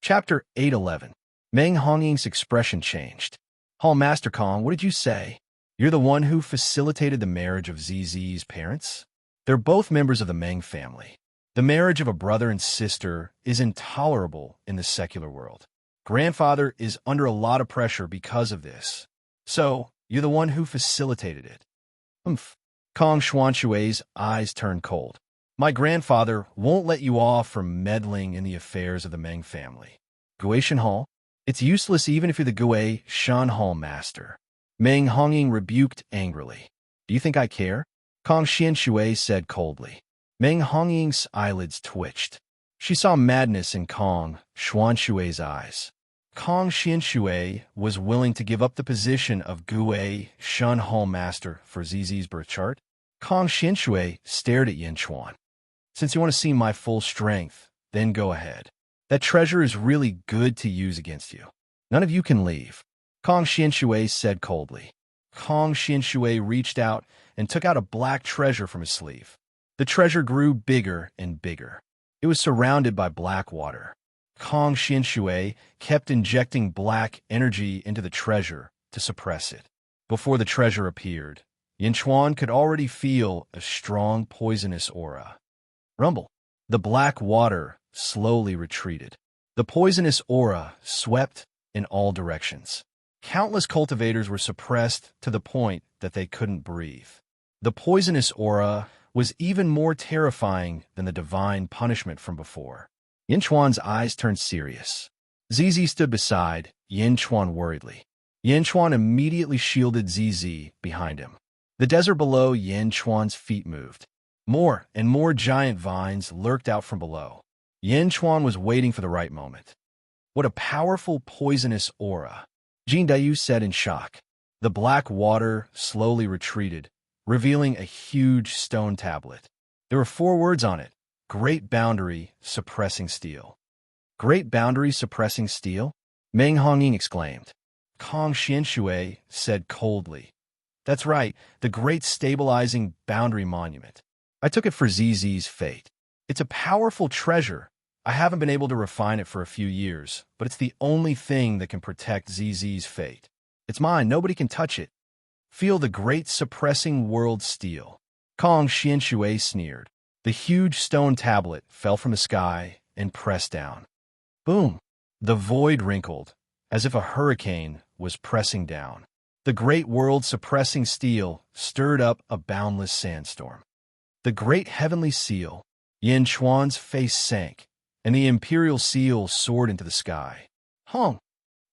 Chapter 811. Meng Hongying's expression changed. Hall Master Kong, what did you say? You're the one who facilitated the marriage of ZZ's parents? They're both members of the Meng family. The marriage of a brother and sister is intolerable in the secular world. Grandfather is under a lot of pressure because of this. So, you're the one who facilitated it. Humph. Kong Xuanshui's eyes turned cold. My grandfather won't let you off from meddling in the affairs of the Meng family. Gui Hall? It's useless even if you're the Gui Shan Hall master. Meng Hongying rebuked angrily. Do you think I care? Kong Xianshui said coldly. Meng Hongying's eyelids twitched. She saw madness in Kong Xuanshui's eyes. Kong Xianshui was willing to give up the position of Gui Shan Hall master for ZZ's birth chart. Kong Xianshui stared at Yin Chuan. Since you want to see my full strength, then go ahead. That treasure is really good to use against you. None of you can leave. Kong Xianshui said coldly. Kong Xianshui reached out and took out a black treasure from his sleeve. The treasure grew bigger and bigger. It was surrounded by black water. Kong Xianshui kept injecting black energy into the treasure to suppress it. Before the treasure appeared, Yin Chuan could already feel a strong poisonous aura. Rumble. The black water slowly retreated. The poisonous aura swept in all directions. Countless cultivators were suppressed to the point that they couldn't breathe. The poisonous aura was even more terrifying than the divine punishment from before. Yin Chuan's eyes turned serious. ZZ stood beside Yin Chuan worriedly. Yin Chuan immediately shielded ZZ behind him. The desert below Yin Chuan's feet moved. More and more giant vines lurked out from below. Yin Chuan was waiting for the right moment. What a powerful poisonous aura, Jin Dayu said in shock. The black water slowly retreated, revealing a huge stone tablet. There were 4 words on it: Great Boundary Suppressing Steel. Great Boundary Suppressing Steel? Meng Hongying exclaimed. Kong Xianshui said coldly. That's right, the Great Stabilizing Boundary Monument. I took it for ZZ's fate. It's a powerful treasure. I haven't been able to refine it for a few years, but it's the only thing that can protect ZZ's fate. It's mine, nobody can touch it. Feel the Great Suppressing World Steel. Kong Xianshui sneered. The huge stone tablet fell from the sky and pressed down. Boom! The void wrinkled, as if a hurricane was pressing down. The great world-suppressing steel stirred up a boundless sandstorm. The great heavenly seal, Yin Chuan's face sank, and the imperial seal soared into the sky. Hong!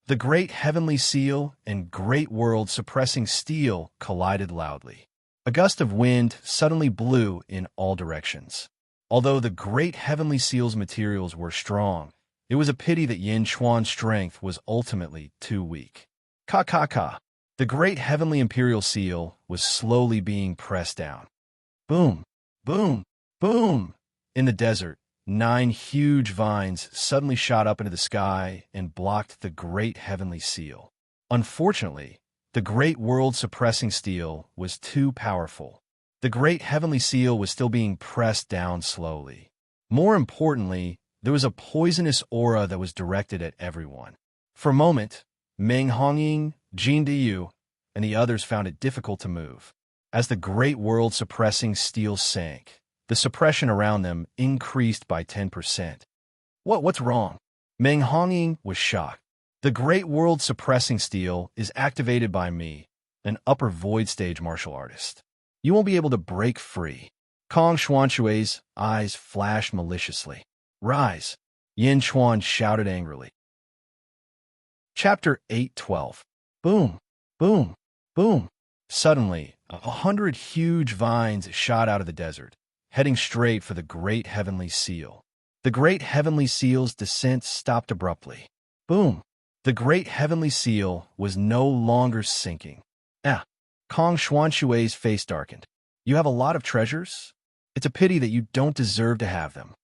The great heavenly seal and great world-suppressing steel collided loudly. A gust of wind suddenly blew in all directions. Although the great heavenly seal's materials were strong, it was a pity that Yin Chuan's strength was ultimately too weak. Ka. The great heavenly imperial seal was slowly being pressed down. Boom, boom, boom! In the desert, 9 huge vines suddenly shot up into the sky and blocked the great heavenly seal. Unfortunately, the great world-suppressing steel was too powerful. The great heavenly seal was still being pressed down slowly. More importantly, there was a poisonous aura that was directed at everyone. For a moment, Meng Hongying, Jin Diyu, and the others found it difficult to move. As the great world-suppressing steel sank, the suppression around them increased by 10%. What's wrong? Meng Hongying was shocked. The great world-suppressing steel is activated by me, an upper void stage martial artist. You won't be able to break free. Kong Xuanshui's eyes flashed maliciously. Rise! Yin Chuan shouted angrily. Chapter 812. Boom! Boom! Boom! Suddenly, 100 huge vines shot out of the desert, heading straight for the great heavenly seal. The great heavenly seal's descent stopped abruptly. Boom! The great heavenly seal was no longer sinking. Kong Xuanshui's face darkened. You have a lot of treasures? It's a pity that you don't deserve to have them.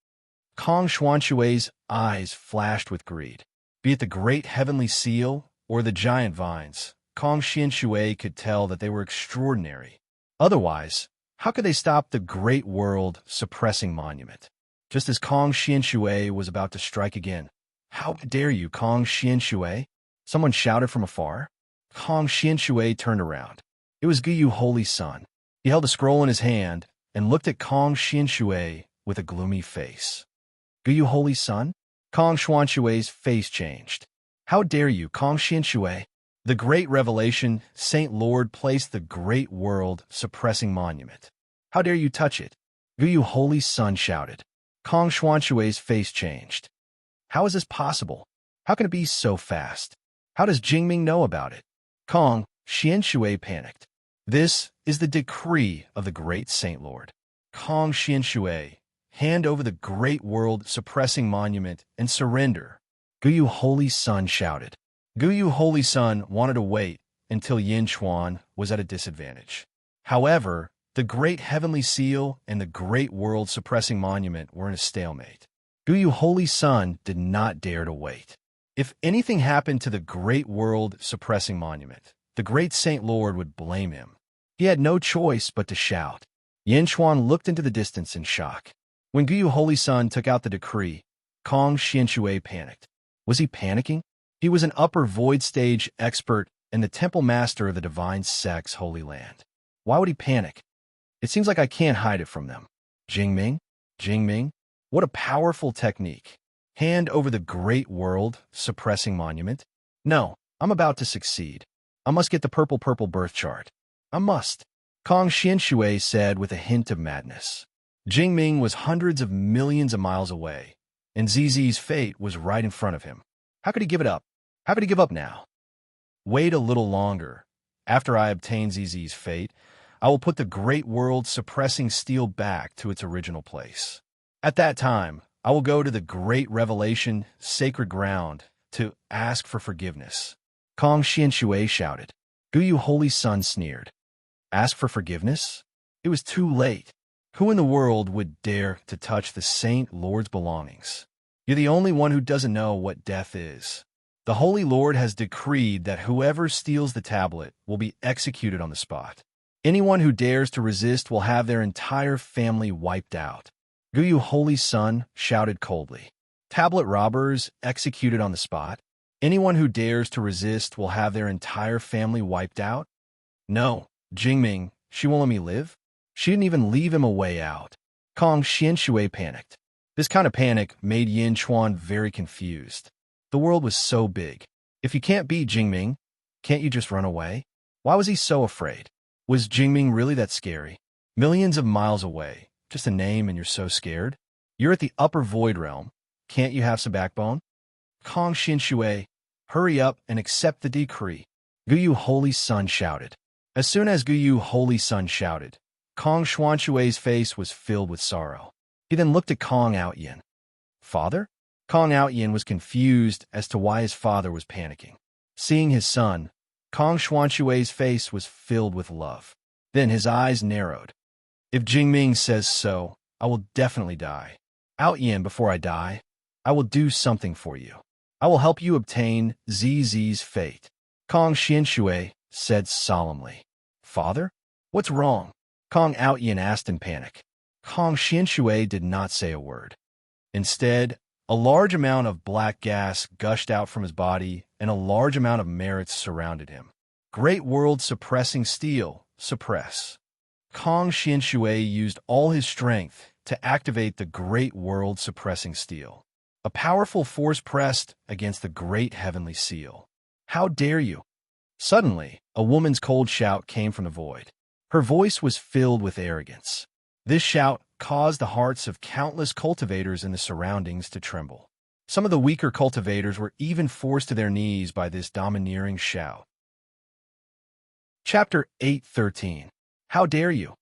Kong Xuanshui's eyes flashed with greed. Be it the great heavenly seal or the giant vines, Kong Xianshui could tell that they were extraordinary. Otherwise, how could they stop the great world-suppressing monument? Just as Kong Xianshui was about to strike again, How dare you, Kong Xianshui? Someone shouted from afar. Kong Xianshui turned around. It was Guyu Holy Sun. He held a scroll in his hand and looked at Kong Xianshui with a gloomy face. Guyu Holy Sun? Kong Xianshui's face changed. How dare you, Kong Xianshui? The Great Revelation, Saint Lord placed the Great World Suppressing Monument. How dare you touch it? Guyu Holy Sun shouted. Kong Xianshui's face changed. How is this possible? How can it be so fast? How does Jingming know about it? Kong Xianshui panicked. This is the decree of the Great Saint Lord. Kong Xianshui, hand over the Great World Suppressing Monument and surrender. Guyu Holy Sun shouted. Guyu Holy Sun wanted to wait until Yin Chuan was at a disadvantage. However, the Great Heavenly Seal and the Great World Suppressing Monument were in a stalemate. Guyu Holy Sun did not dare to wait. If anything happened to the Great World Suppressing Monument, the Great Saint Lord would blame him. He had no choice but to shout. Yin Chuan looked into the distance in shock. When Guyu Holy Sun took out the decree, Kong Xianshui panicked. Was he panicking? He was an upper void stage expert and the temple master of the divine sect's Holy Land. Why would he panic? It seems like I can't hide it from them. Jingming? Jingming? What a powerful technique. Hand over the Great World Suppressing Monument? No, I'm about to succeed. I must get the purple birth chart. I must. Kong Xianshui said with a hint of madness. Jingming was hundreds of millions of miles away, and ZZ's fate was right in front of him. How could he give it up? How could he give up now? Wait a little longer. After I obtain ZZ's fate, I will put the Great World Suppressing Steel back to its original place. At that time, I will go to the Great Revelation, Sacred Ground, to ask for forgiveness. Kong Xianshui shouted. Guyu Holy Sun sneered. Ask for forgiveness? It was too late. Who in the world would dare to touch the Saint Lord's belongings? You're the only one who doesn't know what death is. The Holy Lord has decreed that whoever steals the tablet will be executed on the spot. Anyone who dares to resist will have their entire family wiped out. Guyu Holy Sun shouted coldly. Tablet robbers executed on the spot? Anyone who dares to resist will have their entire family wiped out? No, Jingming, she won't let me live? She didn't even leave him a way out. Kong Xianshui panicked. This kind of panic made Yin Chuan very confused. The world was so big. If you can't beat Jingming, can't you just run away? Why was he so afraid? Was Jingming really that scary? Millions of miles away. Just a name and you're so scared? You're at the upper void realm. Can't you have some backbone? Kong Xianshui, hurry up and accept the decree. Guyu Holy Sun shouted. As soon as Guyu Holy Sun shouted, Kong Xianshui's face was filled with sorrow. He then looked at Kong Outyin. Father? Kong Outyin was confused as to why his father was panicking. Seeing his son, Kong Xianshui's face was filled with love. Then his eyes narrowed. If Jingming says so, I will definitely die. Outyin, before I die, I will do something for you. I will help you obtain ZZ's fate. Kong Xianshui said solemnly. Father? What's wrong? Kong Outyin asked in panic. Kong Xianshui did not say a word. Instead, a large amount of black gas gushed out from his body and a large amount of merits surrounded him. Great World Suppressing Steel, suppress. Kong Xianshui used all his strength to activate the Great World Suppressing Steel. A powerful force pressed against the Great Heavenly Seal. How dare you? Suddenly, a woman's cold shout came from the void. Her voice was filled with arrogance. This shout caused the hearts of countless cultivators in the surroundings to tremble. Some of the weaker cultivators were even forced to their knees by this domineering shout. Chapter 8:13. How dare you?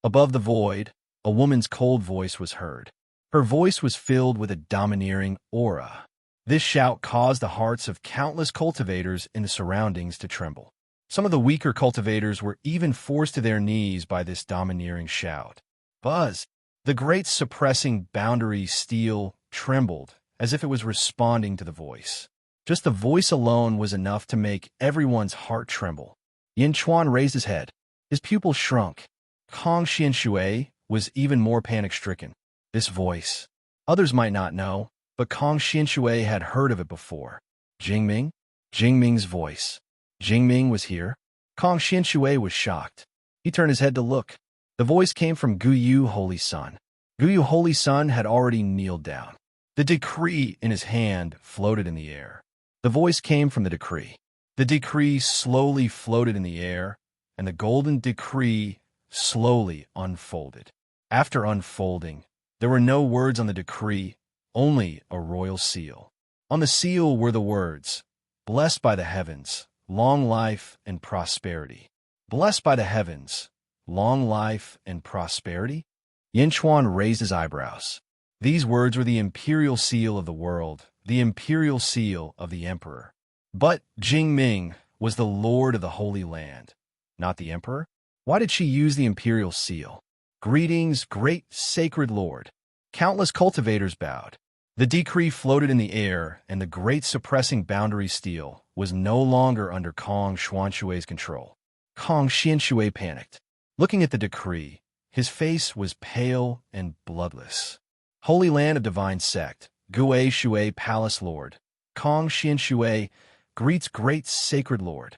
Above the void, a woman's cold voice was heard. Her voice was filled with a domineering aura. This shout caused the hearts of countless cultivators in the surroundings to tremble. Some of the weaker cultivators were even forced to their knees by this domineering shout. Buzz! The great suppressing boundary steel trembled as if it was responding to the voice. Just the voice alone was enough to make everyone's heart tremble. Yin Chuan raised his head. His pupils shrunk. Kong Xianshui was even more panic-stricken. This voice. Others might not know, but Kong Xinshui had heard of it before. Jingming? Jingming's voice. Jingming was here? Kong Xinshui was shocked. He turned his head to look. The voice came from Guyu Holy Sun. Guyu Holy Sun had already kneeled down. The decree in his hand floated in the air. The voice came from the decree. The decree slowly floated in the air, and the golden decree slowly unfolded. After unfolding, there were no words on the decree, only a royal seal. On the seal were the words, "Blessed by the heavens, long life and prosperity." Blessed by the heavens, long life and prosperity? Yin Chuan raised his eyebrows. These words were the imperial seal of the world, the imperial seal of the emperor. But Jingming was the lord of the Holy Land, not the emperor. Why did she use the imperial seal? Greetings, great sacred lord. Countless cultivators bowed. The decree floated in the air, and the great suppressing boundary steel was no longer under Kong Xuanshui's control. Kong Xinshui panicked. Looking at the decree, his face was pale and bloodless. Holy Land of Divine Sect, Gue Shui Palace Lord. Kong Xinshui greets great sacred lord.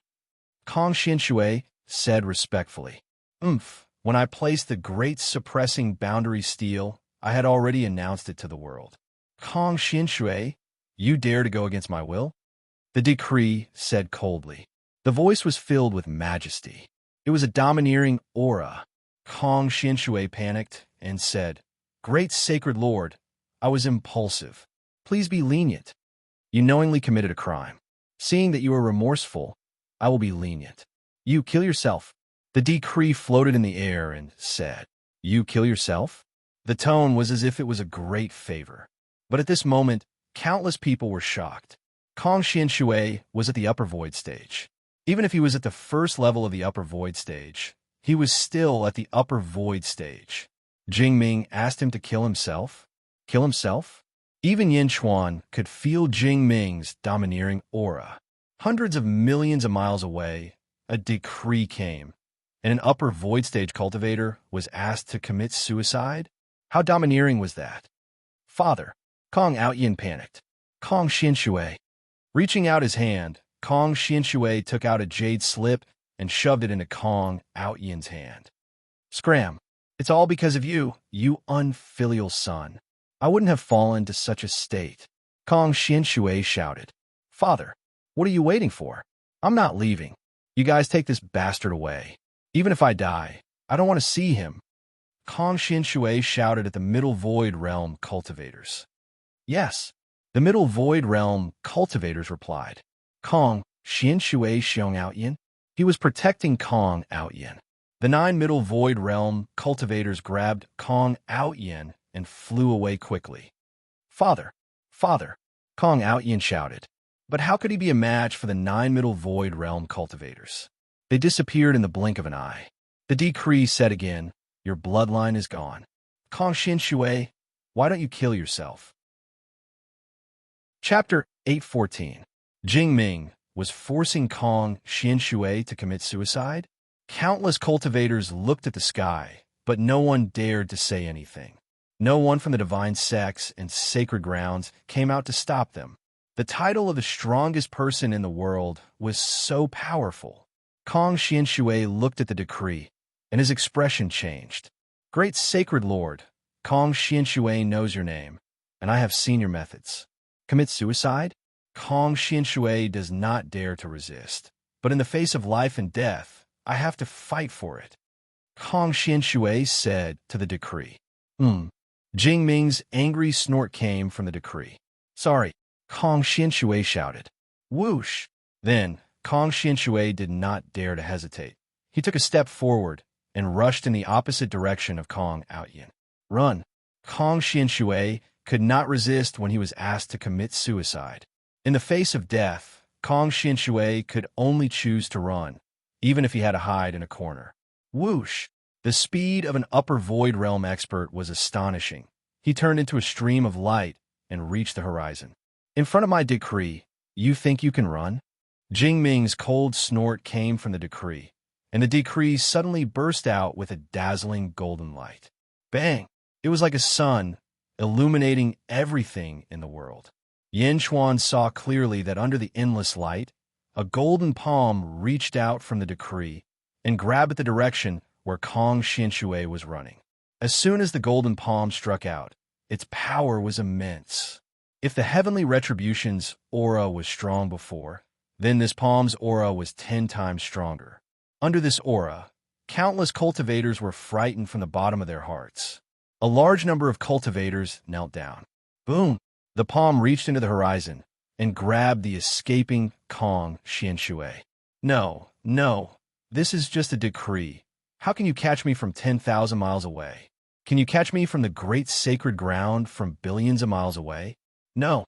Kong Xinshui said respectfully, When I placed the great suppressing boundary steel, I had already announced it to the world. Kong Xinshui, you dare to go against my will? The decree said coldly. The voice was filled with majesty. It was a domineering aura. Kong Xinshui panicked and said, Great sacred lord, I was impulsive. Please be lenient. You knowingly committed a crime. Seeing that you are remorseful, I will be lenient. You kill yourself. The decree floated in the air and said, You kill yourself? The tone was as if it was a great favor. But at this moment, countless people were shocked. Kong Xinshui was at the upper void stage. Even if he was at the first level of the upper void stage, he was still at the upper void stage. Jingming asked him to kill himself. Kill himself? Even Yin Chuan could feel Jingming's domineering aura. Hundreds of millions of miles away, a decree came, and an upper void stage cultivator was asked to commit suicide? How domineering was that? Father, Kong Outyin panicked. Kong Xinshui. Reaching out his hand, Kong Xinshui took out a jade slip and shoved it into Kong Outyin's hand. Scram! It's all because of you, you unfilial son. I wouldn't have fallen to such a state. Kong Xinshui shouted. Father, what are you waiting for? I'm not leaving. You guys take this bastard away. Even if I die, I don't want to see him. Kong Xinshui shouted at the Middle Void Realm cultivators. Yes, the Middle Void Realm cultivators replied. Kong Xinshui Xiong Outyin? He was protecting Kong Outyin. The 9 Middle Void Realm cultivators grabbed Kong Outyin and flew away quickly. Father, Father, Kong Outyin shouted. But how could he be a match for the 9 Middle Void Realm cultivators? They disappeared in the blink of an eye. The decree said again, Your bloodline is gone. Kong Xinshui, why don't you kill yourself? Chapter 814. Jingming was forcing Kong Xinshui to commit suicide? Countless cultivators looked at the sky, but no one dared to say anything. No one from the divine sects and sacred grounds came out to stop them. The title of the strongest person in the world was so powerful. Kong Xinshui looked at the decree, and his expression changed. Great sacred lord, Kong Xinshui knows your name, and I have seen your methods. Commit suicide? Kong Xinshui does not dare to resist. But in the face of life and death, I have to fight for it. Kong Xinshui said to the decree. Jingming's angry snort came from the decree. Sorry, Kong Xinshui shouted. Whoosh! Then, Kong Xinshui did not dare to hesitate. He took a step forward and rushed in the opposite direction of Kong Outyin. Run! Kong Xinshui could not resist when he was asked to commit suicide. In the face of death, Kong Xinshui could only choose to run, even if he had to hide in a corner. Whoosh! The speed of an upper void realm expert was astonishing. He turned into a stream of light and reached the horizon. In front of my decree, you think you can run? Jingming's cold snort came from the decree, and the decree suddenly burst out with a dazzling golden light. Bang! It was like a sun illuminating everything in the world. Yin Chuan saw clearly that under the endless light, a golden palm reached out from the decree and grabbed at the direction where Kong Xianshui was running. As soon as the golden palm struck out, its power was immense. If the heavenly retribution's aura was strong before, then this palm's aura was 10 times stronger. Under this aura, countless cultivators were frightened from the bottom of their hearts. A large number of cultivators knelt down. Boom! The palm reached into the horizon and grabbed the escaping Kong Xianshui. No, this is just a decree. How can you catch me from 10,000 miles away? Can you catch me from the great sacred ground from billions of miles away? No.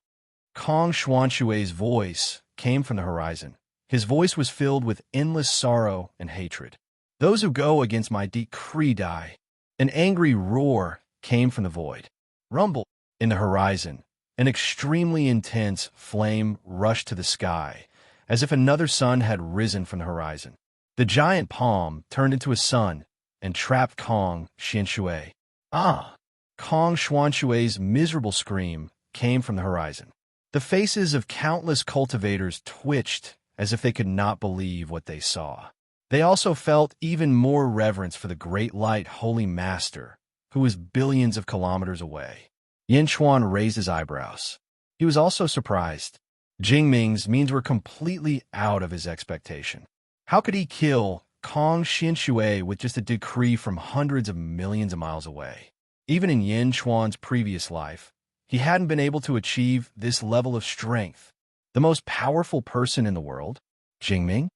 Kong Xianshui's voice came from the horizon. His voice was filled with endless sorrow and hatred. Those who go against my decree die. An angry roar came from the void. Rumble. In the horizon, an extremely intense flame rushed to the sky, as if another sun had risen from the horizon. The giant palm turned into a sun and trapped Kong Xianshui. Ah! Kong Xianshui's miserable scream came from the horizon. The faces of countless cultivators twitched as if they could not believe what they saw. They also felt even more reverence for the great light holy master, who was billions of kilometers away. Yin Chuan raised his eyebrows. He was also surprised. Jingming's means were completely out of his expectation. How could he kill Kong Xianshui with just a decree from hundreds of millions of miles away? Even in Yin Chuan's previous life, he hadn't been able to achieve this level of strength. The most powerful person in the world, Jingming?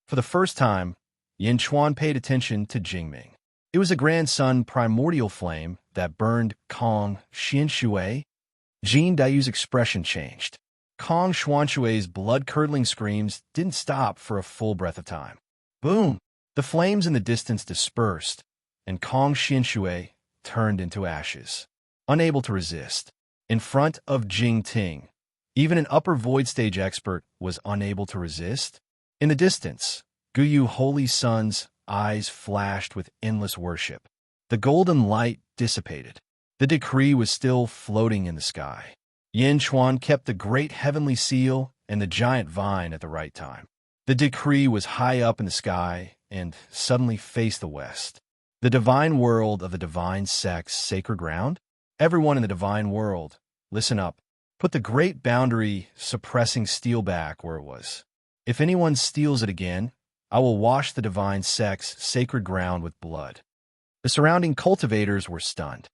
For the first time, Yin Chuan paid attention to Jingming. It was a grandson primordial flame that burned Kong Xianshui. Jin Daiyu's expression changed. Kong Xianshui's blood-curdling screams didn't stop for a full breath of time. Boom! The flames in the distance dispersed, and Kong Xianshui turned into ashes. Unable to resist, in front of Jing Ting, even an upper void stage expert was unable to resist. In the distance, Guyu Holy Sun's eyes flashed with endless worship. The golden light dissipated. The decree was still floating in the sky. Yin Chuan kept the great heavenly seal and the giant vine at the right time. The decree was high up in the sky and suddenly faced the west. The divine world of the divine sex sacred ground? Everyone in the divine world, listen up. Put the great boundary suppressing steel back where it was. If anyone steals it again, I will wash the divine sex sacred ground with blood. The surrounding cultivators were stunned.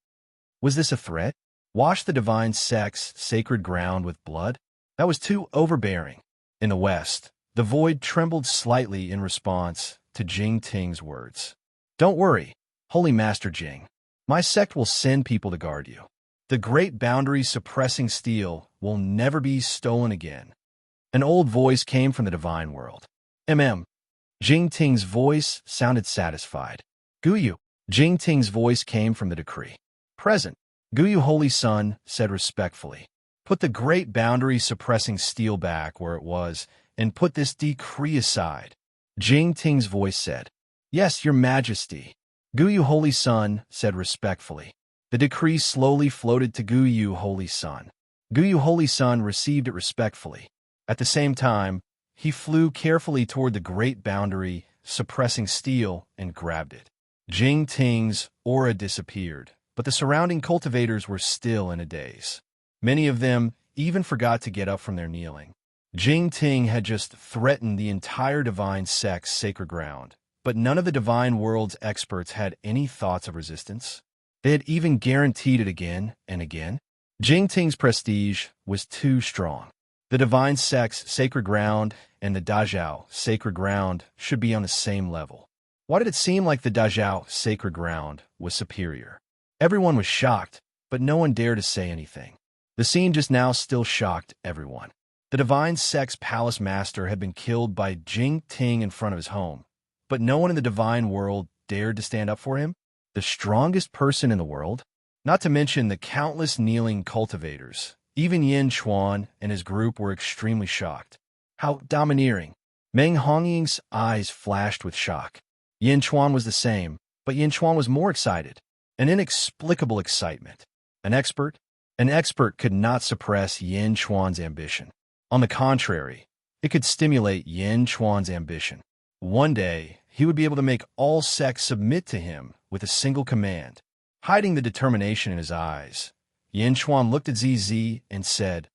Was this a threat? Wash the divine sex sacred ground with blood? That was too overbearing. In the west, the void trembled slightly in response to Jing Ting's words. Don't worry, Holy Master Jing. My sect will send people to guard you. The great boundary suppressing steel will never be stolen again. An old voice came from the divine world. Jing Ting's voice sounded satisfied. Guyu. Jing Ting's voice came from the decree. Present. Guyu Holy Sun said respectfully. Put the great boundary suppressing steel back where it was and put this decree aside. Jing Ting's voice said. Yes, Your Majesty. Guyu Holy Sun said respectfully. The decree slowly floated to Guyu Holy Sun. Guyu Holy Sun received it respectfully. At the same time, he flew carefully toward the great boundary, suppressing steel, and grabbed it. Jing Ting's aura disappeared, but the surrounding cultivators were still in a daze. Many of them even forgot to get up from their kneeling. Jing Ting had just threatened the entire divine sex sacred ground, but none of the divine world's experts had any thoughts of resistance. They had even guaranteed it again and again. Jing Ting's prestige was too strong. The divine sex sacred ground and the Dazhao sacred ground should be on the same level. Why did it seem like the Dazhao sacred ground was superior? Everyone was shocked, but no one dared to say anything. The scene just now still shocked everyone. The divine sex palace master had been killed by Jing Ting in front of his home, but no one in the divine world dared to stand up for him. The strongest person in the world? Not to mention the countless kneeling cultivators. Even Yin Chuan and his group were extremely shocked. How domineering. Meng Hongying's eyes flashed with shock. Yin Chuan was the same, but Yin Chuan was more excited. An inexplicable excitement. An expert, An expert could not suppress Yin Chuan's ambition. On the contrary, it could stimulate Yin Chuan's ambition. One day, he would be able to make all sects submit to him with a single command. Hiding the determination in his eyes, Yin Chuan looked at ZZ and said,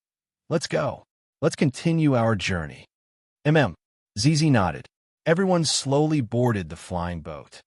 "Let's go. Let's continue our journey." ZZ nodded. Everyone slowly boarded the flying boat.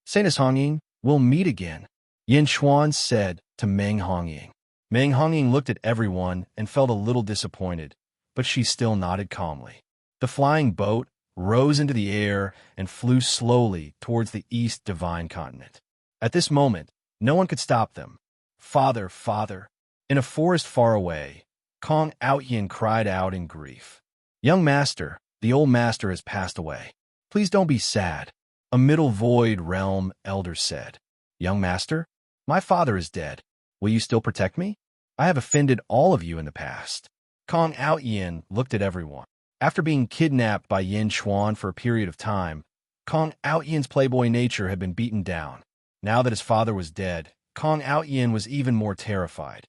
"Saint Hongying, we'll meet again," Yin Chuan said to Meng Hongying. Meng Hongying looked at everyone and felt a little disappointed, but she still nodded calmly. The flying boat rose into the air and flew slowly towards the East Divine Continent. At this moment, no one could stop them. "Father, father!" In a forest far away, Kong Outyin cried out in grief. "Young master, the old master has passed away. Please don't be sad," a Middle Void Realm elder said. "Young master, my father is dead. Will you still protect me? I have offended all of you in the past." Kong Outyin looked at everyone. After being kidnapped by Yin Chuan for a period of time, Kong Outyin's playboy nature had been beaten down. Now that his father was dead, Kong Outyin was even more terrified.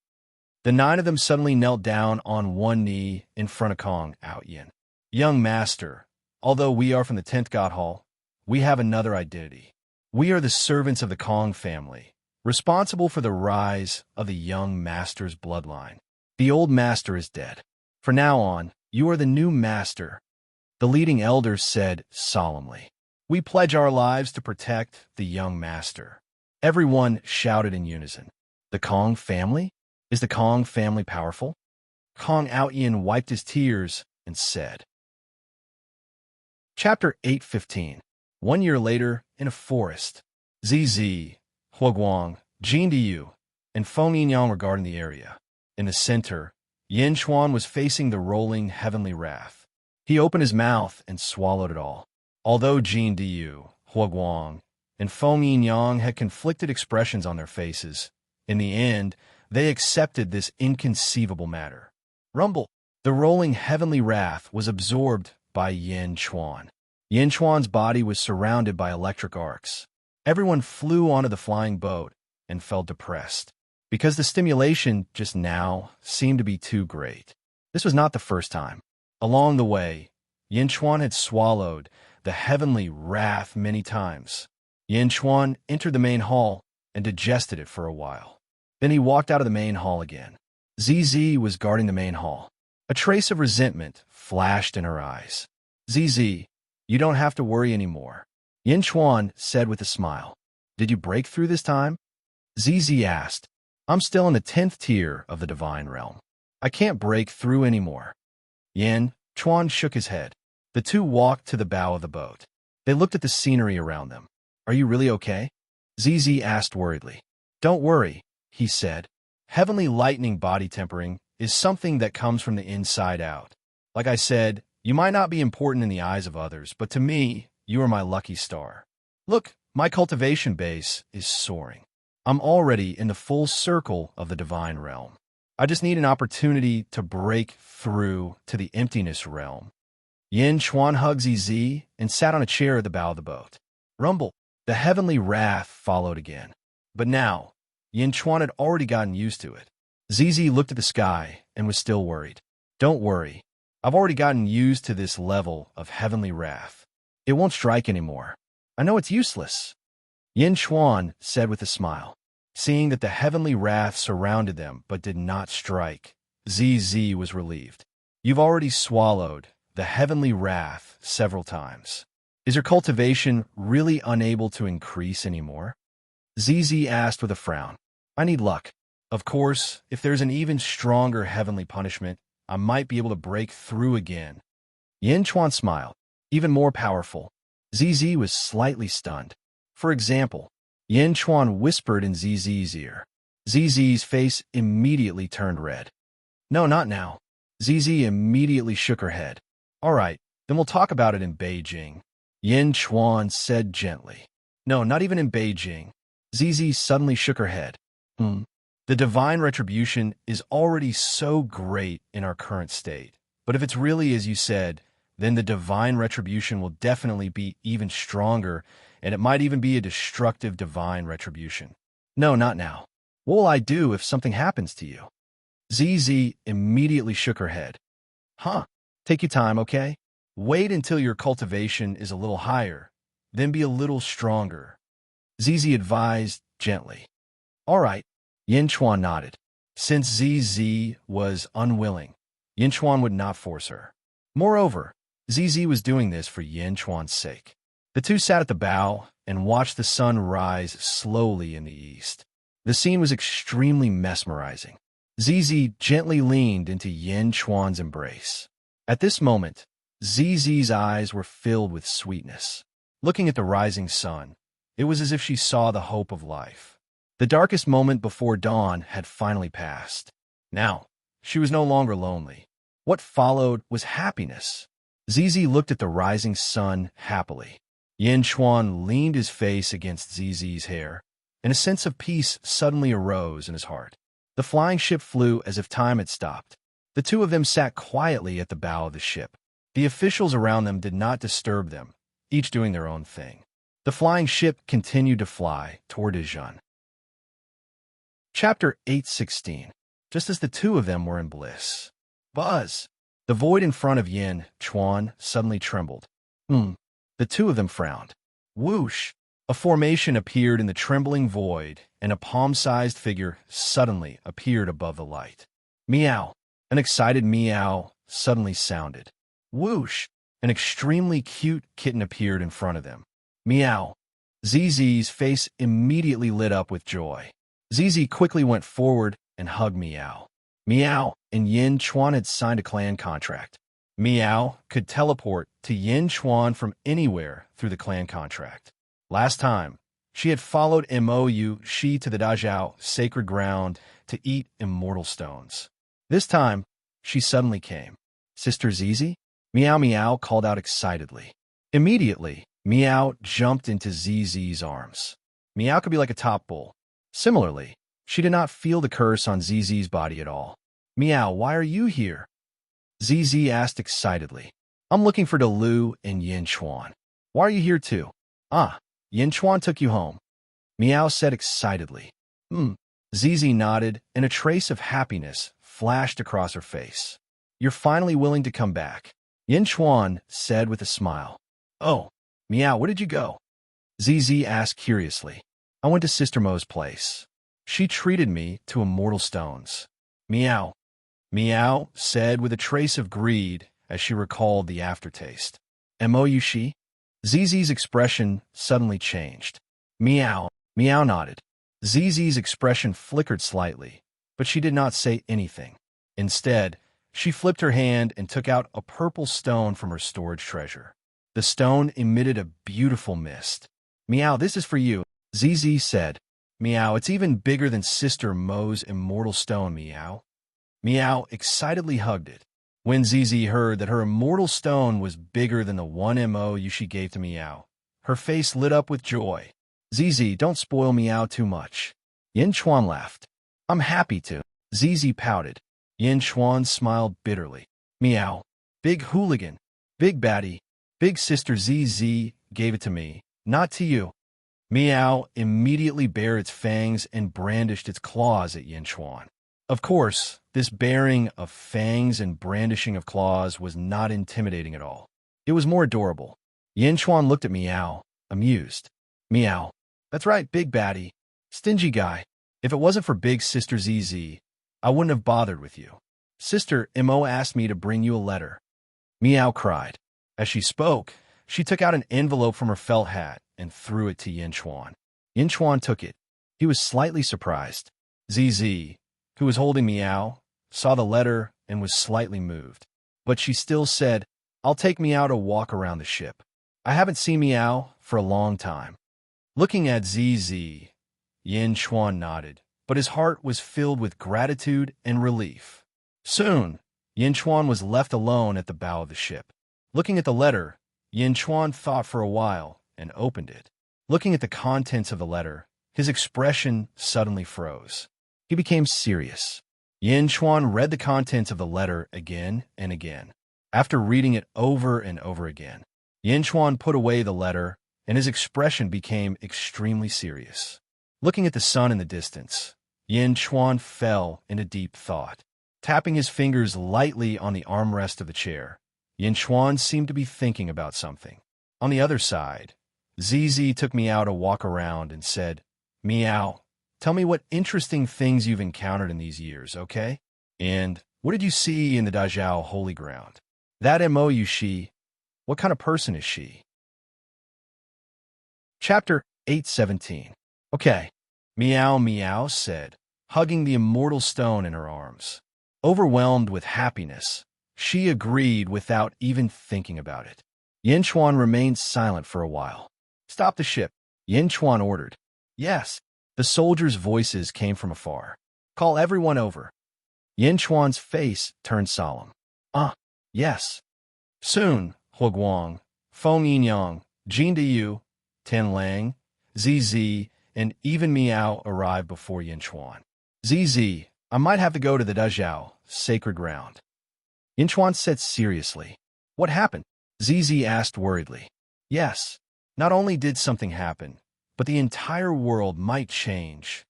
The 9 of them suddenly knelt down on one knee in front of Kong Outyin. "Young master, although we are from the 10th God Hall, we have another identity. We are the servants of the Kong family, responsible for the rise of the young master's bloodline. The old master is dead. From now on, you are the new master," the leading elder said solemnly. "We pledge our lives to protect the young master." Everyone shouted in unison. "The Kong family? Is the Kong family powerful?" Kong Outyin wiped his tears and said. Chapter 8:15. 1 year later, in a forest, ZZ, Huaguang, Jin Diyu, and Feng Yinyang were guarding the area. In the center, Yin Chuan was facing the rolling heavenly wrath. He opened his mouth and swallowed it all. Although Jin Diyu, Huaguang, and Feng Yinyang had conflicted expressions on their faces, in the end, they accepted this inconceivable matter. Rumble! The rolling heavenly wrath was absorbed by Yin Chuan. Yin Chuan's body was surrounded by electric arcs. Everyone flew onto the flying boat and felt depressed, because the stimulation just now seemed to be too great. This was not the first time. Along the way, Yin Chuan had swallowed the heavenly wrath many times. Yin Chuan entered the main hall and digested it for a while. Then he walked out of the main hall again. ZZ was guarding the main hall. A trace of resentment flashed in her eyes. "ZZ, you don't have to worry anymore," Yin Chuan said with a smile. "Did you break through this time?" ZZ asked. "I'm still in the 10th tier of the divine realm. I can't break through anymore." Yin Chuan shook his head. The two walked to the bow of the boat. They looked at the scenery around them. "Are you really okay?" ZZ asked worriedly. "Don't worry," he said. "Heavenly lightning body tempering is something that comes from the inside out. Like I said, you might not be important in the eyes of others, but to me, you are my lucky star. Look, my cultivation base is soaring. I'm already in the full circle of the divine realm. I just need an opportunity to break through to the emptiness realm." Yin Chuan hugged ZZ and sat on a chair at the bow of the boat. Rumble! The heavenly wrath followed again. But now, Yin Chuan had already gotten used to it. ZZ looked at the sky and was still worried. "Don't worry. I've already gotten used to this level of heavenly wrath. It won't strike anymore. I know it's useless," Yin Chuan said with a smile. Seeing that the heavenly wrath surrounded them but did not strike, ZZ was relieved. "You've already swallowed the heavenly wrath several times. Is your cultivation really unable to increase anymore?" ZZ asked with a frown. "I need luck. Of course, if there's an even stronger heavenly punishment, I might be able to break through again." Yin Chuan smiled. "Even more powerful." ZZ was slightly stunned. For example, Yin Chuan whispered in ZZ's ear. ZZ's face immediately turned red. "No, not now." ZZ immediately shook her head. "All right, then we'll talk about it in Beijing," Yin Chuan said gently. "No, not even in Beijing." ZZ suddenly shook her head. The divine retribution is already so great in our current state. But if it's really as you said, then the divine retribution will definitely be even stronger, and it might even be a destructive divine retribution." "No, not now. What will I do if something happens to you?" ZZ immediately shook her head. Huh. Take your time, okay? Wait until your cultivation is a little higher, then be a little stronger. ZZ advised gently. All right. Yin Chuan nodded. Since ZZ was unwilling, Yin Chuan would not force her. Moreover, ZZ was doing this for Yin Chuan's sake. The two sat at the bow and watched the sun rise slowly in the east. The scene was extremely mesmerizing. ZZ gently leaned into Yin Chuan's embrace. At this moment, ZZ's eyes were filled with sweetness. Looking at the rising sun, it was as if she saw the hope of life. The darkest moment before dawn had finally passed. Now, she was no longer lonely. What followed was happiness. ZZ looked at the rising sun happily. Yin Chuan leaned his face against ZZ's hair, and a sense of peace suddenly arose in his heart. The flying ship flew as if time had stopped. The two of them sat quietly at the bow of the ship. The officials around them did not disturb them, each doing their own thing. The flying ship continued to fly toward Dijon. Chapter 8:16. Just as the two of them were in bliss. Buzz! The void in front of Yin Chuan suddenly trembled. The two of them frowned. Whoosh! A formation appeared in the trembling void, and a palm-sized figure suddenly appeared above the light. Meow! An excited meow suddenly sounded. Whoosh! An extremely cute kitten appeared in front of them. Meow! ZZ's face immediately lit up with joy. ZZ quickly went forward and hugged Meow. Meow and Yin Chuan had signed a clan contract. Meow could teleport to Yin Chuan from anywhere through the clan contract. Last time, she had followed Shi to the Dazhao sacred ground to eat immortal stones. This time, she suddenly came. Sister ZZ? Meow Meow called out excitedly. Immediately, Meow jumped into ZZ's arms. Meow could be like a top bull. Similarly, she did not feel the curse on ZZ's body at all. Meow, why are you here? ZZ asked excitedly. I'm looking for Delu and Yin Chuan. Why are you here too? Ah, Yin Chuan took you home. Meow said excitedly. ZZ nodded, and a trace of happiness flashed across her face. You're finally willing to come back, Yin Chuan said with a smile. Oh, Meow, where did you go? ZZ asked curiously. I went to Sister Mo's place. She treated me to immortal stones. Meow. Meow said with a trace of greed as she recalled the aftertaste. Mo-you-she? ZZ's expression suddenly changed. Meow. Meow nodded. ZZ's expression flickered slightly, but she did not say anything. Instead, she flipped her hand and took out a purple stone from her storage treasure. The stone emitted a beautiful mist. Meow, this is for you, ZZ said. Meow, it's even bigger than Sister Mo's immortal stone, Meow. Meow excitedly hugged it. When ZZ heard that her immortal stone was bigger than the 1 Mo she gave to Meow, her face lit up with joy. ZZ, don't spoil Meow too much. Yin Chuan laughed. I'm happy to. ZZ pouted. Yin Chuan smiled bitterly. Meow. Big hooligan. Big baddie. Big sister ZZ gave it to me, not to you. Meow immediately bared its fangs and brandished its claws at Yin Chuan. Of course, this baring of fangs and brandishing of claws was not intimidating at all. It was more adorable. Yin Chuan looked at Meow, amused. Meow. That's right, big baddie. Stingy guy. If it wasn't for big sister ZZ, I wouldn't have bothered with you. Sister Mo asked me to bring you a letter. Meow cried. As she spoke, she took out an envelope from her felt hat and threw it to Yin Chuan. Yin Chuan took it. He was slightly surprised. ZZ, who was holding Meow, saw the letter and was slightly moved. But she still said, I'll take Meow to walk around the ship. I haven't seen Meow for a long time. Looking at ZZ, Yin Chuan nodded, but his heart was filled with gratitude and relief. Soon, Yin Chuan was left alone at the bow of the ship. Looking at the letter, Yin Chuan thought for a while and opened it. Looking at the contents of the letter, his expression suddenly froze. He became serious. Yin Chuan read the contents of the letter again and again. After reading it over and over again, Yin Chuan put away the letter, and his expression became extremely serious. Looking at the sun in the distance, Yin Chuan fell into deep thought. Tapping his fingers lightly on the armrest of the chair, Yin Chuan seemed to be thinking about something. On the other side, ZZ took Meow to walk around and said, Meow, tell me what interesting things you've encountered in these years, okay? And what did you see in the Dazhao Holy Ground? That Mo she, what kind of person is she? Chapter 817. Okay, Meow said, hugging the immortal stone in her arms. Overwhelmed with happiness, she agreed without even thinking about it. Yin Chuan remained silent for a while. Stop the ship, Yin Chuan ordered. Yes. The soldiers' voices came from afar. Call everyone over. Yin Chuan's face turned solemn. Yes. Soon, Huoguang, Feng Yinyang, Jin Diyu, Tin Lang, ZZ, and even Meow arrived before Yin Chuan. ZZ, I might have to go to the Dazhao, sacred ground. Yin Chuan said seriously. What happened? ZZ asked worriedly. Yes, not only did something happen, but the entire world might change.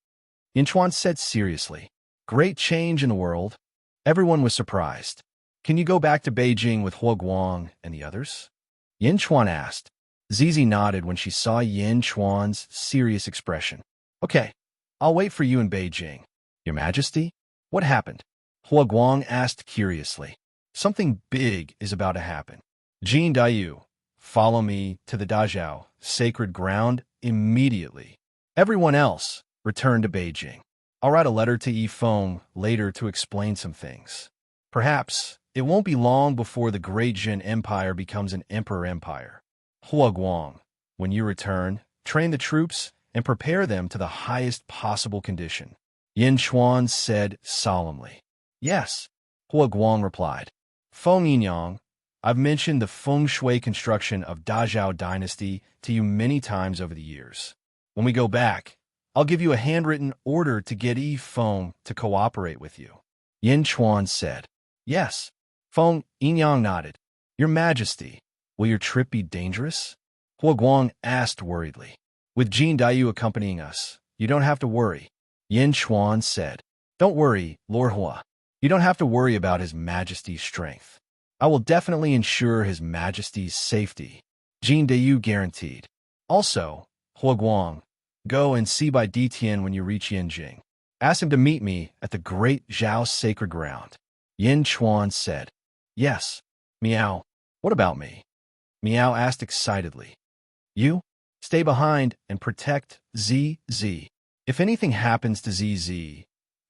Yin Chuan said seriously. Great change in the world. Everyone was surprised. Can you go back to Beijing with Huoguang and the others? Yin Chuan asked. ZZ nodded when she saw Yin Chuan's serious expression. Okay, I'll wait for you in Beijing. Your Majesty? What happened? Huoguang asked curiously. Something big is about to happen. Jin Diyu, follow me to the Dazhao, sacred ground, immediately. Everyone else, return to Beijing. I'll write a letter to Yifeng later to explain some things. Perhaps it won't be long before the great Jin Empire becomes an emperor empire. Huoguang, when you return, train the troops and prepare them to the highest possible condition. Yin Chuan said solemnly. Yes, Huoguang replied. Feng Yinyang, I've mentioned the feng shui construction of Dazhao dynasty to you many times over the years. When we go back, I'll give you a handwritten order to get Yifeng to cooperate with you. Yin Chuan said. Yes. Feng Yinyang nodded. Your Majesty, will your trip be dangerous? Huoguang asked worriedly. With Jin Diyu accompanying us, you don't have to worry. Yin Chuan said. Don't worry, Lord Hua. You don't have to worry about His Majesty's strength. I will definitely ensure His Majesty's safety. Jin Diyu guaranteed. Also, Huoguang, go and see by Ditian when you reach Yinjing. Ask him to meet me at the great Zhao sacred ground. Yin Chuan said. Yes. Meow. What about me? Meow asked excitedly. You? Stay behind and protect ZZ. If anything happens to ZZ,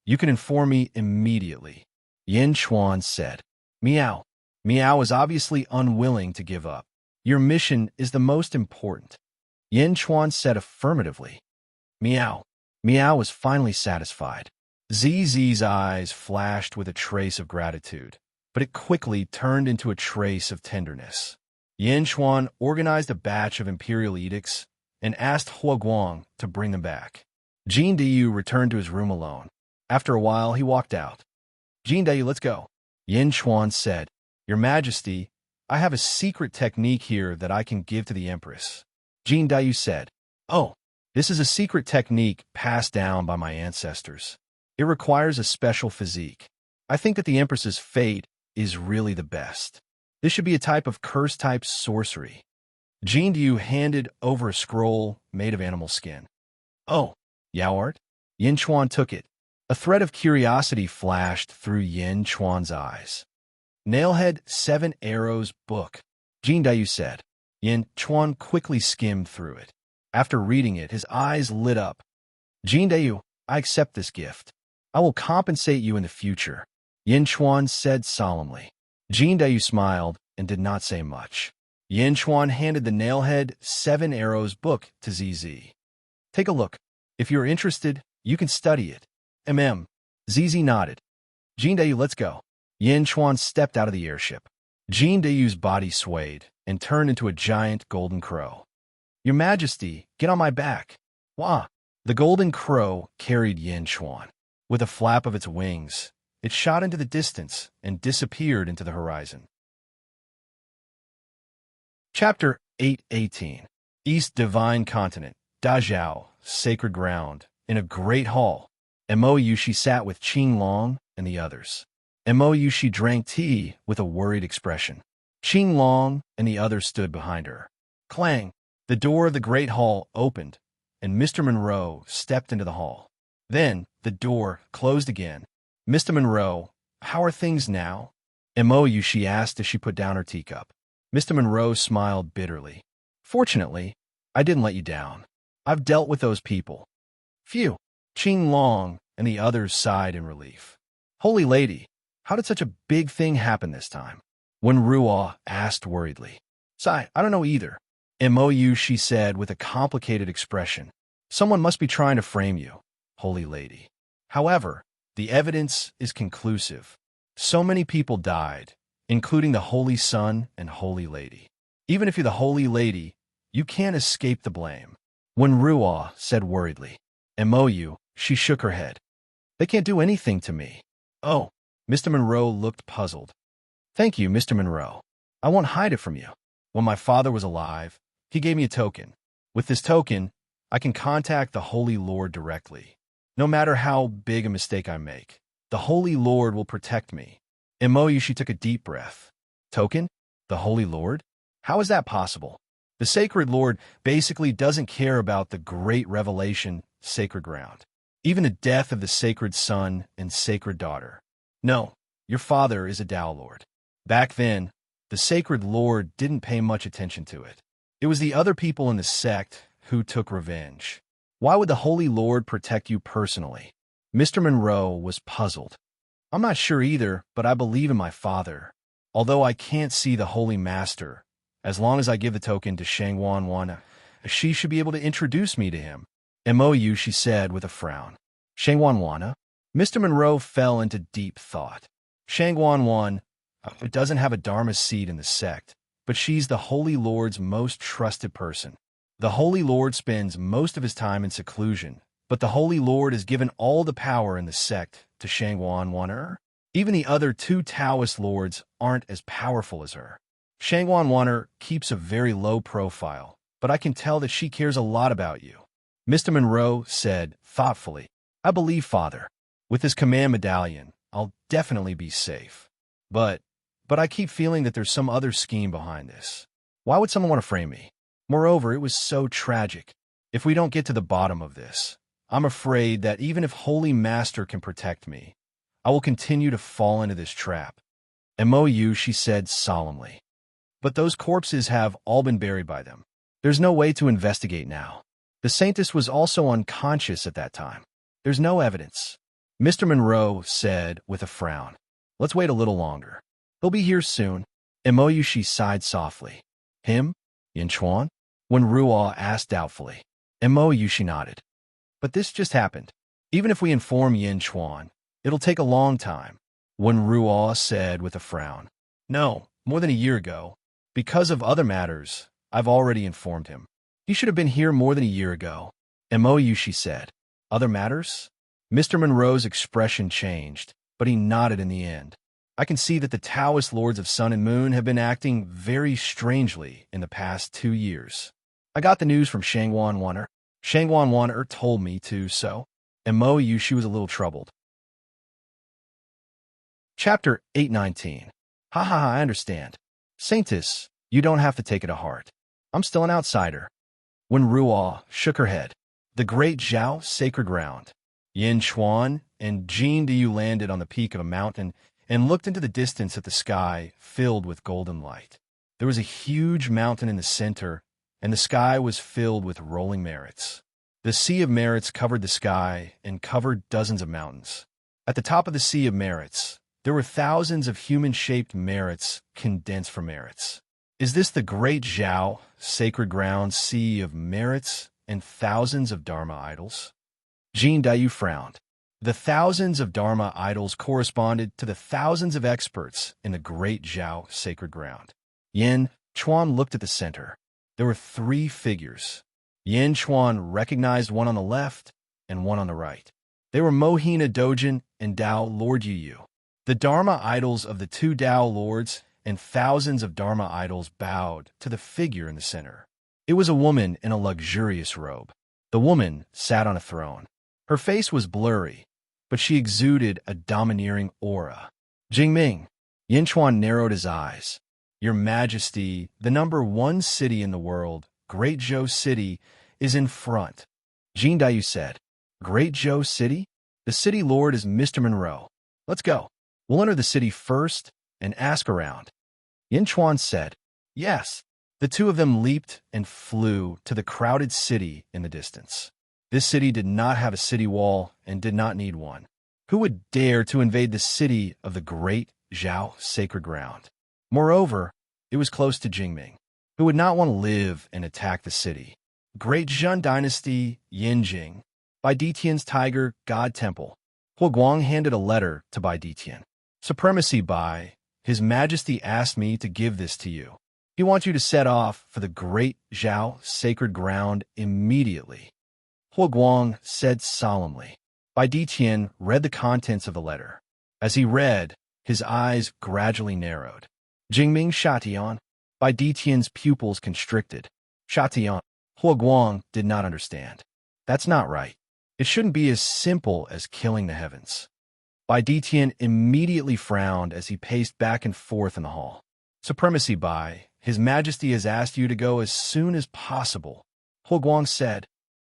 you can inform me immediately. Yin Chuan said. Meow. Meow is obviously unwilling to give up. Your mission is the most important. Yin Chuan said affirmatively. Meow. Meow was finally satisfied. ZZ's eyes flashed with a trace of gratitude, but it quickly turned into a trace of tenderness. Yin Chuan organized a batch of imperial edicts and asked Huoguang to bring them back. Jin Diyu returned to his room alone. After a while, he walked out. Jin Diyu, let's go. Yin Chuan said, Your Majesty, I have a secret technique here that I can give to the Empress. Jin Diyu said, Oh, this is a secret technique passed down by my ancestors. It requires a special physique. I think that the Empress's fate is really the best. This should be a type of curse-type sorcery. Jin Diyu handed over a scroll made of animal skin. Oh, Yao art? Yin Chuan took it. A thread of curiosity flashed through Yin Chuan's eyes. Nailhead 7 Arrows Book, Jin Diyu said. Yin Chuan quickly skimmed through it. After reading it, his eyes lit up. Jin Diyu, I accept this gift. I will compensate you in the future, Yin Chuan said solemnly. Jin Diyu smiled and did not say much. Yin Chuan handed the Nailhead 7 Arrows book to ZZ. Take a look. If you're interested, you can study it. ZZ nodded. Jin Diyu, let's go. Yin Chuan stepped out of the airship. Jin Diyu's body swayed and turned into a giant golden crow. Your Majesty, get on my back. Wah! The golden crow carried Yin Chuan. With a flap of its wings, it shot into the distance and disappeared into the horizon. Chapter 818. East Divine Continent, Dazhao, Sacred Ground, in a great hall. Mo Yushi sat with Qing Long and the others. Mou she drank tea with a worried expression. Qing Long and the others stood behind her. Clang! The door of the great hall opened, and Mr. Monroe stepped into the hall. Then the door closed again. Mr. Monroe, how are things now? Mou she asked as she put down her teacup. Mr. Monroe smiled bitterly. Fortunately, I didn't let you down. I've dealt with those people. Phew! Qing Long and the others sighed in relief. Holy lady, how did such a big thing happen this time? Wen Ruo asked worriedly. Sigh, I don't know either. Mou she said with a complicated expression. Someone must be trying to frame you, holy lady. However, the evidence is conclusive. So many people died, including the Holy Son and Holy Lady. Even if you're the Holy Lady, you can't escape the blame. Wen Ruo said worriedly. Mou she shook her head. They can't do anything to me. Oh, Mr. Monroe looked puzzled. Thank you, Mr. Monroe. I won't hide it from you. When my father was alive, he gave me a token. With this token, I can contact the Holy Lord directly. No matter how big a mistake I make, the Holy Lord will protect me. Mou she took a deep breath. Token? The Holy Lord? How is that possible? The Sacred Lord basically doesn't care about the great revelation, sacred ground. Even the death of the sacred son and sacred daughter. No, your father is a Tao Lord. Back then, the Sacred Lord didn't pay much attention to it. It was the other people in the sect who took revenge. Why would the Holy Lord protect you personally? Mr. Monroe was puzzled. I'm not sure either, but I believe in my father. Although I can't see the Holy Master, as long as I give the token to Shangwanwana, she should be able to introduce me to him. Mou she said with a frown. Shangwanwana? Mr. Monroe fell into deep thought. Shangwanwan doesn't have a Dharma seat in the sect, but she's the Holy Lord's most trusted person. The Holy Lord spends most of his time in seclusion, but the Holy Lord has given all the power in the sect to Shangwanwaner. Even the other two Taoist lords aren't as powerful as her. Shangwanwaner keeps a very low profile, but I can tell that she cares a lot about you. Mr. Monroe said thoughtfully, I believe, Father. With his command medallion, I'll definitely be safe. But I keep feeling that there's some other scheme behind this. Why would someone want to frame me? Moreover, it was so tragic. If we don't get to the bottom of this, I'm afraid that even if Holy Master can protect me, I will continue to fall into this trap. Mou she said solemnly. But those corpses have all been buried by them. There's no way to investigate now. The Saintess was also unconscious at that time. There's no evidence. Mr. Monroe said with a frown. Let's wait a little longer. He'll be here soon. Mou she sighed softly. Him? Yin Chuan? Wen Ruo asked doubtfully. Mou she nodded. But this just happened. Even if we inform Yin Chuan, it'll take a long time. Wen Ruo said with a frown. No, more than a year ago. Because of other matters, I've already informed him. He should have been here more than a year ago. Mou she said. Other matters? Mr. Monroe's expression changed, but he nodded in the end. I can see that the Taoist Lords of Sun and Moon have been acting very strangely in the past 2 years. I got the news from Shangwanwaner. Shangwanwaner told me to, so. Mou she was a little troubled. Chapter 819. Ha ha ha, I understand. Saintess, you don't have to take it to heart. I'm still an outsider. Wen Ruo shook her head. The great Zhao sacred ground. Yin Chuan and Jean Diu landed on the peak of a mountain and looked into the distance at the sky filled with golden light. There was a huge mountain in the center, and the sky was filled with rolling merits. The Sea of Merits covered the sky and covered dozens of mountains. At the top of the Sea of Merits, there were thousands of human-shaped merits condensed from merits. Is this the great Zhao, sacred ground, Sea of Merits, and thousands of Dharma idols? Jean Diu frowned. The thousands of Dharma idols corresponded to the thousands of experts in the great Zhao sacred ground. Yin Chuan looked at the center. There were 3 figures. Yin Chuan recognized one on the left and one on the right. They were Mohina Dojin and Tao Lord Yu. The Dharma idols of the 2 Tao Lords and thousands of Dharma idols bowed to the figure in the center. It was a woman in a luxurious robe. The woman sat on a throne. Her face was blurry, but she exuded a domineering aura. Jingming. Yin Chuan narrowed his eyes. Your Majesty, the number one city in the world, Great Zhou City, is in front. Jin Dayu said. Great Zhou City? The city lord is Mr. Monroe. Let's go. We'll enter the city first and ask around. Yin Chuan said. Yes. The two of them leaped and flew to the crowded city in the distance. This city did not have a city wall and did not need one. Who would dare to invade the city of the great Zhao sacred ground? Moreover, it was close to Jingming, who would not want to live and attack the city. Great Zhen Dynasty, Yinjing, Bai Ditian's Tiger God Temple. Huoguang handed a letter to Bai Ditian. Supremacy Bai, His Majesty asked me to give this to you. He wants you to set off for the great Zhao sacred ground immediately. Huoguang said solemnly. Bai Ditian read the contents of the letter. As he read, his eyes gradually narrowed. Jingming Shatian. Bai Ditian's pupils constricted. Shatian. Huoguang did not understand. That's not right. It shouldn't be as simple as killing the heavens. Bai Ditian immediately frowned as he paced back and forth in the hall. Supremacy Bai, His Majesty has asked you to go as soon as possible. Huoguang said.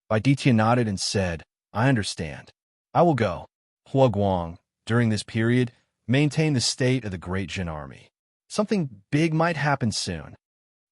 Bai Ditian nodded and said, I understand. I will go. Huoguang, during this period, maintain the state of the Great Jin Army. Something big might happen soon.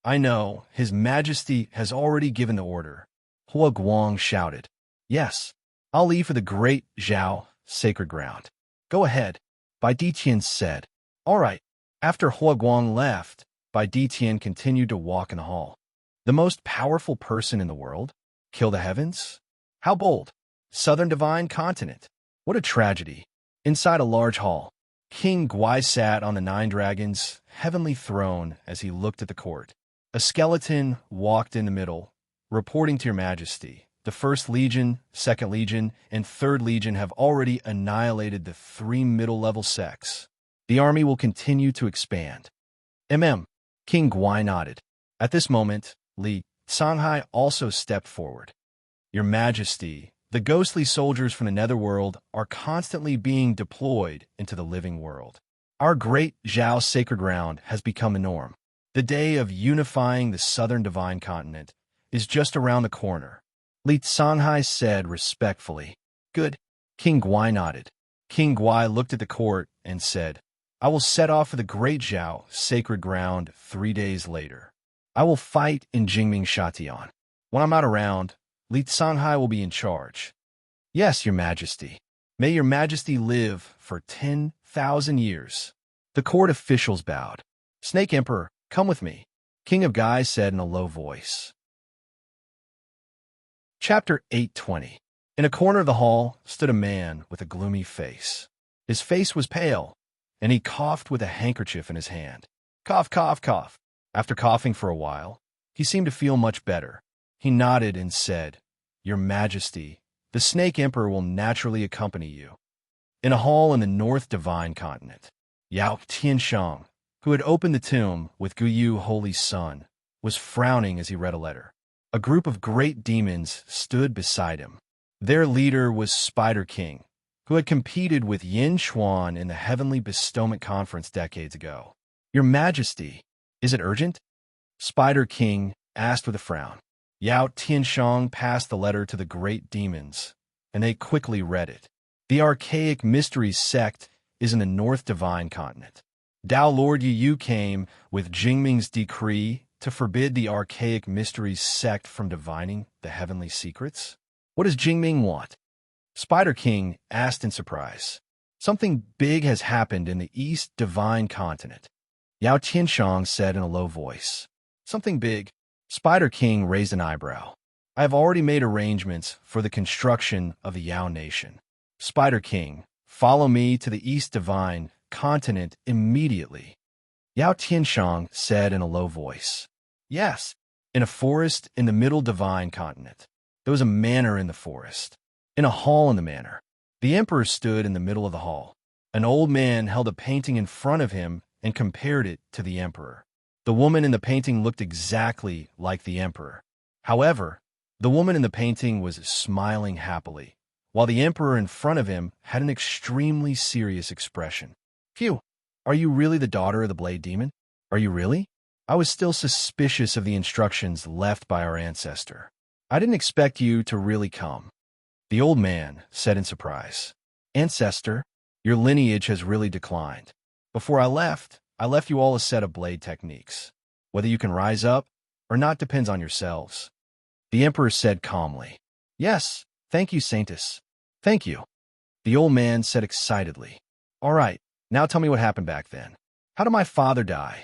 I know, His Majesty has already given the order. Huoguang shouted. Yes, I'll leave for the Great Zhao sacred ground. Go ahead, Bai Ditian said. All right. After Huoguang left, Bai Ditian continued to walk in the hall. The most powerful person in the world? Kill the heavens? How bold. Southern Divine Continent. What a tragedy. Inside a large hall, King Guai sat on the 9 dragons' heavenly throne as he looked at the court. A skeleton walked in the middle, reporting to your Majesty. The 1st Legion, 2nd Legion, and 3rd Legion have already annihilated the 3 middle-level sects. The army will continue to expand. King Guai nodded. At this moment, Li Songhai also stepped forward. Your Majesty, the ghostly soldiers from the netherworld are constantly being deployed into the living world. Our great Zhao sacred ground has become a norm. The day of unifying the southern divine continent is just around the corner. Li Songhai said respectfully. Good. King Guai nodded. King Guai looked at the court and said, I will set off for the great Zhao sacred ground 3 days later. I will fight in Jingming Shatian. When I'm not around, Li Songhai will be in charge. Yes, Your Majesty. May Your Majesty live for 10,000 years. The court officials bowed. Snake Emperor, come with me, King of Guy said in a low voice. Chapter 820. In a corner of the hall stood a man with a gloomy face. His face was pale, and he coughed with a handkerchief in his hand. Cough, cough, cough. After coughing for a while, he seemed to feel much better. He nodded and said, Your Majesty, the Snake Emperor will naturally accompany you. In a hall in the North Divine Continent, Yao Tianshang, who had opened the tomb with Guyu Holy Sun, was frowning as he read a letter. A group of great demons stood beside him. Their leader was Spider King, who had competed with Yin Chuan in the Heavenly Bestowment Conference decades ago. Your Majesty, is it urgent? Spider King asked with a frown. Yao Tianshang passed the letter to the great demons, and they quickly read it. The Archaic Mysteries sect is in the North Divine Continent. Dao Lord Yu came with Jingming's decree to forbid the Archaic Mysteries sect from divining the heavenly secrets. What does Jingming want? Spider King asked in surprise. Something big has happened in the East Divine Continent. Yao Tianshang said in a low voice. Something big? Spider King raised an eyebrow. I have already made arrangements for the construction of the Yao Nation. Spider King, follow me to the East Divine Continent immediately. Yao Tianshang said in a low voice. Yes. In a forest in the Middle Divine Continent. There was a manor in the forest. In a hall in the manor. The emperor stood in the middle of the hall. An old man held a painting in front of him and compared it to the emperor. The woman in the painting looked exactly like the emperor. However, the woman in the painting was smiling happily, while the emperor in front of him had an extremely serious expression. Phew, Are you really the daughter of the Blade Demon? Are you really? I was still suspicious of the instructions left by our ancestor. I didn't expect you to really come. The old man said in surprise. Ancestor, your lineage has really declined. Before I left you all a set of blade techniques. Whether you can rise up or not depends on yourselves. The emperor said calmly. Yes, thank you, Saintus. Thank you. The old man said excitedly. All right, now tell me what happened back then. How did my father die?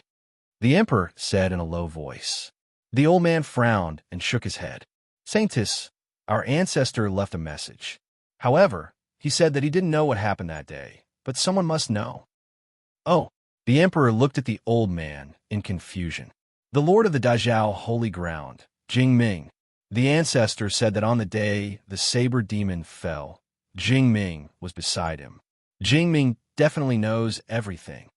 The emperor said in a low voice. The old man frowned and shook his head. Saintus, our ancestor left a message. However, he said that he didn't know what happened that day, but someone must know. Oh, the emperor looked at the old man in confusion. The lord of the Dajao holy ground, Jingming. The ancestor said that on the day the saber demon fell, Jingming was beside him. Jingming definitely knows everything.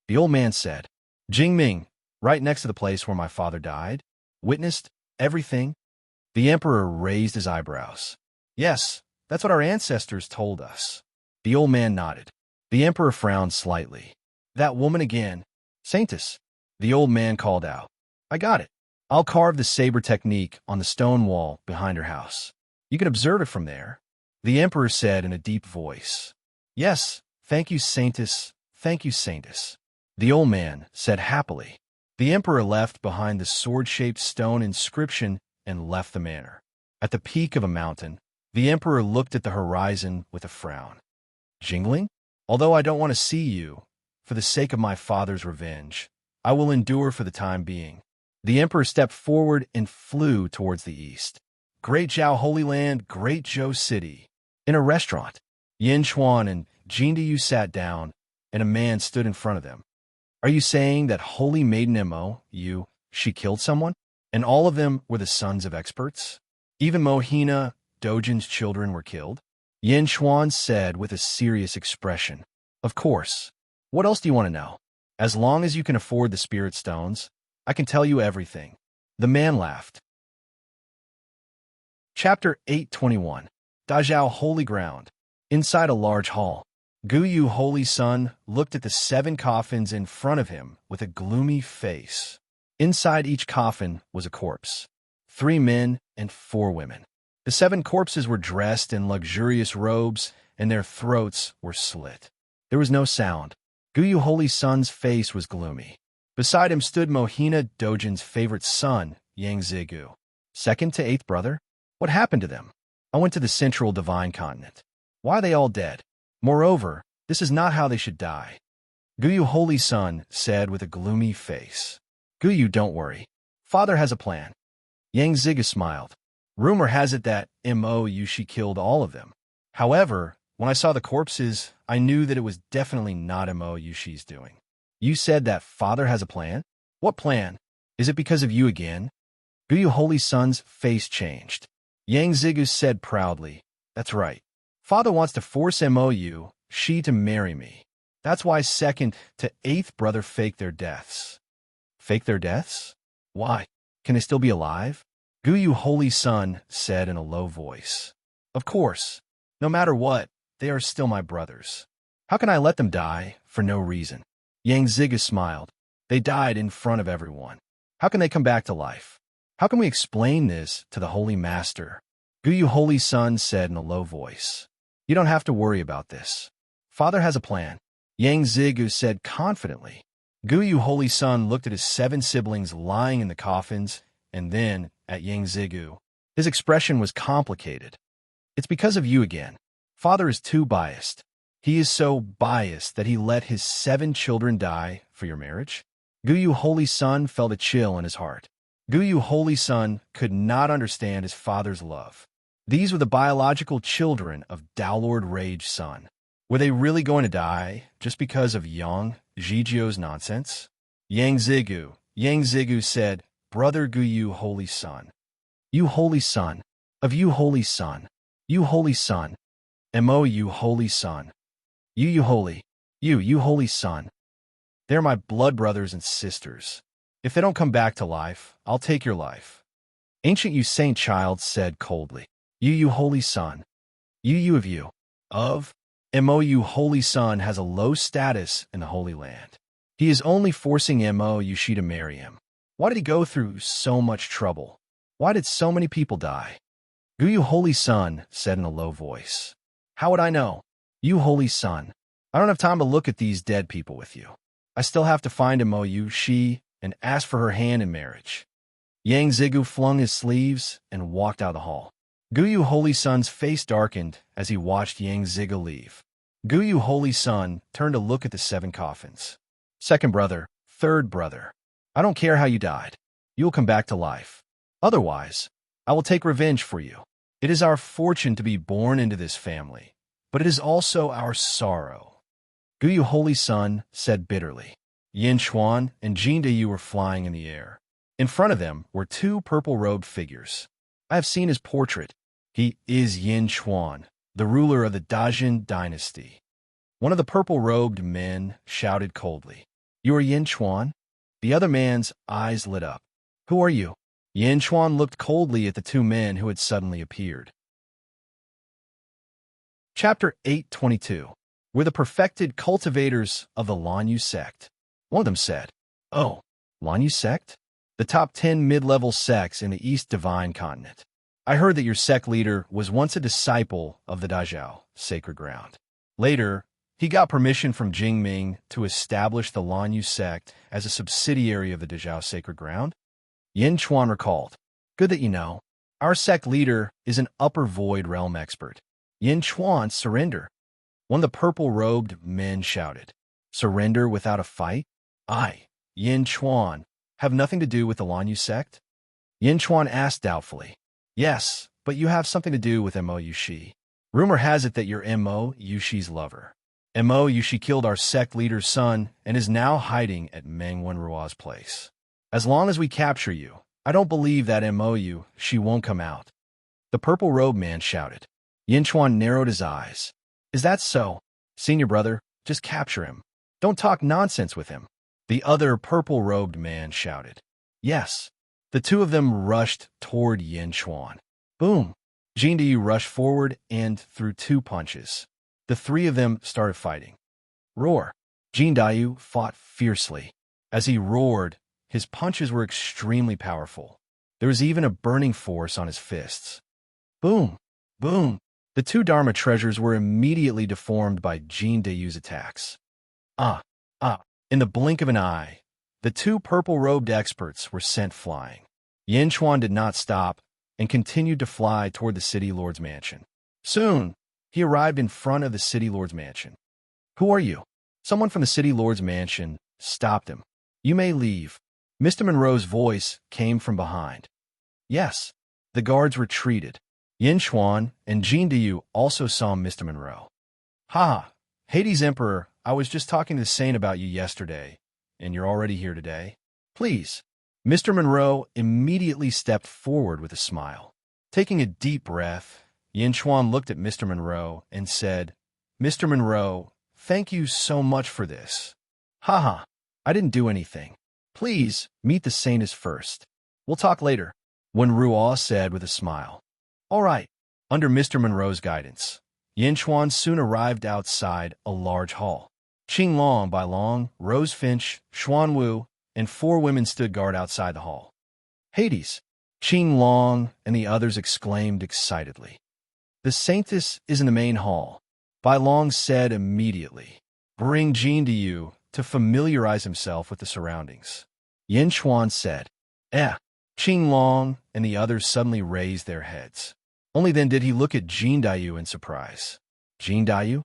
The old man said, Jingming, right next to the place where my father died, witnessed everything? The emperor raised his eyebrows. Yes, that's what our ancestors told us. The old man nodded. The emperor frowned slightly. That woman again. Saintus, the old man called out. I got it. I'll carve the saber technique on the stone wall behind her house. You can observe it from there. The emperor said in a deep voice. Yes, thank you, Saintus. Thank you, Saintus. The old man said happily. The emperor left behind the sword-shaped stone inscription and left the manor. At the peak of a mountain, the emperor looked at the horizon with a frown. Jingling? Although I don't want to see you, for the sake of my father's revenge, I will endure for the time being. The emperor stepped forward and flew towards the east. Great Zhao Holy Land, Great Zhou City. In a restaurant, Yin Chuan and Jindayu sat down, and a man stood in front of them. Are you saying that Holy Maiden Mo, she killed someone? And all of them were the sons of experts? Even Mohina, Dojin's children were killed? Yin Chuan said with a serious expression. Of course. What else do you want to know? As long as you can afford the spirit stones, I can tell you everything. The man laughed. Chapter 821. Dajao Holy Ground. Inside a large hall, Guyu Holy Sun looked at the 7 coffins in front of him with a gloomy face. Inside each coffin was a corpse. 3 men and 4 women. The 7 corpses were dressed in luxurious robes, and their throats were slit. There was no sound. Guyu Holy Sun's face was gloomy. Beside him stood Mohina Dojin's favorite son, Yang Zigu. Second to 8th brother? What happened to them? I went to the central divine continent. Why are they all dead? Moreover, this is not how they should die. Guyu Holy Sun said with a gloomy face. Guyu, don't worry. Father has a plan. Yang Zigu smiled. Rumor has it that Mo Yushi killed all of them. However, when I saw the corpses, I knew that it was definitely not Mo Yushi's doing. You said that father has a plan? What plan? Is it because of you again? Guyu Holy Sun's face changed. Yang Zigu said proudly, that's right. Father wants to force Mo Yushi to marry me. That's why 2nd to 8th brother faked their deaths. Fake their deaths? Why? Can they still be alive? Guyu Holy Sun said in a low voice. Of course. No matter what, they are still my brothers. How can I let them die for no reason? Yang Zigu smiled. They died in front of everyone. How can they come back to life? How can we explain this to the Holy Master? Guyu Holy Sun said in a low voice. You don't have to worry about this. Father has a plan. Yang Zigu said confidently. Guyu Holy Sun looked at his 7 siblings lying in the coffins, and then at Yang Zigu. His expression was complicated. It's because of you again. Father is too biased. He is so biased that he let his 7 children die for your marriage? Guyu Holy Sun felt a chill in his heart. Guyu Holy Sun could not understand his father's love. These were the biological children of Daolord Rage Sun. Were they really going to die just because of Yang Zhijio's nonsense? Yang Zigu said, Brother Guyu Holy Sun. You Holy Sun. Of you Holy Sun. You Holy Sun. Mo you Holy Sun. You Holy. You Holy Sun. They're my blood brothers and sisters. If they don't come back to life, I'll take your life. Ancient you Saint Child said coldly. You Holy Sun. You of you. Of? Mou Holy Son has a low status in the Holy Land. He is only forcing Mou Yushi to marry him. Why did he go through so much trouble? Why did so many people die? Yu Holy Son said in a low voice. How would I know? You Holy Son. I don't have time to look at these dead people with you. I still have to find Mou Yushi and ask for her hand in marriage. Yang Zigu flung his sleeves and walked out of the hall. Guyu Holy Son's face darkened as he watched Yang Zigu leave. Guyu Holy Son turned to look at the 7 coffins. Second brother, third brother. I don't care how you died. You will come back to life. Otherwise, I will take revenge for you. It is our fortune to be born into this family, but it is also our sorrow. Guyu Holy Son said bitterly. Yin Xuan and Jin Dayu were flying in the air. In front of them were 2 purple-robed figures. I have seen his portrait. He is Yin Xuan, the ruler of the Dajin dynasty. One of the purple-robed men shouted coldly. You are Yin Xuan? The other man's eyes lit up. Who are you? Yin Xuan looked coldly at the 2 men who had suddenly appeared. Chapter 822. We're the perfected cultivators of the Lanyu sect. One of them said, Oh, Lanyu sect? The top 10 mid-level sects in the East Divine Continent. I heard that your sect leader was once a disciple of the Dazhao, sacred ground. Later, he got permission from Jingming to establish the Lanyu sect as a subsidiary of the Dazhao sacred ground. Yin Chuan recalled. Good that you know. Our sect leader is an upper void realm expert. Yin Chuan, surrender. One of the purple-robed men shouted. Surrender without a fight? I, Yin Chuan, have nothing to do with the Lanyu sect? Yin Chuan asked doubtfully. Yes, but you have something to do with Mou Yushi. Rumor has it that you're Mou Yushi's lover. Mou Yushi killed our sect leader's son and is now hiding at Meng Wenrua's place. As long as we capture you, I don't believe that Mou Yushi won't come out. The purple-robed man shouted. Yin Chuan narrowed his eyes. Is that so? Senior brother, just capture him. Don't talk nonsense with him. The other purple-robed man shouted. Yes. The 2 of them rushed toward Yin Chuan. Boom! Jin Dayu rushed forward and threw 2 punches. The 3 of them started fighting. Roar! Jin Dayu fought fiercely. As he roared, his punches were extremely powerful. There was even a burning force on his fists. Boom! Boom! The 2 Dharma treasures were immediately deformed by Jin Dayu's attacks. In the blink of an eye, the 2 purple-robed experts were sent flying. Yin Chuan did not stop and continued to fly toward the city lord's mansion. Soon, he arrived in front of the city lord's mansion. Who are you? Someone from the city lord's mansion stopped him. You may leave. Mr. Monroe's voice came from behind. Yes. The guards retreated. Yin Chuan and Jin Dayu also saw Mr. Monroe. Ha! Hades Emperor, I was just talking to the saint about you yesterday, and you're already here today. Please. Mr. Monroe immediately stepped forward with a smile. Taking a deep breath, Yin Chuan looked at Mr. Monroe and said, Mr. Monroe, thank you so much for this. Haha, I didn't do anything. Please, meet the saint first. We'll talk later, Wenruo said with a smile. All right. Under Mr. Monroe's guidance, Yin Chuan soon arrived outside a large hall. Qing Long, Bai Long, Rose Finch, Xuan Wu, and 4 women stood guard outside the hall. Hades! Qing Long and the others exclaimed excitedly. The saintess is in the main hall, Bai Long said immediately. Bring Jin to you to familiarize himself with the surroundings. Yin Chuan said. Qing Long and the others suddenly raised their heads. Only then did he look at Jin Dayu in surprise. Jin Dayu?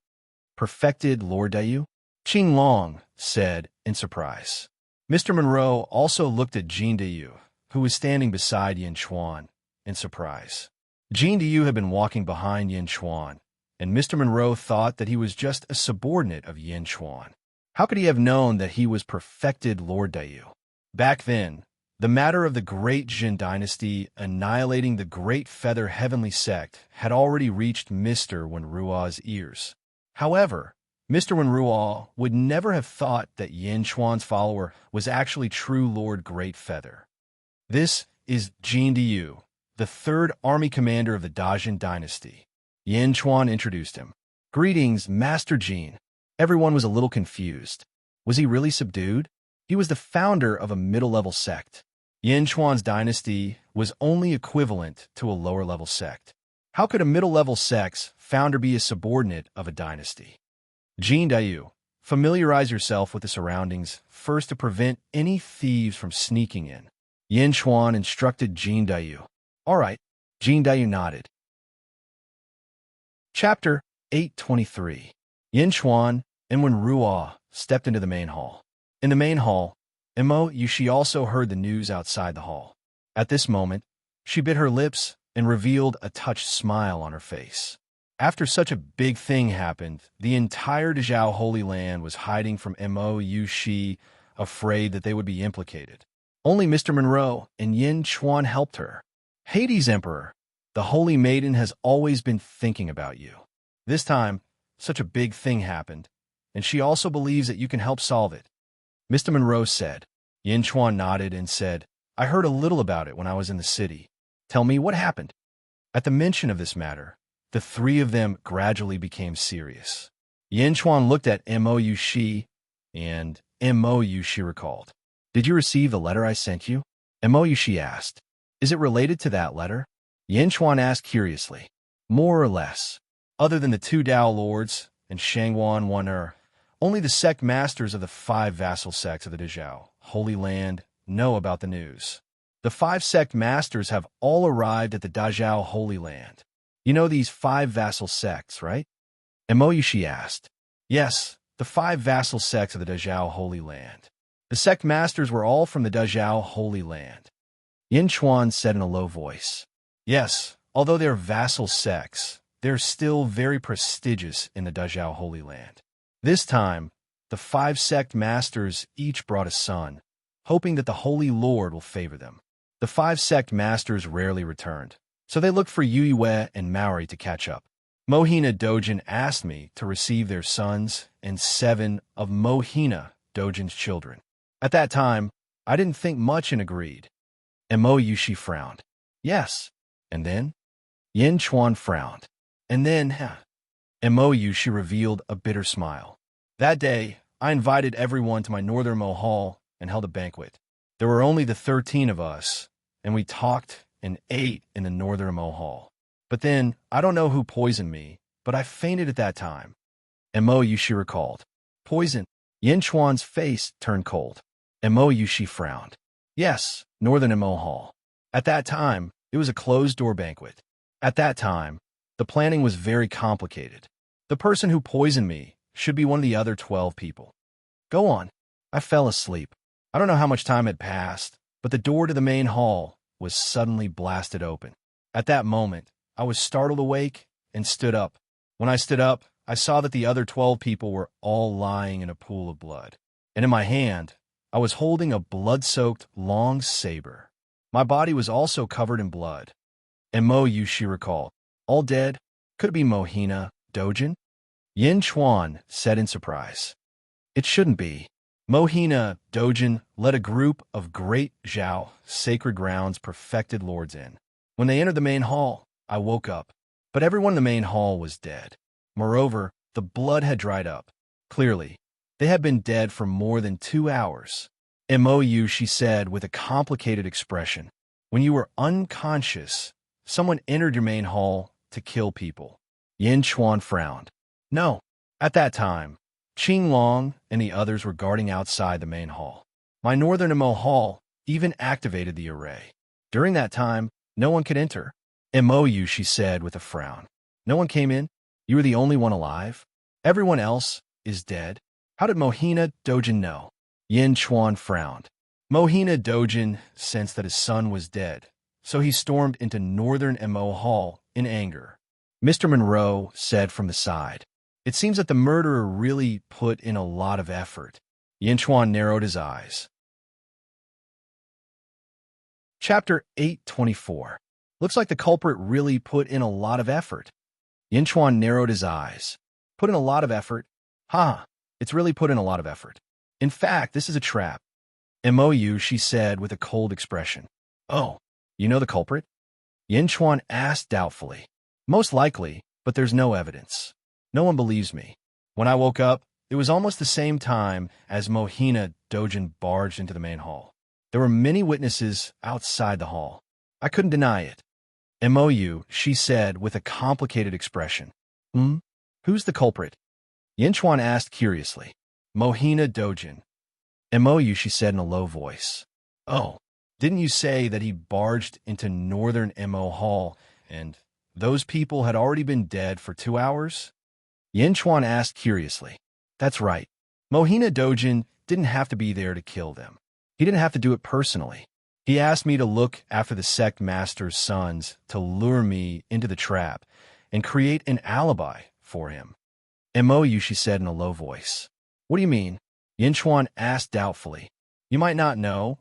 Perfected Lord Dayu? Qing Long said in surprise. Mr. Monroe also looked at Jin Dayu, who was standing beside Yin Chuan, in surprise. Jin Dayu had been walking behind Yin Chuan, and Mr. Monroe thought that he was just a subordinate of Yin Chuan. How could he have known that he was perfected Lord Dayu? Back then, the matter of the Great Jin dynasty annihilating the Great Feather Heavenly Sect had already reached Mr. Wenruo's ears. However, Mr. Wenruo would never have thought that Yin Chuan's follower was actually true Lord Great Feather. This is Jin Dayu, the 3rd army commander of the Dajin dynasty. Yin Chuan introduced him. Greetings, Master Jean. Everyone was a little confused. Was he really subdued? He was the founder of a middle-level sect. Yin Chuan's dynasty was only equivalent to a lower-level sect. How could a middle-level sect's founder be a subordinate of a dynasty? Jean Dayu, familiarize yourself with the surroundings first to prevent any thieves from sneaking in. Yin Chuan instructed Jean Dayu. All right, Jean Dayu nodded. Chapter 823. Yin Chuan and when Ruo stepped into the main hall. In the main hall, Mo Yushi also heard the news outside the hall. At this moment, she bit her lips and revealed a touched smile on her face. After such a big thing happened, the entire Dezhou Holy Land was hiding from Mo Yushi, afraid that they would be implicated. Only Mr. Monroe and Yin Chuan helped her. Hades Emperor, the Holy Maiden has always been thinking about you. This time, such a big thing happened, and she also believes that you can help solve it. Mr. Monroe said. Yin Chuan nodded and said, I heard a little about it when I was in the city. Tell me what happened. At the mention of this matter, the three of them gradually became serious. Yin Chuan looked at Mo Yushi, and Mo Yushi recalled. Did you receive the letter I sent you? Mo Yushi asked. Is it related to that letter? Yin Chuan asked curiously. More or less. Other than the two Dao lords and Shangwan Wan only the sect masters of the 5 vassal sects of the Dezhou Holy Land know about the news. The 5 sect masters have all arrived at the Dezhou Holy Land. You know these 5 vassal sects, right? Mo Yushi asked. Yes, the 5 vassal sects of the Dezhou Holy Land. The sect masters were all from the Dezhou Holy Land. Yin Chuan said in a low voice. Yes, although they're vassal sects, they're still very prestigious in the Dezhou Holy Land. This time, the 5 sect masters each brought a son, hoping that the Holy Lord will favor them. The 5 sect masters rarely returned, so they looked for Yue and Maori to catch up. Mohina Dojin asked me to receive their sons and 7 of Mohina Dojin's children. At that time, I didn't think much and agreed. Mo Yushi frowned. Yes. And then? Yin Chuan frowned. And then, Mo Yushi revealed a bitter smile. That day, I invited everyone to my Northern Mo Hall and held a banquet. There were only the 13 of us, and we talked and ate in the Northern Mo Hall. But then, I don't know who poisoned me, but I fainted at that time. Mo Yushi recalled. Poison. Yin Chuan's face turned cold. Mo Yushi frowned. Yes, Northern Mo Hall. At that time, it was a closed-door banquet. At that time, the planning was very complicated. The person who poisoned me should be one of the other 12 people. Go on. I fell asleep. I don't know how much time had passed, but the door to the main hall was suddenly blasted open. At that moment, I was startled awake and stood up. When I stood up, I saw that the other 12 people were all lying in a pool of blood. And in my hand, I was holding a blood-soaked long saber. My body was also covered in blood. And Mo Yushi recalled. All dead? Could it be Mohina Dojin? Yin Chuan said in surprise. It shouldn't be. Mohina Dojin led a group of great Zhao sacred grounds perfected lords in. When they entered the main hall, I woke up, but everyone in the main hall was dead. Moreover, the blood had dried up. Clearly, they had been dead for more than 2 hours. Mo Yushi said with a complicated expression. When you were unconscious, someone entered your main hall to kill people. Yin Chuan frowned. No. At that time, Qing Long and the others were guarding outside the main hall. My Northern Mo Hall even activated the array. During that time, no one could enter. Mo Yushi said with a frown. No one came in? You were the only one alive? Everyone else is dead? How did Mohina Dojin know? Yin Chuan frowned. Mohina Dojin sensed that his son was dead, so he stormed into Northern Mo Hall in anger. Mr. Monroe said from the side. It seems that the murderer really put in a lot of effort. Yin Chuan narrowed his eyes. Chapter 824. Looks like the culprit really put in a lot of effort. Yin Chuan narrowed his eyes. Put in a lot of effort? Ha! It's really put in a lot of effort. In fact, this is a trap. Mo Yushi said with a cold expression. Oh, you know the culprit? Yin Chuan asked doubtfully. Most likely, but there's no evidence. No one believes me. When I woke up, it was almost the same time as Mohina Dojin barged into the main hall. There were many witnesses outside the hall. I couldn't deny it. MOU, she said with a complicated expression. Who's the culprit? Yinchuan asked curiously. Mohina Dojin. MOU, she said in a low voice. Oh, didn't you say that he barged into Northern MO Hall and those people had already been dead for 2 hours? Yinchuan asked curiously. That's right. Mohina Dojin didn't have to be there to kill them. He didn't have to do it personally. He asked me to look after the sect master's sons to lure me into the trap and create an alibi for him. MOU, she said in a low voice. What do you mean? Yinchuan asked doubtfully. You might not know,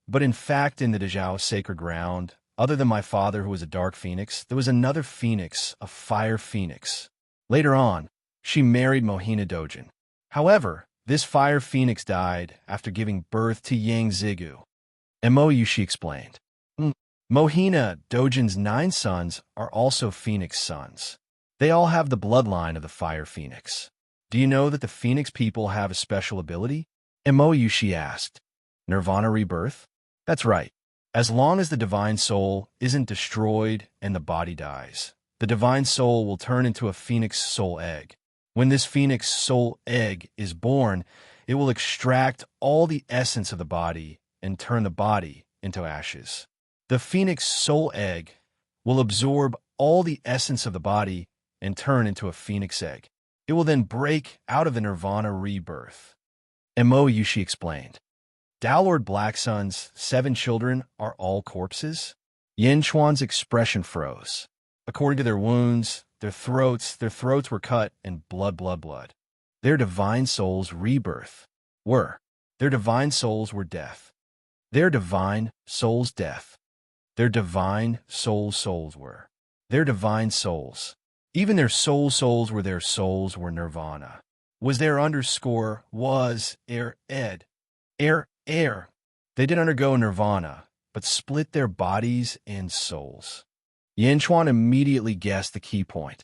but in fact in the Dezhao sacred ground, other than my father who was a dark phoenix, there was another phoenix, a fire phoenix. Later on, she married Mohina Dojin. However, this fire phoenix died after giving birth to Yang Zigu. MOU, she explained. Mohina Dojin's 9 sons are also phoenix sons. They all have the bloodline of the fire phoenix. Do you know that the phoenix people have a special ability? MOU, she asked. Nirvana rebirth? That's right. As long as the divine soul isn't destroyed and the body dies, the divine soul will turn into a phoenix soul egg. When this phoenix soul egg is born, it will extract all the essence of the body and turn the body into ashes. The phoenix soul egg will absorb all the essence of the body and turn into a phoenix egg. It will then break out of the nirvana rebirth. MOU, she explained. Dao Blackson's 7 children are all corpses? Yinchuan's expression froze. According to their wounds, their throats were cut and blood. Their divine souls' rebirth were. Their divine souls were death. Their divine souls' death. Their divine souls were. Their divine souls. Even their souls were their souls were nirvana. Was there underscore was ed. Air. They did undergo nirvana, but split their bodies and souls. Yinchuan immediately guessed the key point.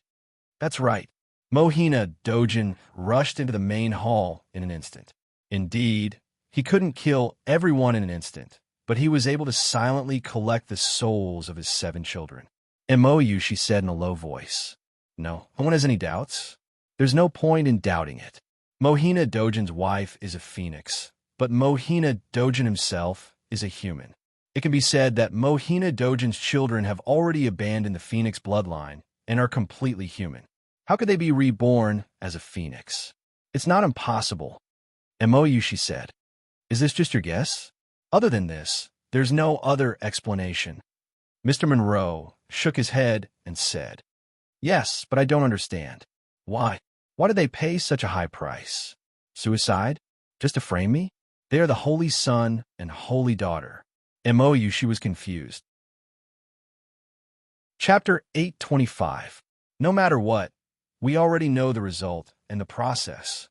That's right. Mohina Dojin rushed into the main hall in an instant. Indeed, he couldn't kill everyone in an instant, but he was able to silently collect the souls of his 7 children. MOU, she said in a low voice. No one has any doubts. There's no point in doubting it. Mohina Dojin's wife is a phoenix, but Mohina Dojin himself is a human. It can be said that Mohina Dojin's children have already abandoned the phoenix bloodline and are completely human. How could they be reborn as a phoenix? It's not impossible. MOU, she said. Is this just your guess? Other than this, there's no other explanation. Mr. Monroe shook his head and said, Yes, but I don't understand. Why? Why did they pay such a high price? Suicide? Just to frame me? They are the holy son and holy daughter. MOU, she was confused. Chapter 825. No matter what, we already know the result and the process.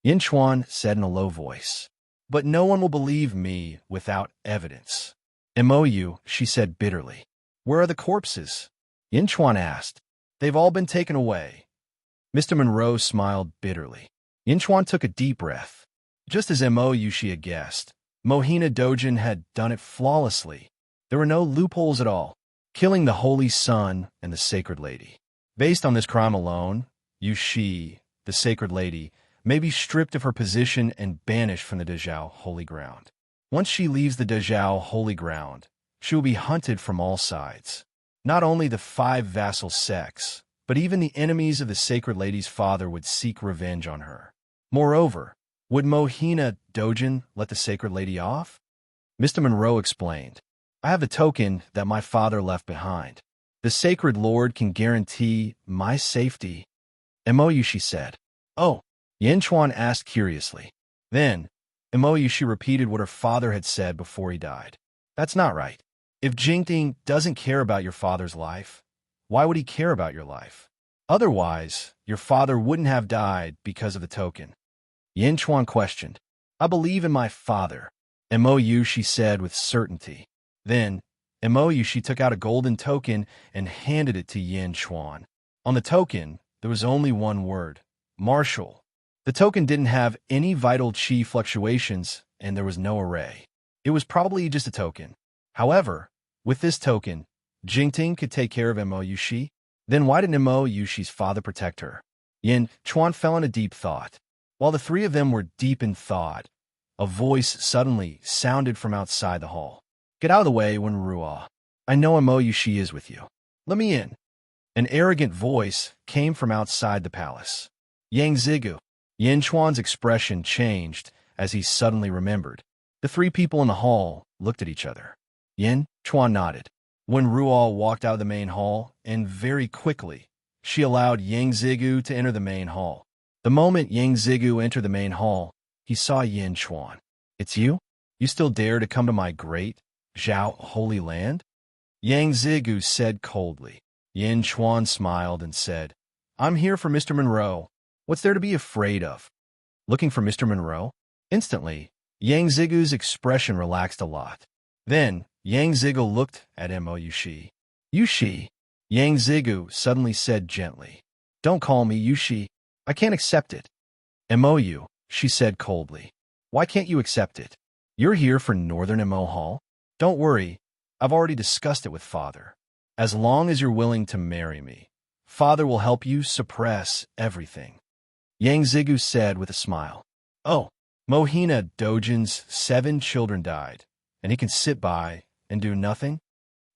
Yinchuan said in a low voice. But no one will believe me without evidence. MOU, she said bitterly. Where are the corpses? Yinchuan asked. They've all been taken away. Mr. Monroe smiled bitterly. Yinchuan took a deep breath. Just as MOU, she had guessed, Mohina Dojin had done it flawlessly. There were no loopholes at all, killing the Holy Sun and the Sacred Lady. Based on this crime alone, Yushi, the Sacred Lady, may be stripped of her position and banished from the Dezhao Holy Ground. Once she leaves the Dezhao Holy Ground, she will be hunted from all sides. Not only the 5 vassal sects, but even the enemies of the Sacred Lady's father would seek revenge on her. Moreover, would Mohina Dojin let the Sacred Lady off? Mr. Monroe explained, I have the token that my father left behind. The Sacred Lord can guarantee my safety. MOU, she said. Oh, Yinchuan asked curiously. Then, MOU, she repeated what her father had said before he died. That's not right. If Jingting doesn't care about your father's life, why would he care about your life? Otherwise, your father wouldn't have died because of the token. Yinchuan questioned. I believe in my father. MOU, she said with certainty. Then, MOU, she took out a golden token and handed it to Yinchuan. On the token, There was only one word: Marshal. The token didn't have any vital chi fluctuations, and there was no array. It was probably just a token. However, with this token, Jingting could take care of Mo Yushi. Then why didn't Mo Yushi's father protect her? Yin Chuan fell into deep thought. While the three of them were deep in thought, a voice suddenly sounded from outside the hall. Get out of the way, Wenruo. I know Mo Yushi is with you. Let me in. An arrogant voice came from outside the palace. Yang Zigu. Yin Chuan's expression changed as he suddenly remembered. The three people in the hall looked at each other. Yin Chuan nodded. When Ruo walked out of the main hall, and very quickly, she allowed Yang Zigu to enter the main hall. The moment Yang Zigu entered the main hall, he saw Yin Chuan. It's you? You still dare to come to my great Zhao Holy Land? Yang Zigu said coldly. Yin Chuan smiled and said, I'm here for Mr. Monroe. What's there to be afraid of? Looking for Mr. Monroe? Instantly, Yang Zigu's expression relaxed a lot. Then, Yang Zigu looked at Mo Yushi. Yushi, Yang Zigu suddenly said gently. Don't call me Yushi. I can't accept it. Mo, she said coldly. Why can't you accept it? You're here for Northern Mo Hall? Don't worry, I've already discussed it with Father. As long as you're willing to marry me, Father will help you suppress everything. Yang Zigu said with a smile. Oh, Mohina Dojin's 7 children died, and he can sit by and do nothing?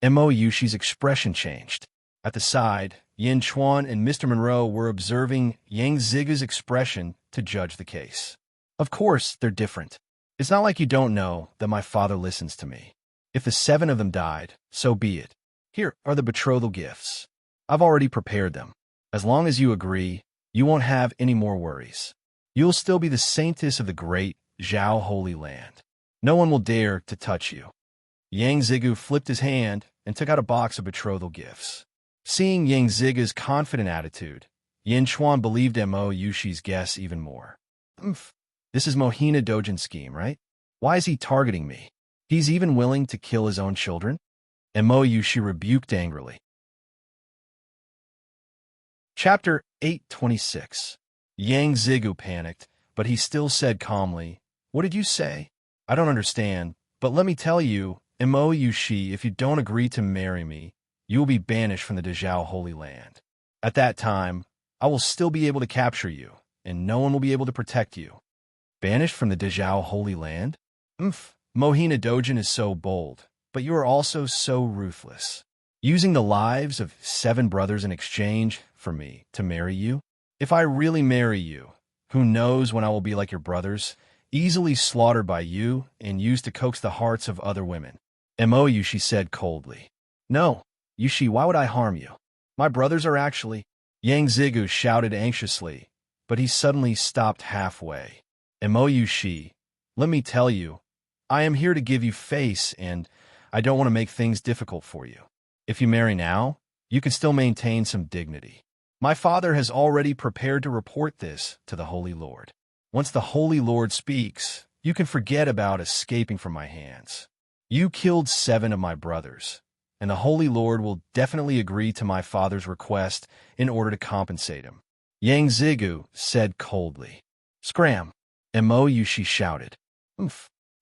Mo Yushi's expression changed. At the side, Yin Chuan and Mr. Monroe were observing Yang Zigu's expression to judge the case. Of course, they're different. It's not like you don't know that my father listens to me. If the 7 of them died, so be it. Here are the betrothal gifts. I've already prepared them. As long as you agree, you won't have any more worries. You'll still be the saintess of the great Zhao Holy Land. No one will dare to touch you. Yang Zigu flipped his hand and took out a box of betrothal gifts. Seeing Yang Zigu's confident attitude, Yin Chuan believed Mo Yushi's guess even more. This is Mohina Dojin's scheme, right? Why is he targeting me? He's even willing to kill his own children? Mo Yushi rebuked angrily. Chapter 826. Yang Zigu panicked, but he still said calmly, What did you say? I don't understand, but let me tell you, Mo Yushi, if you don't agree to marry me, you will be banished from the Dezhao Holy Land. At that time, I will still be able to capture you, and no one will be able to protect you. Banished from the Dezhao Holy Land? Mohina Dojin is so bold, but you are also so ruthless. Using the lives of 7 brothers in exchange for me to marry you? If I really marry you, who knows when I will be like your brothers, easily slaughtered by you and used to coax the hearts of other women. Mo Yushi said coldly. No, Yushi, why would I harm you? My brothers are actually... Yang Zigu shouted anxiously, but he suddenly stopped halfway. Mo Yushi, let me tell you, I am here to give you face and I don't want to make things difficult for you. If you marry now, you can still maintain some dignity. My father has already prepared to report this to the Holy Lord. Once the Holy Lord speaks, you can forget about escaping from my hands. You killed 7 of my brothers, and the Holy Lord will definitely agree to my father's request in order to compensate him. Yang Zigu said coldly. Scram! Mo Yushi shouted.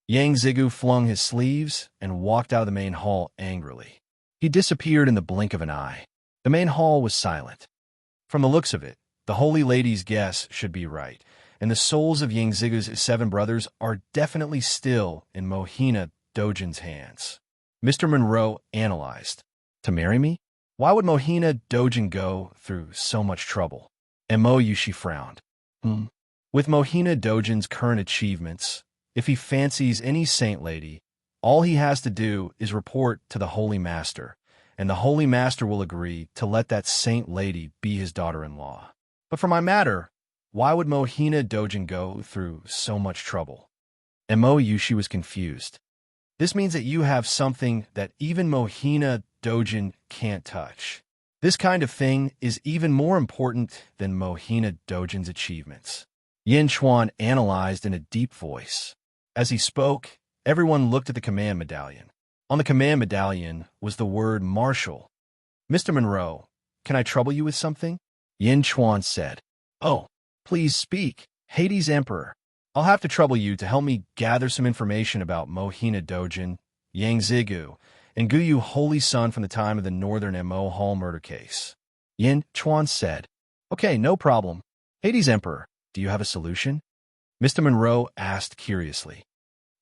Yang Zigu flung his sleeves and walked out of the main hall angrily. He disappeared in the blink of an eye. The main hall was silent. From the looks of it, the Holy Lady's guess should be right, and the souls of Yang Zigu's 7 brothers are definitely still in Mohina Dojin's hands. Mr. Monroe analyzed. To marry me? Why would Mohina Dojin go through so much trouble? Mo Yushi frowned. With Mohina Dojin's current achievements, if he fancies any saint lady, all he has to do is report to the Holy Master, and the Holy Master will agree to let that saint lady be his daughter-in-law. But for my matter, why would Mohina Dojin go through so much trouble? Mo Yushi was confused. This means that you have something that even Mohina Dojin can't touch. This kind of thing is even more important than Mohina Dojin's achievements. Yin Chuan analyzed in a deep voice. As he spoke, everyone looked at the command medallion. On the command medallion was the word Marshal. Mr. Monroe, can I trouble you with something? Yin Chuan said. Oh, please speak, Hades Emperor. I'll have to trouble you to help me gather some information about Mohina Dojin, Yang Zigu, and Guyu Holy Sun from the time of the Northern Mo Hall murder case. Yin Chuan said. Okay, no problem. Hades Emperor, do you have a solution? Mr. Monroe asked curiously.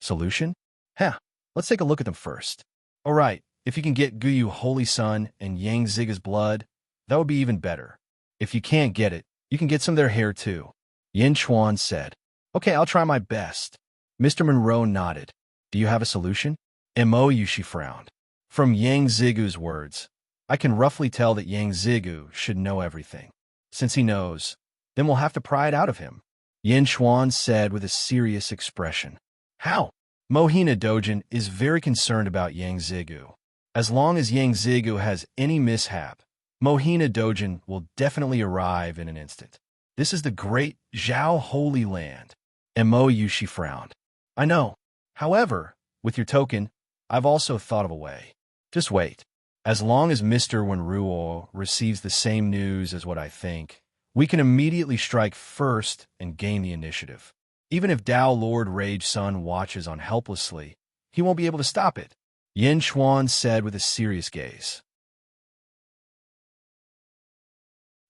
Solution? Let's take a look at them first. All right, if you can get Guyu Holy Sun and Yang Ziga's blood, that would be even better. If you can't get it, you can get some of their hair too. Yin Chuan said. Okay, I'll try my best. Mr. Monroe nodded. Do you have a solution? Mo Yushi frowned. From Yang Zigu's words, I can roughly tell that Yang Zigu should know everything. Since he knows, then we'll have to pry it out of him. Yin Chuan said with a serious expression. How? Mohina Dojin is very concerned about Yang Zigu. As long as Yang Zigu has any mishap, Mohina Dojin will definitely arrive in an instant. This is the great Zhao Holy Land. Mo Yushi frowned. I know. However, with your token, I've also thought of a way. Just wait. As long as Mr. Wenruo receives the same news as what I think, we can immediately strike first and gain the initiative. Even if Dao Lord Rage Sun watches on helplessly, he won't be able to stop it, Yin Chuan said with a serious gaze.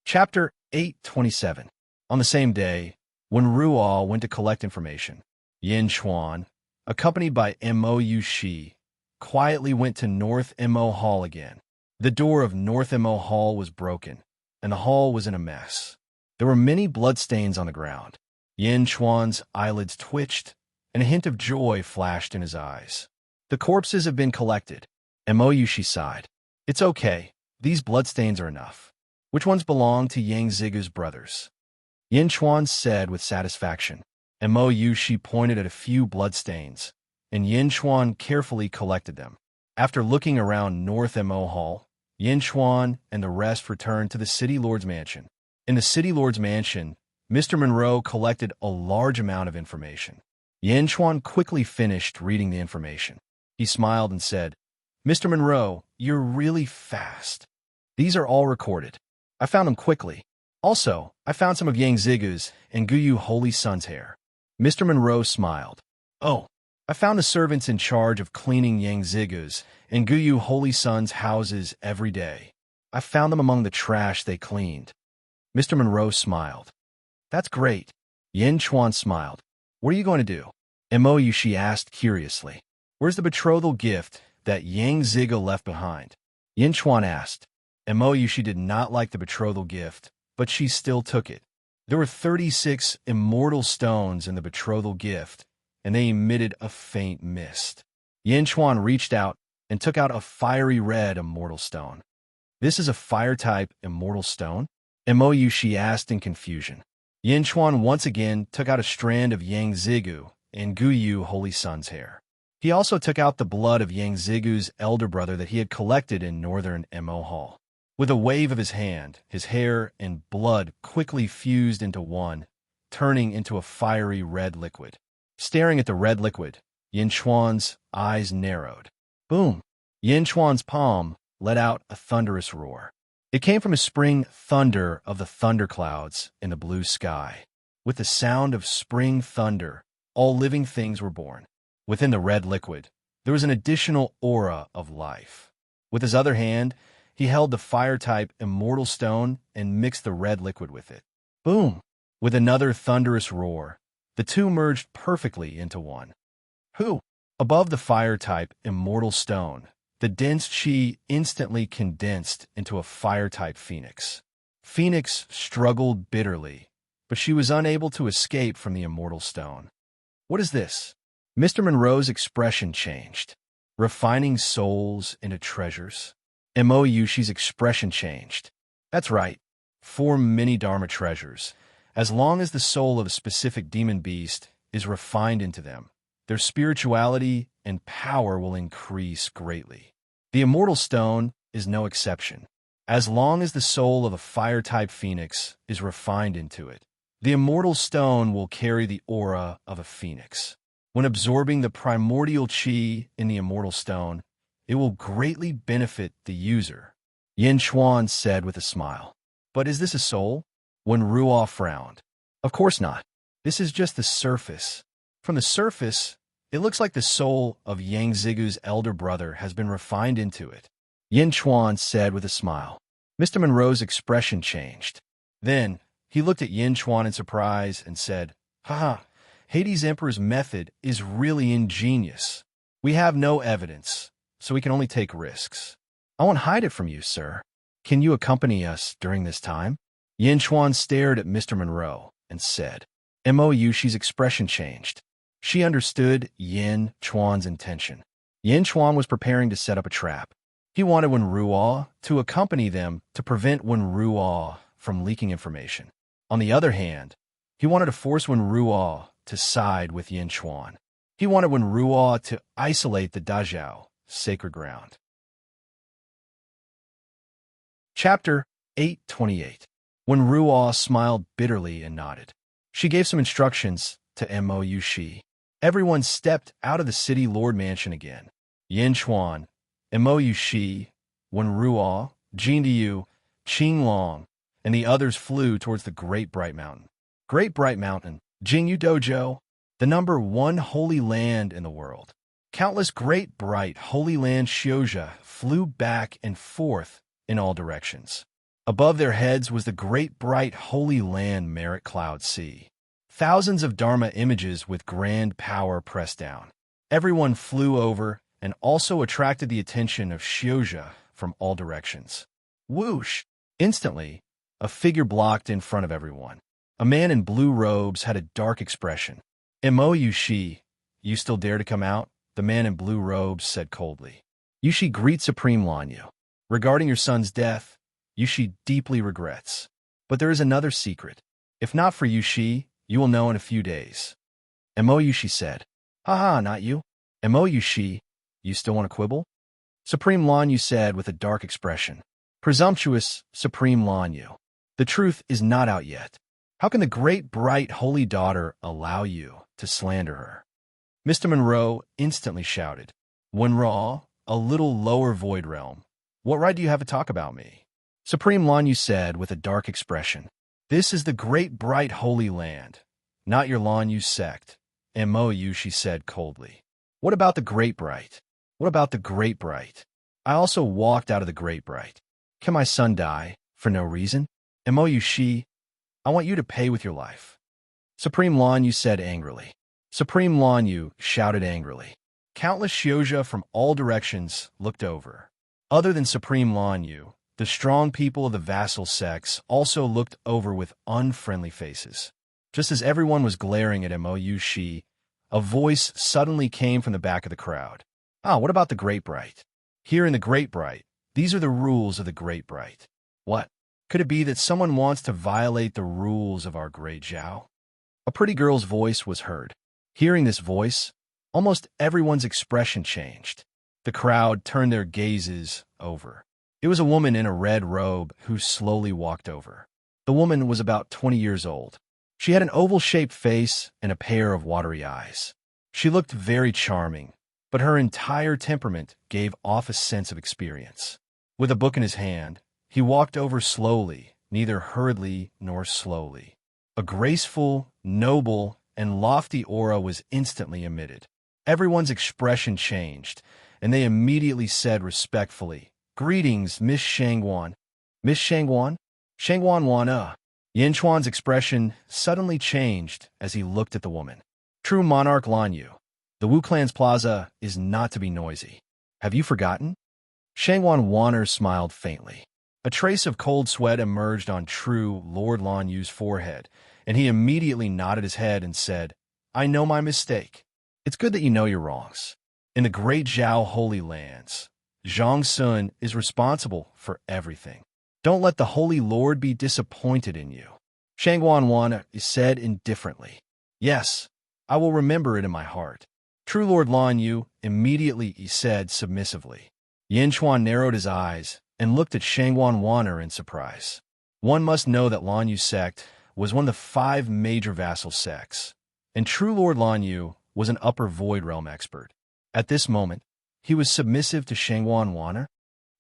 Chapter 827. On the same day, when Ruo went to collect information, Yin Chuan, accompanied by Mo Yushi, quietly went to North Mo Hall again. The door of North Mo Hall was broken, and the hall was in a mess. There were many bloodstains on the ground. Yin Chuan's eyelids twitched, and a hint of joy flashed in his eyes. The corpses have been collected. Mo Yushi sighed. It's okay. These bloodstains are enough. Which ones belong to Yang Zigu's brothers? Yin Chuan said with satisfaction. Mo Yushi pointed at a few bloodstains, and Yin Chuan carefully collected them. After looking around North Mo Hall, Yin Chuan and the rest returned to the City Lord's mansion. In the City Lord's mansion, Mr. Monroe collected a large amount of information. Yin Chuan quickly finished reading the information. He smiled and said, Mr. Monroe, you're really fast. These are all recorded. I found them quickly. Also, I found some of Yang Zigu's and Guyu Holy Sun's hair. Mr. Monroe smiled. Oh, I found the servants in charge of cleaning Yang Zigu's and Guyu Holy Sun's houses every day. I found them among the trash they cleaned. Mr. Monroe smiled. That's great. Yin Chuan smiled. What are you going to do? Mo Yushi asked curiously. Where's the betrothal gift that Yang Ziga left behind? Yin Chuan asked. Mo Yushi did not like the betrothal gift, but she still took it. There were 36 immortal stones in the betrothal gift, and they emitted a faint mist. Yin Chuan reached out and took out a fiery red immortal stone. This is a fire-type immortal stone? Mo Yushi asked in confusion. Yin Chuan once again took out a strand of Yang Zigu and Guyu Holy Sun's hair. He also took out the blood of Yang Zigu's elder brother that he had collected in Northern Mo Hall. With a wave of his hand, his hair and blood quickly fused into one, turning into a fiery red liquid. Staring at the red liquid, Yin Chuan's eyes narrowed. Boom! Yin Chuan's palm let out a thunderous roar. It came from a spring thunder of the thunderclouds in the blue sky. With the sound of spring thunder, all living things were born. Within the red liquid, there was an additional aura of life. With his other hand, he held the fire-type immortal stone and mixed the red liquid with it. Boom! With another thunderous roar, the two merged perfectly into one. Who? Above the fire-type immortal stone, the dense chi instantly condensed into a fire-type phoenix. Phoenix struggled bitterly, but she was unable to escape from the immortal stone. What is this? Mr. Monroe's expression changed. Refining souls into treasures? Mo Yushi's expression changed. That's right. 4 mini Dharma treasures. As long as the soul of a specific demon beast is refined into them, their spirituality and power will increase greatly. The immortal stone is no exception. As long as the soul of a fire-type phoenix is refined into it, the immortal stone will carry the aura of a phoenix. When absorbing the primordial chi in the immortal stone, it will greatly benefit the user, Yin Chuan said with a smile. But is this a soul? Wen Ruo frowned. Of course not. This is just the surface. From the surface, it looks like the soul of Yang Zigu's elder brother has been refined into it. Yin Chuan said with a smile. Mr. Monroe's expression changed. Then, he looked at Yin Chuan in surprise and said, Haha, Hades Emperor's method is really ingenious. We have no evidence, so we can only take risks. I won't hide it from you, sir. Can you accompany us during this time? Yin Chuan stared at Mr. Monroe and said, Mo Yushi's expression changed. She understood Yin Chuan's intention. Yin Chuan was preparing to set up a trap. He wanted Wen Ruo to accompany them to prevent Wen Ruo from leaking information. On the other hand, he wanted to force Wen Ruo to side with Yin Chuan. He wanted Wen Ruo to isolate the Dazhao, sacred ground. Chapter 828. Wen Ruo smiled bitterly and nodded. She gave some instructions to Mo Yushi. Everyone stepped out of the city lord mansion again. Yin Chuan, Mo Yushi, Wen Ruo, Jin Diyu, Qing Long, and the others flew towards the Great Bright Mountain. Great Bright Mountain, Jingyu Dojo, the number one holy land in the world. Countless Great Bright Holy Land Shioja flew back and forth in all directions. Above their heads was the Great Bright Holy Land Merit Cloud Sea. Thousands of Dharma images with grand power pressed down. Everyone flew over and also attracted the attention of Shioja from all directions. Whoosh! Instantly, a figure blocked in front of everyone. A man in blue robes had a dark expression. Mo Yushi, you still dare to come out? The man in blue robes said coldly. Yushi greets Supreme Lanyu. Regarding your son's death, Yushi deeply regrets. But there is another secret. If not for Yushi, you will know in a few days. Mo Yushi said. Haha, not you. Mo Yushi, you still want to quibble? Supreme Lanyu said with a dark expression. Presumptuous Supreme Lanyu. The truth is not out yet. How can the great, bright, holy daughter allow you to slander her? Mr. Monroe instantly shouted. Wen Ruo, a little lower void realm. What right do you have to talk about me? Supreme Lanyu said with a dark expression. This is the great, bright, holy land, not your Lanyu sect. Mo Yushi said coldly. What about the Great Bright? What about the Great Bright? I also walked out of the Great Bright. Can my son die for no reason? Mo Yushi, I want you to pay with your life. Supreme Lanyu said angrily. Supreme Lanyu shouted angrily. Countless Shioja from all directions looked over. Other than Supreme Lanyu, the strong people of the vassal sects also looked over with unfriendly faces. Just as everyone was glaring at Mo Yushi, a voice suddenly came from the back of the crowd. What about the Great Bright? Here in the Great Bright, these are the rules of the Great Bright. What? Could it be that someone wants to violate the rules of our Great Zhao? A pretty girl's voice was heard. Hearing this voice, almost everyone's expression changed. The crowd turned their gazes over. It was a woman in a red robe who slowly walked over. The woman was about 20 years old. She had an oval-shaped face and a pair of watery eyes. She looked very charming, but her entire temperament gave off a sense of experience. With a book in his hand, he walked over slowly, neither hurriedly nor slowly. A graceful, noble, and lofty aura was instantly emitted. Everyone's expression changed, and they immediately said respectfully, Greetings, Miss Shangguan. Miss Shangguan? Shangguan Wan. Yin Chuan's expression suddenly changed as he looked at the woman. True Monarch Lanyu, the Wu Clan's plaza is not to be noisy. Have you forgotten? Shangguan Wan'er smiled faintly. A trace of cold sweat emerged on True Lord Lanyu's forehead, and he immediately nodded his head and said, I know my mistake. It's good that you know your wrongs. In the great Zhao Holy Lands, Zhang Sun is responsible for everything. Don't let the Holy Lord be disappointed in you. Shangguan Wan said indifferently. Yes, I will remember it in my heart. True Lord Lanyu immediately said submissively. Yin Chuan narrowed his eyes and looked at Shangguan Wan'er in surprise. One must know that Lanyu's sect was one of the 5 major vassal sects, and True Lord Lanyu was an upper void realm expert. At this moment, he was submissive to Shangguan Wan'er.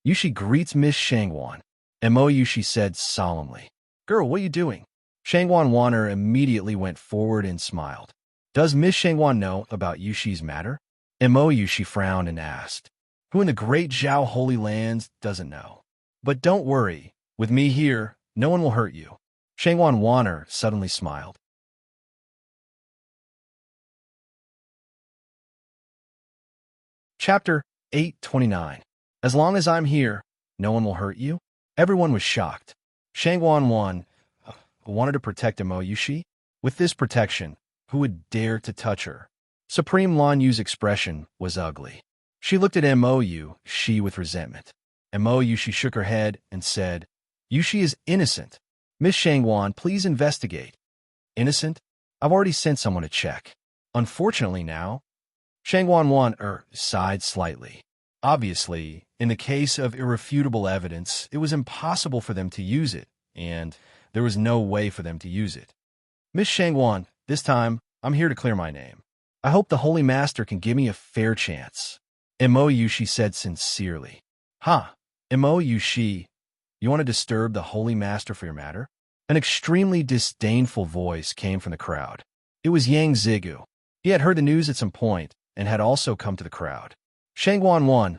Yushi greets Miss Shangguan. Mo, she said solemnly. Girl, what are you doing? Shangwan Wanner immediately went forward and smiled. Does Miss Shangwan know about Yushi's matter? Mo, she frowned and asked. Who in the great Zhao Holy Lands doesn't know? But don't worry, with me here, no one will hurt you. Shangwan Wanner suddenly smiled. Chapter 829. As long as I'm here, no one will hurt you? Everyone was shocked. Shangwan Wan wanted to protect Mo Yushi. With this protection, who would dare to touch her? Supreme Lan Yu's expression was ugly. She looked at Mo Yushi with resentment. Mo Yushi shook her head and said, Yushi is innocent. Miss Shangwan, please investigate. Innocent? I've already sent someone to check. Unfortunately now, Shangwan Wan sighed slightly. Obviously, in the case of irrefutable evidence, it was impossible for them to use it, and there was no way for them to use it. Miss Shangwan, this time, I'm here to clear my name. I hope the Holy Master can give me a fair chance. Mo Yushi said sincerely. Ha! Mo Yushi, you want to disturb the Holy Master for your matter? An extremely disdainful voice came from the crowd. It was Yang Zigu. He had heard the news at some point, and had also come to the crowd. Shangwan Wan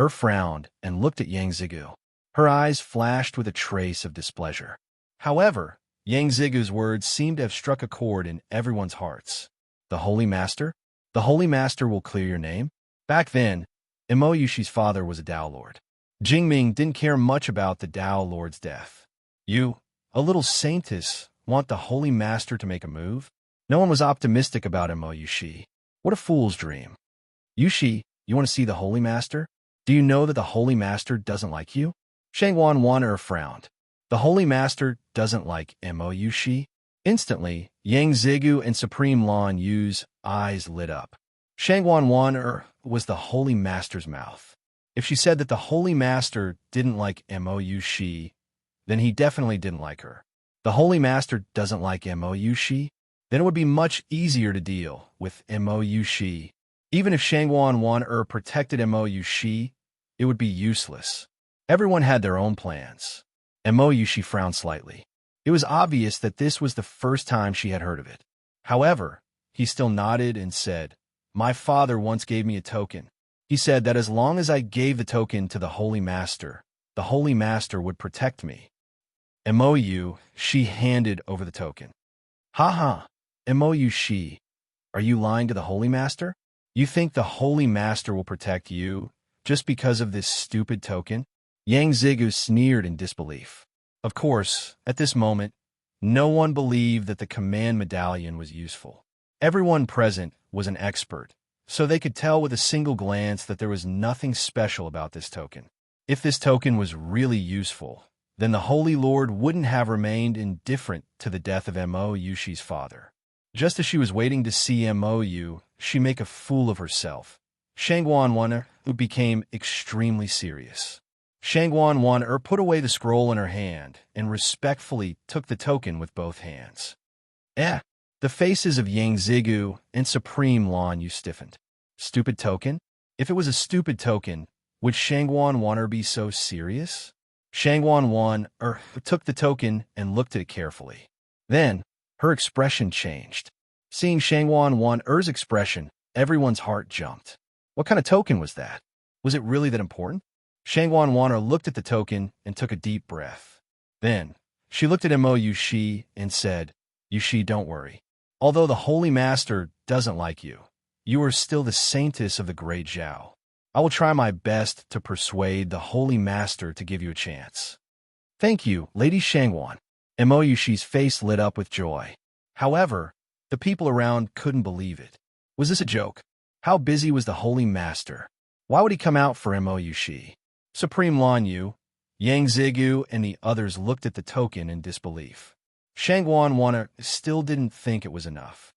frowned and looked at Yang Zigu. Her eyes flashed with a trace of displeasure. However, Yang Zigu's words seemed to have struck a chord in everyone's hearts. The Holy Master? The Holy Master will clear your name? Back then, Mo Yushi's father was a Dao Lord. Jingming didn't care much about the Dao Lord's death. You, a little saintess, want the Holy Master to make a move? No one was optimistic about Mo Yushi. What a fool's dream. Yushi, you want to see the Holy Master? Do you know that the Holy Master doesn't like you? Shangwan Wanner frowned. The Holy Master doesn't like Mo Yushi? Instantly, Yang Zigu and Supreme Lan Yu's eyes lit up. Shangwan Wanner was the Holy Master's mouth. If she said that the Holy Master didn't like Mo Yushi, then he definitely didn't like her. The Holy Master doesn't like Mo Yushi? Then it would be much easier to deal with Mo Yushi. Even if Shangwan Wan protected Mo Yushi, it would be useless. Everyone had their own plans. Mo Yushi frowned slightly. It was obvious that this was the first time she had heard of it. However, he still nodded and said, My father once gave me a token. He said that as long as I gave the token to the Holy Master would protect me. Mo Yushi handed over the token. Ha ha. Mo Yushi, are you lying to the Holy Master? You think the Holy Master will protect you just because of this stupid token? Yang Zigu sneered in disbelief. Of course, at this moment, no one believed that the command medallion was useful. Everyone present was an expert, so they could tell with a single glance that there was nothing special about this token. If this token was really useful, then the Holy Lord wouldn't have remained indifferent to the death of Mo Yushi's father. Just as she was waiting to see Mo Yushi make a fool of herself, Shangwan Wanner became extremely serious. Shangwan Wanner put away the scroll in her hand and respectfully took the token with both hands. The faces of Yang Zigu and Supreme Lan Yu stiffened. Stupid token? If it was a stupid token, would Shangwan Wanner be so serious? Shangwan Wan took the token and looked at it carefully. Then, her expression changed. Seeing Shangwan Wanner's expression, everyone's heart jumped. What kind of token was that? Was it really that important? Shangwan Wanner looked at the token and took a deep breath. Then, she looked at Mo Yushi and said, Yushi, don't worry. Although the Holy Master doesn't like you, you are still the saintess of the great Zhao. I will try my best to persuade the Holy Master to give you a chance. Thank you, Lady Shangwan. Mo Yushi's face lit up with joy. However, the people around couldn't believe it. Was this a joke? How busy was the Holy Master? Why would he come out for Mo Yushi? Supreme Lan Yu, Yang Zigu, and the others looked at the token in disbelief. Shangwan Wanner still didn't think it was enough.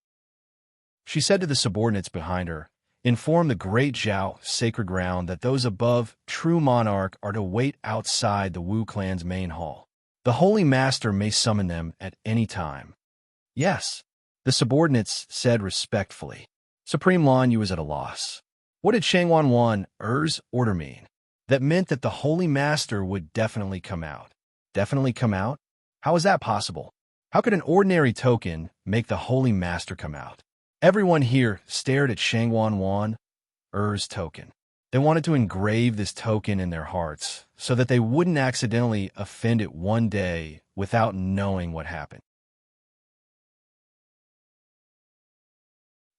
She said to the subordinates behind her, Inform the great Zhao sacred ground that those above true monarch are to wait outside the Wu clan's main hall. The Holy Master may summon them at any time. Yes, the subordinates said respectfully. Supreme Lan Yu was at a loss. What did Shangwan Wanner's order mean? That meant that the Holy Master would definitely come out. Definitely come out? How is that possible? How could an ordinary token make the Holy Master come out? Everyone here stared at Shangwanwan's token. They wanted to engrave this token in their hearts so that they wouldn't accidentally offend it one day without knowing what happened.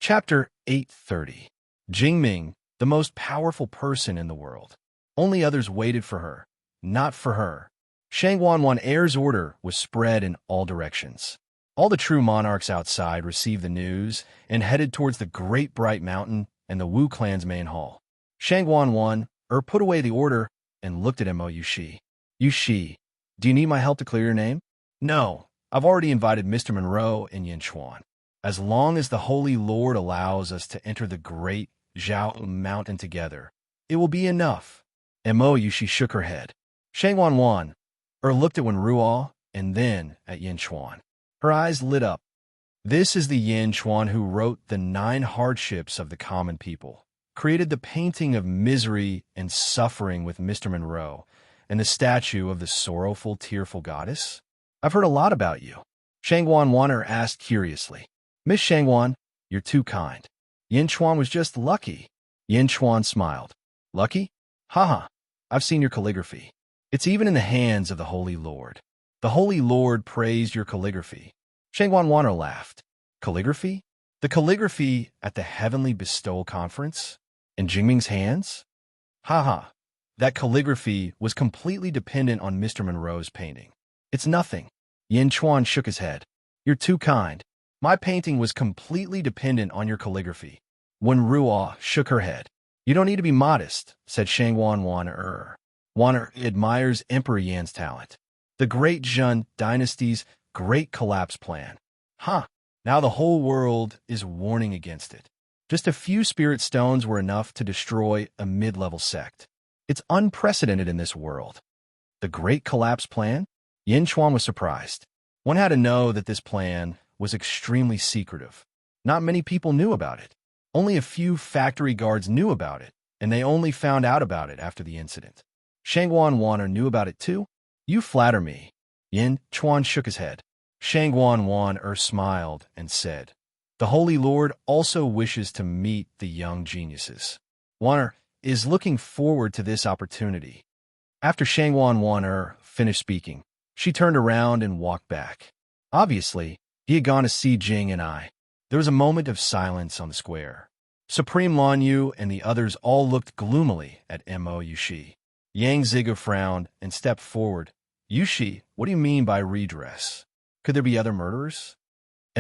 Chapter 830. Jingming, the most powerful person in the world. Only others waited for her, not for her. Shangwanwan's order was spread in all directions. All the true monarchs outside received the news and headed towards the great bright mountain and the Wu clan's main hall. Shangwanwan put away the order and looked at Mo Yushi. Yushi, do you need my help to clear your name? No, I've already invited Mr. Monroe and Yin Chuan. As long as the Holy Lord allows us to enter the great Zhao mountain together, it will be enough. Mo Yushi shook her head. Shangwanwan looked at Wenruo and then at Yin Chuan. Her eyes lit up. This is the Yin Chuan who wrote the 9 hardships of the common people, created the painting of misery and suffering with Mr. Monroe, and the statue of the sorrowful, tearful goddess? I've heard a lot about you. Shangwanwan asked curiously. Miss Shangwan, you're too kind. Yin Chuan was just lucky. Yin Chuan smiled. Lucky? Haha, I've seen your calligraphy. It's even in the hands of the Holy Lord. The Holy Lord praised your calligraphy. Shangwanwan laughed. Calligraphy? The calligraphy at the Heavenly Bestowal Conference? In Jingming's hands? Haha, that calligraphy was completely dependent on Mr. Monroe's painting. It's nothing. Yin Chuan shook his head. You're too kind. My painting was completely dependent on your calligraphy. Wenruo shook her head. You don't need to be modest, said Shangwanwan. Wan admires Emperor Yan's talent. The Great Zhun dynasty's great collapse plan. Now the whole world is warning against it. Just a few spirit stones were enough to destroy a mid-level sect. It's unprecedented in this world. The Great Collapse Plan? Yin Chuan was surprised. One had to know that this plan was extremely secretive. Not many people knew about it. Only a few factory guards knew about it, and they only found out about it after the incident. Shangwanwan knew about it too? You flatter me. Yin Chuan shook his head. Shangwanwan smiled and said, The Holy Lord also wishes to meet the young geniuses. Wan is looking forward to this opportunity. After Shangwanwan finished speaking, she turned around and walked back. Obviously, he had gone to see Jing and I. There was a moment of silence on the square. Supreme Lan Yu and the others all looked gloomily at Mo Yushi. Yang Ziga frowned and stepped forward. Yushi, what do you mean by redress? Could there be other murderers?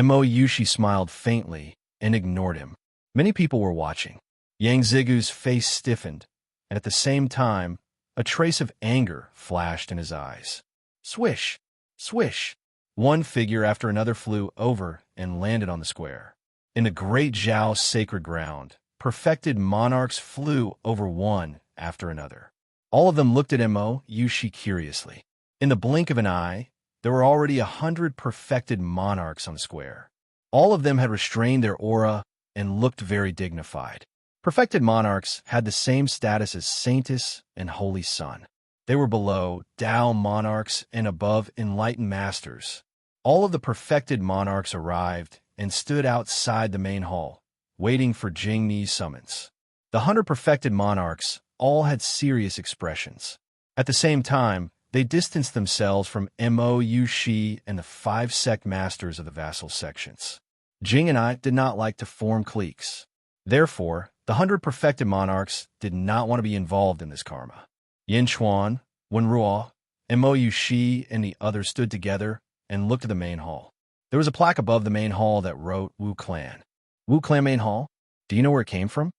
Mo Yushi smiled faintly and ignored him. Many people were watching. Yang Zigu's face stiffened, and at the same time, a trace of anger flashed in his eyes. Swish! Swish! One figure after another flew over and landed on the square. In the great Zhao sacred ground, perfected monarchs flew over one after another. All of them looked at Mo Yushi curiously. In the blink of an eye, there were already 100 perfected monarchs on the square. All of them had restrained their aura and looked very dignified. Perfected monarchs had the same status as Saintess and Holy Sun. They were below Tao monarchs and above enlightened masters. All of the perfected monarchs arrived and stood outside the main hall, waiting for Jingmi's summons. The 100 perfected monarchs all had serious expressions. At the same time, they distanced themselves from Mo Yushi and the 5 sect masters of the vassal sections. Jing and I did not like to form cliques. Therefore, the 100 perfected monarchs did not want to be involved in this karma. Yin Chuan, Wenruo, Mo Yushi, and the others stood together and looked at the main hall. There was a plaque above the main hall that wrote Wu Clan. Wu Clan main hall? Do you know where it came from?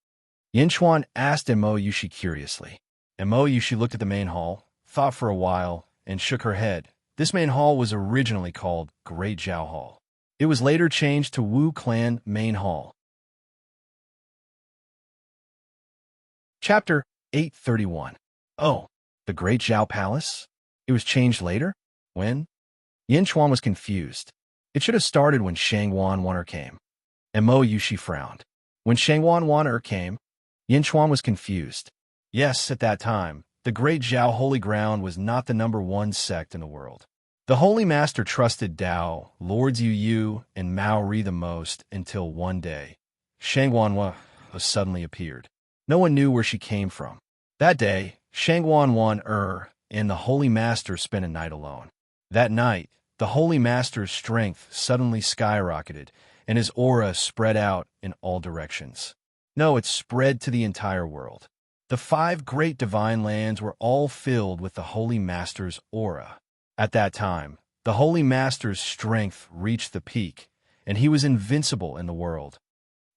Yin Chuan asked Mo Yushi curiously. Mo Yushi looked at the main hall, thought for a while, and shook her head. This main hall was originally called Great Zhao Hall. It was later changed to Wu Clan Main Hall. Chapter 831. Oh, the Great Zhao Palace? It was changed later? When? Yin Chuan was confused. It should have started when Shangwanwan came. Mo Yushi frowned. When Shangwanwan came, Yin Chuan was confused. Yes, at that time, the great Zhao Holy Ground was not the #1 sect in the world. The Holy Master trusted Dao, Lords Yu Yu, and Mao Ri the most until one day, Shanghuanhua suddenly appeared. No one knew where she came from. That day, Shanghuanhua and the Holy Master spent a night alone. That night, the Holy Master's strength suddenly skyrocketed, and his aura spread out in all directions. No, it spread to the entire world. The 5 great divine lands were all filled with the Holy Master's aura. At that time, the Holy Master's strength reached the peak, and he was invincible in the world.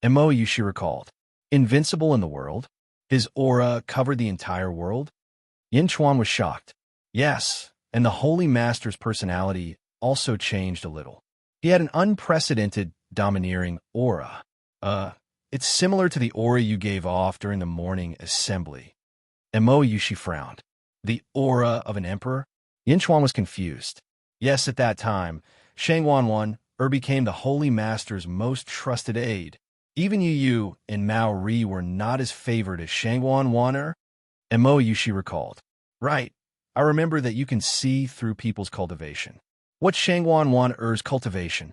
She recalled. Invincible in the world? His aura covered the entire world? Yin Chuan was shocked. Yes, and the Holy Master's personality also changed a little. He had an unprecedented, domineering aura. It's similar to the aura you gave off during the morning assembly. She frowned. The aura of an emperor? Yin Chuan was confused. Yes, at that time, Shanghuanhua became the Holy Master's most trusted aide. Even Yu Yu and Mao Ri were not as favored as Shanghuanhua. She recalled. Right, I remember that you can see through people's cultivation. What's Shanghuanhua's cultivation?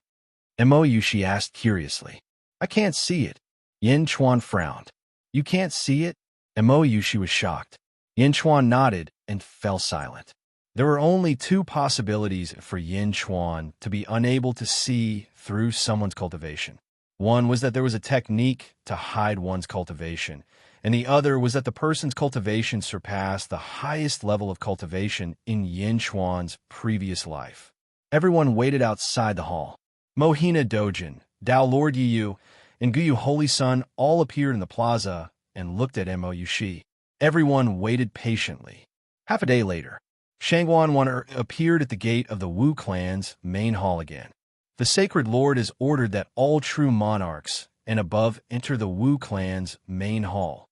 She asked curiously. I can't see it. Yin Chuan frowned. You can't see it? She was shocked. Yin Chuan nodded and fell silent. There were only 2 possibilities for Yin Chuan to be unable to see through someone's cultivation. One was that there was a technique to hide one's cultivation, and the other was that the person's cultivation surpassed the highest level of cultivation in Yin Chuan's previous life. Everyone waited outside the hall. Mohina Dojin, Dao Lord Yu Yu, and Guyu Holy Sun all appeared in the plaza and looked at Shi. Everyone waited patiently. Half a day later, Shanghuanhua appeared at the gate of the Wu clan's main hall again. The Sacred Lord has ordered that all true monarchs and above enter the Wu clan's main hall.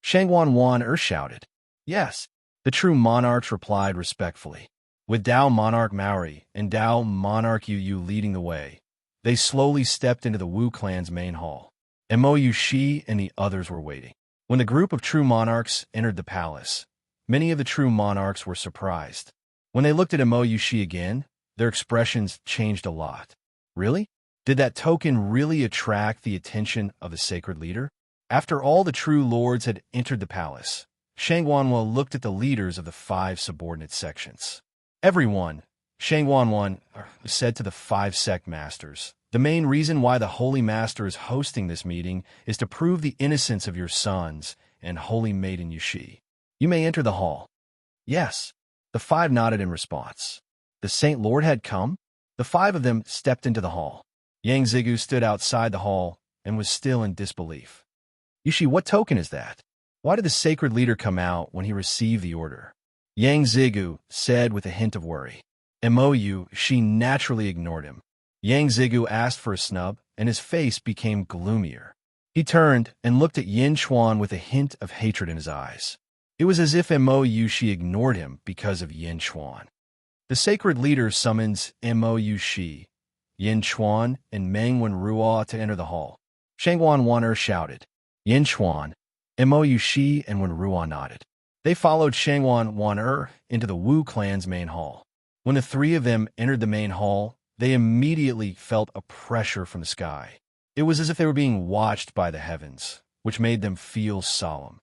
Shanghuanhua shouted. Yes, the true monarchs replied respectfully. With Dao Monarch Maori and Dao Monarch Yu Yu leading the way, they slowly stepped into the Wu clan's main hall. Shi and the others were waiting. When the group of true monarchs entered the palace, many of the true monarchs were surprised. When they looked at Shi again, their expressions changed a lot. Really? Did that token really attract the attention of the sacred leader? After all the true lords had entered the palace, Shanghuanhua looked at the leaders of the 5 subordinate sections. Everyone, Shanghuanhua said to the 5 sect masters, the main reason why the Holy Master is hosting this meeting is to prove the innocence of your sons and Holy Maiden Yushi. You may enter the hall. Yes, the 5 nodded in response. The Saint Lord had come? The 5 of them stepped into the hall. Yang Zigu stood outside the hall and was still in disbelief. Yushi, what token is that? Why did the sacred leader come out when he received the order? Yang Zigu said with a hint of worry. She naturally ignored him. Yang Zigu asked for a snub, and his face became gloomier. He turned and looked at Yin Chuan with a hint of hatred in his eyes. It was as if She ignored him because of Yin Chuan. The sacred leader summons Shi, Yin Chuan, and Meng Wenruo to enter the hall. Shanghuanhua shouted. Yin Chuan, Shi, and Wenruo nodded. They followed Shanghuanhua into the Wu clan's main hall. When the 3 of them entered the main hall, they immediately felt a pressure from the sky. It was as if they were being watched by the heavens, which made them feel solemn.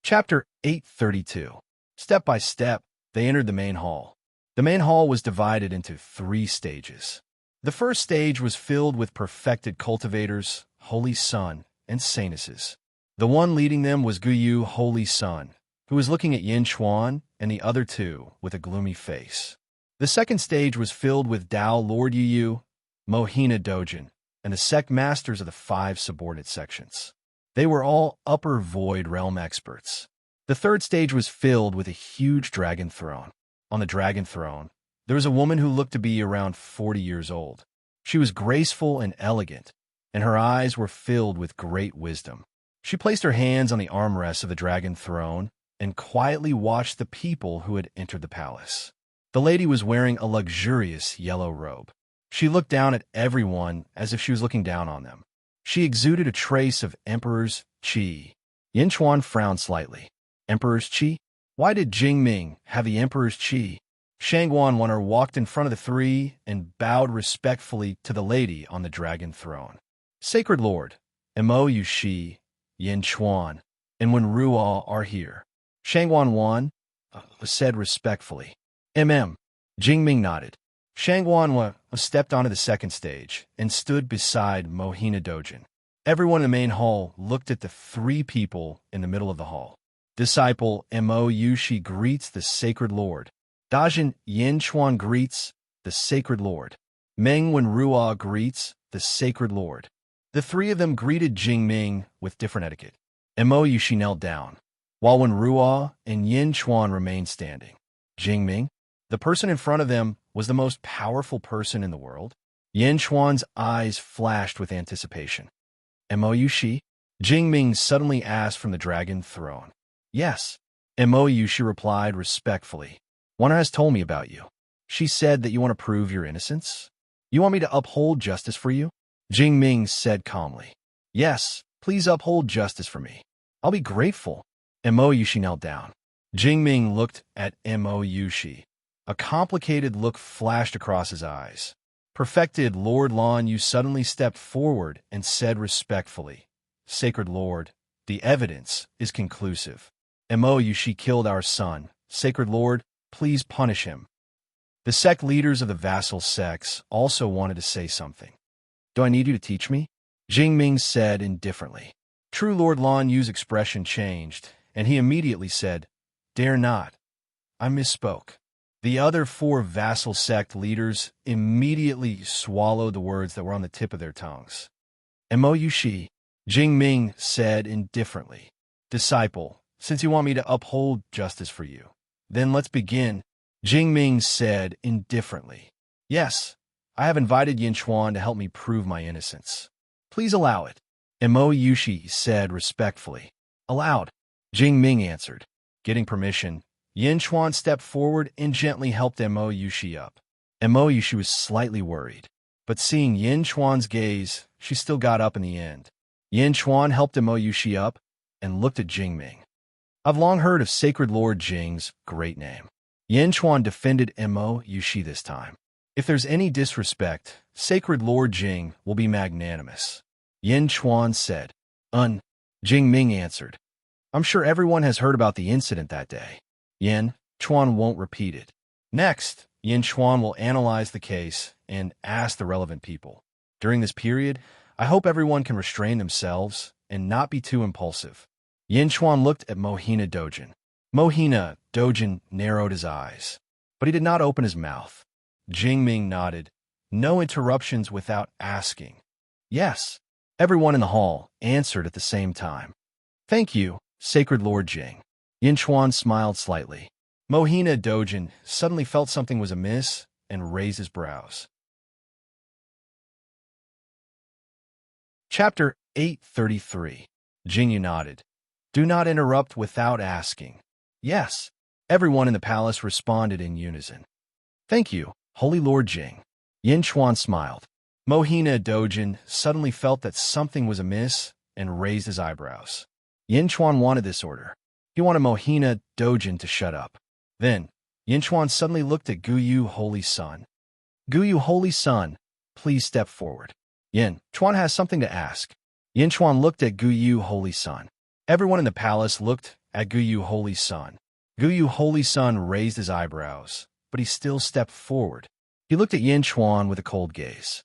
Chapter 832. Step by step, they entered the main hall. The main hall was divided into 3 stages. The first stage was filled with perfected cultivators, Holy Sun, and saintesses. The one leading them was Guyu Holy Sun, who was looking at Yin Chuan and the other 2 with a gloomy face. The second stage was filled with Dao Lord Yu Yu, Mohina Dojin, and the sect masters of the 5 subordinate sections. They were all upper void realm experts. The third stage was filled with a huge dragon throne. On the dragon throne, there was a woman who looked to be around 40 years old. She was graceful and elegant, and her eyes were filled with great wisdom. She placed her hands on the armrests of the dragon throne and quietly watched the people who had entered the palace. The lady was wearing a luxurious yellow robe. She looked down at everyone as if she was looking down on them. She exuded a trace of emperor's qi. Yin Chuan frowned slightly. Emperor's Qi? Why did Jingming have the Emperor's Qi? Shangguan Wan'er walked in front of the three and bowed respectfully to the lady on the dragon throne. Sacred Lord, Mo Yushi, Yin Chuan, and when Ruo are here. Shangguan Wan said respectfully. Jingming nodded. Shangguan Wan stepped onto the second stage and stood beside Mohina Dojin. Everyone in the main hall looked at the three people in the middle of the hall. Disciple Mo Yushi greets the Sacred Lord. Dajin Yin Chuan greets the Sacred Lord. Meng Wen Ruo greets the Sacred Lord. The three of them greeted Jingming with different etiquette. Mo Yushi knelt down, while Wen Ruo and Yin Chuan remained standing. Jingming, the person in front of them, was the most powerful person in the world. Yin Chuan's eyes flashed with anticipation. Mo Yushi? Jingming suddenly asked from the dragon throne. Yes. Mo Yushi replied respectfully. Wan'er has told me about you. She said that you want to prove your innocence? You want me to uphold justice for you? Jingming said calmly. Yes, please uphold justice for me. I'll be grateful. Mo Yushi knelt down. Jingming looked at Mo Yushi. A complicated look flashed across his eyes. Perfected Lord Lan Yu suddenly stepped forward and said respectfully, Sacred Lord, the evidence is conclusive. Mo Yushi killed our son. Sacred Lord, please punish him. The sect leaders of the vassal sects also wanted to say something. Do I need you to teach me? Jingming said indifferently. True Lord Lan Yu's expression changed, and he immediately said, Dare not. I misspoke. The other four vassal sect leaders immediately swallowed the words that were on the tip of their tongues. Mo Yushi, Jingming said indifferently. Disciple, since you want me to uphold justice for you, then let's begin. Jingming said indifferently. Yes, I have invited Yin Chuan to help me prove my innocence. Please allow it. Mo Yushi said respectfully. Allowed. Jingming answered. Getting permission, Yin Chuan stepped forward and gently helped Mo Yushi up. Mo Yushi was slightly worried, but seeing Yin Chuan's gaze, she still got up in the end. Yin Chuan helped Mo Yushi up and looked at Jingming. I've long heard of Sacred Lord Jing's great name. Yin Chuan defended Mo Yushi this time. If there's any disrespect, Sacred Lord Jing will be magnanimous. Yin Chuan said. Jingming answered. I'm sure everyone has heard about the incident that day. Yin Chuan won't repeat it. Next, Yin Chuan will analyze the case and ask the relevant people. During this period, I hope everyone can restrain themselves and not be too impulsive. Yin Chuan looked at Mohina Dojin. Mohina Dojin narrowed his eyes, but he did not open his mouth. Jingming nodded. No interruptions without asking. Yes. Everyone in the hall answered at the same time. Thank you, Sacred Lord Jing. Yin Chuan smiled slightly. Mohina Dojin suddenly felt something was amiss and raised his brows. Chapter 833. Jingyu nodded. Do not interrupt without asking. Yes. Everyone in the palace responded in unison. Thank you, Holy Lord Jing. Yin Chuan smiled. Mohina Dojin suddenly felt that something was amiss and raised his eyebrows. Yin Chuan wanted this order. He wanted Mohina Dojin to shut up. Then, Yin Chuan suddenly looked at Guyu Holy Son. Guyu Holy Son, please step forward. Yin Chuan has something to ask. Yin Chuan looked at Guyu Holy Son. Everyone in the palace looked at Guyu Holy Son. Guyu Holy Son raised his eyebrows, but he still stepped forward. He looked at Yin Chuan with a cold gaze.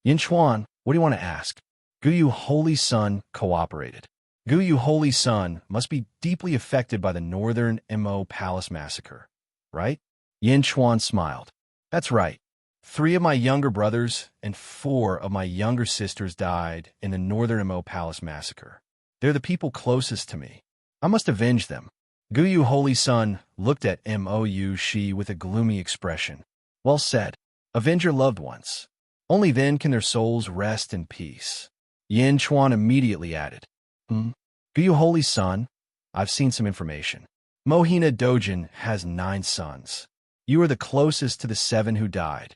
Yin Chuan, what do you want to ask? Guyu Holy Son cooperated. Guyu Holy Son must be deeply affected by the Northern Mo Palace massacre, right? Yin Chuan smiled. That's right. 3 of my younger brothers and 4 of my younger sisters died in the Northern Mo Palace massacre. They're the people closest to me. I must avenge them. Guyu Holy Son looked at Mo Yushi with a gloomy expression. Well said. Avenge your loved ones. Only then can their souls rest in peace. Yin Chuan immediately added. Guyu Holy Son, I've seen some information. Mohina Dojin has 9 sons. You are the closest to the 7 who died.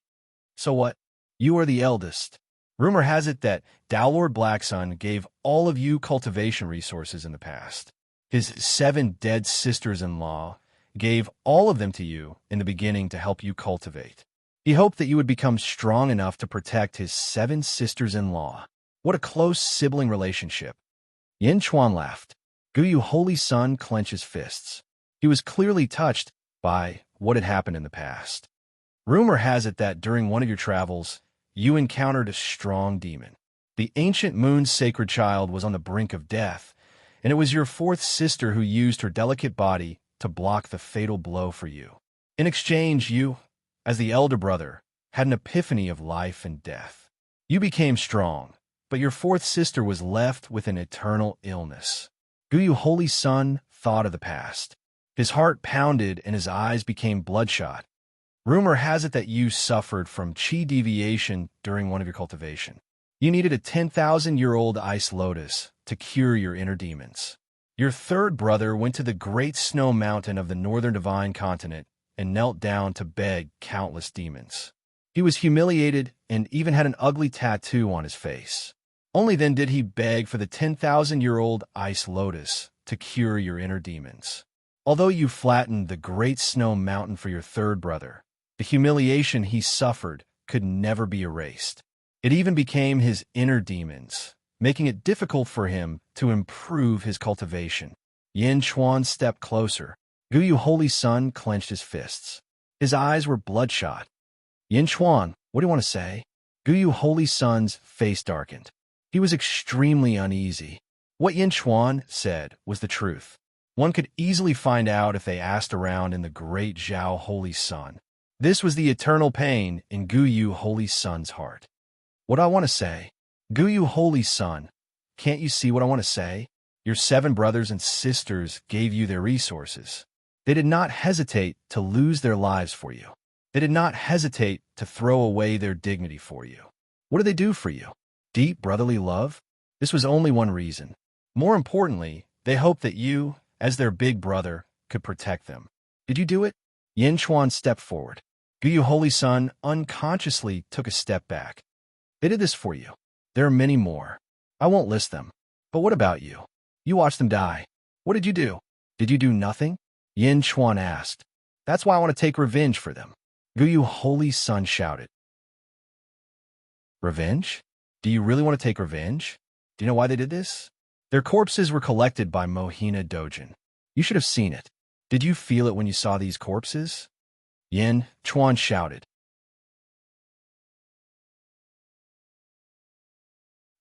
So what? You are the eldest. Rumor has it that Dowlord Blacksun gave all of you cultivation resources in the past. His 7 dead sisters-in-law gave all of them to you in the beginning to help you cultivate. He hoped that you would become strong enough to protect his 7 sisters-in-law. What a close sibling relationship. Yin Chuan laughed. Guyu Holy Sun clenched his fists. He was clearly touched by what had happened in the past. Rumor has it that during one of your travels, you encountered a strong demon. The ancient moon's sacred child was on the brink of death, and it was your 4th sister who used her delicate body to block the fatal blow for you. In exchange, you, as the elder brother, had an epiphany of life and death. You became strong, but your 4th sister was left with an eternal illness. Guyu Holy Sun thought of the past. His heart pounded and his eyes became bloodshot. Rumor has it that you suffered from chi deviation during one of your cultivation. You needed a 10,000-year-old ice lotus to cure your inner demons. Your 3rd brother went to the great snow mountain of the northern divine continent and knelt down to beg countless demons. He was humiliated and even had an ugly tattoo on his face. Only then did he beg for the 10,000-year-old ice lotus to cure your inner demons. Although you flattened the great snow mountain for your 3rd brother, the humiliation he suffered could never be erased. It even became his inner demons, making it difficult for him to improve his cultivation. Yin Chuan stepped closer. Guyu Holy Sun clenched his fists. His eyes were bloodshot. Yin Chuan, what do you want to say? Guyu Holy Sun's face darkened. He was extremely uneasy. What Yin Chuan said was the truth. One could easily find out if they asked around in the great Zhao Holy Sun. This was the eternal pain in Guyu Holy Sun's heart. What do I want to say? Guyu Holy Sun, can't you see what I want to say? Your 7 brothers and sisters gave you their resources. They did not hesitate to lose their lives for you. They did not hesitate to throw away their dignity for you. What did they do for you? Deep brotherly love? This was only one reason. More importantly, they hoped that you, as their big brother, could protect them. Did you do it? Yin Chuan stepped forward. Guyu Holy Sun unconsciously took a step back. They did this for you. There are many more. I won't list them. But what about you? You watched them die. What did you do? Did you do nothing? Yin Chuan asked. That's why I want to take revenge for them. Guyu Holy Sun shouted. Revenge? Do you really want to take revenge? Do you know why they did this? Their corpses were collected by Mohina Dojin. You should have seen it. Did you feel it when you saw these corpses? Yin Chuan shouted.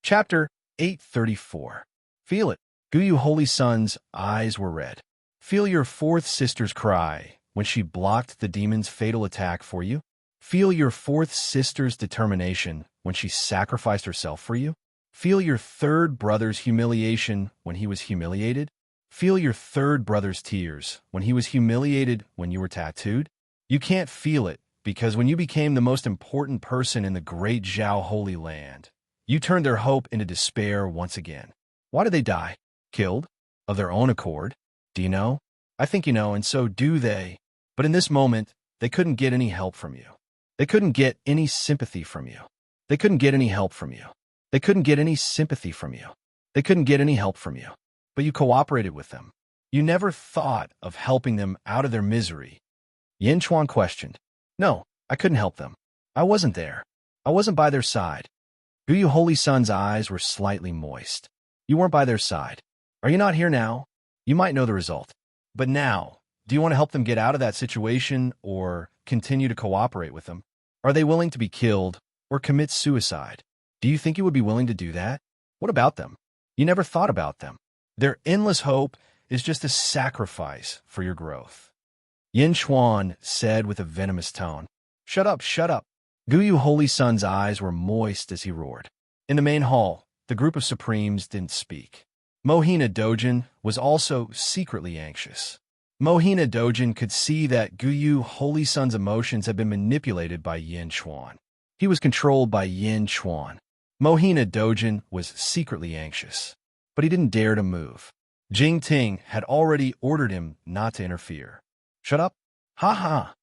Chapter 834. Feel it. Guyu Holy Sun's eyes were red. Feel your 4th sister's cry when she blocked the demon's fatal attack for you. Feel your 4th sister's determination when she sacrificed herself for you. Feel your 3rd brother's humiliation when he was humiliated. Feel your 3rd brother's tears when he was humiliated when you were tattooed. You can't feel it because when you became the most important person in the great Zhao Holy Land, you turned their hope into despair once again. Why did they die? Killed? Of their own accord? Do you know? I think you know, and so do they. But in this moment, they couldn't get any help from you. They couldn't get any sympathy from you. They couldn't get any help from you. They couldn't get any sympathy from you. They couldn't get any help from you. But you cooperated with them. You never thought of helping them out of their misery. Yin Chuan questioned. No, I couldn't help them. I wasn't there. I wasn't by their side. Guyu Holy Sun's eyes were slightly moist. You weren't by their side. Are you not here now? You might know the result. But now, do you want to help them get out of that situation or continue to cooperate with them? Are they willing to be killed or commit suicide? Do you think you would be willing to do that? What about them? You never thought about them. Their endless hope is just a sacrifice for your growth. Yin Chuan said with a venomous tone. Shut up, shut up. Guyu Holy Sun's eyes were moist as he roared. In the main hall, the group of Supremes didn't speak. Mohina Dojin was also secretly anxious. Mohina Dojin could see that Guyu Holy Sun's emotions had been manipulated by Yin Chuan. He was controlled by Yin Chuan. Mohina Dojin was secretly anxious, but he didn't dare to move. Jing Ting had already ordered him not to interfere. Shut up. Ha ha.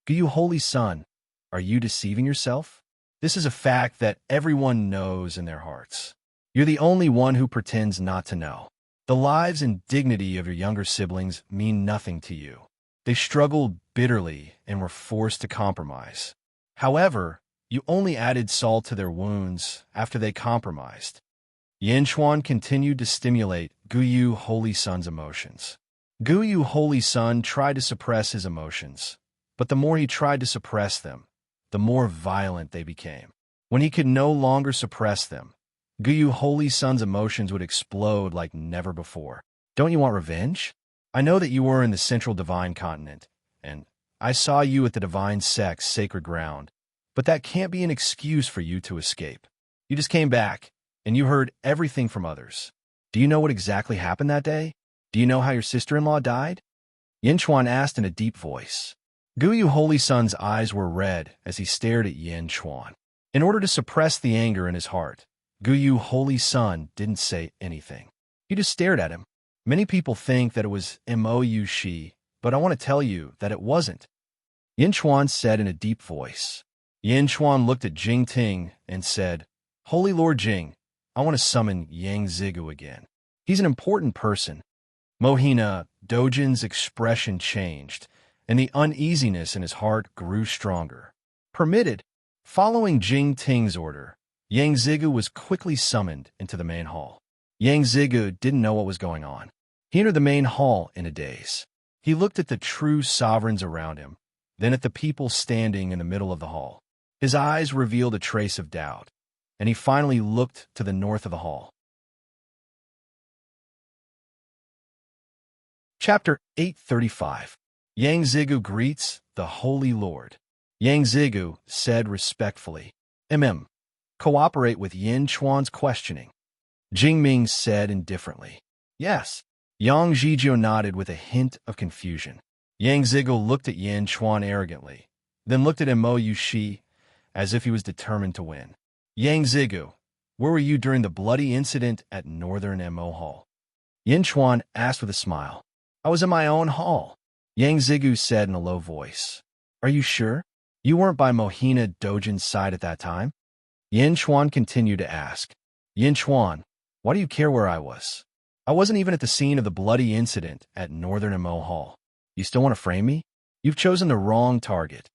Guyu Holy Sun, are you deceiving yourself? This is a fact that everyone knows in their hearts. You're the only one who pretends not to know. The lives and dignity of your younger siblings mean nothing to you. They struggled bitterly and were forced to compromise. However, you only added salt to their wounds after they compromised. Yanchuan continued to stimulate Guyu Holy Sun's emotions. Guyu Holy Sun tried to suppress his emotions, but the more he tried to suppress them, the more violent they became. When he could no longer suppress them, Guyu Holy Sun's emotions would explode like never before. Don't you want revenge? I know that you were in the Central Divine Continent, and I saw you at the Divine Sect's sacred ground, but that can't be an excuse for you to escape. You just came back, and you heard everything from others. Do you know what exactly happened that day? Do you know how your sister-in-law died? Yanchuan asked in a deep voice. Guyu Holy Sun's eyes were red as he stared at Yanchuan. In order to suppress the anger in his heart, Guyu Holy Sun didn't say anything. He just stared at him. Many people think that it was Mou, but I want to tell you that it wasn't. Yanchuan said in a deep voice. Yanchuan looked at Jing Ting and said, Holy Lord Jing, I want to summon Yang Zigu again. He's an important person. Mohina Dojin's expression changed, and the uneasiness in his heart grew stronger. Permitted, following Jing Ting's order, Yang Zigu was quickly summoned into the main hall. Yang Zigu didn't know what was going on. He entered the main hall in a daze. He looked at the true sovereigns around him, then at the people standing in the middle of the hall. His eyes revealed a trace of doubt, and he finally looked to the north of the hall. Chapter 835. Yang Zigu greets the Holy Lord. Yang Zigu said respectfully, Cooperate with Yanchuan's questioning. Jingming said indifferently, Yes. Yang Zhizhou nodded with a hint of confusion. Yang Zigu looked at Yanchuan arrogantly, then looked at Mo Yushi as if he was determined to win. Yang Zigu, where were you during the bloody incident at Northern Mo Hall? Yanchuan asked with a smile. I was in my own hall. Yang Zigu said in a low voice. Are you sure? You weren't by Mohina Dojin's side at that time? Yanchuan continued to ask. Yanchuan, why do you care where I was? I wasn't even at the scene of the bloody incident at Northern Mo Hall. You still want to frame me? You've chosen the wrong target.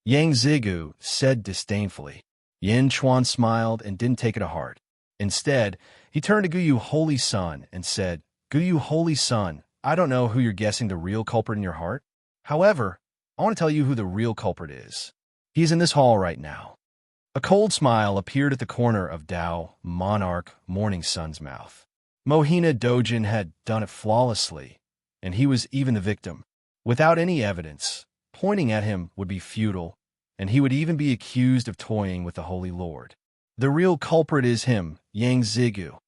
Yang Zigu said disdainfully. Yanchuan smiled and didn't take it to heart. Instead, he turned to Guyu Holy Sun and said, Guyu Holy Sun, I don't know who you're guessing the real culprit in your heart. However, I want to tell you who the real culprit is. He's in this hall right now. A cold smile appeared at the corner of Dao Monarch Morning Sun's mouth. Mohina Dojin had done it flawlessly, and he was even the victim. Without any evidence, pointing at him would be futile, and he would even be accused of toying with the Holy Lord. The real culprit is him, Yang Zigu.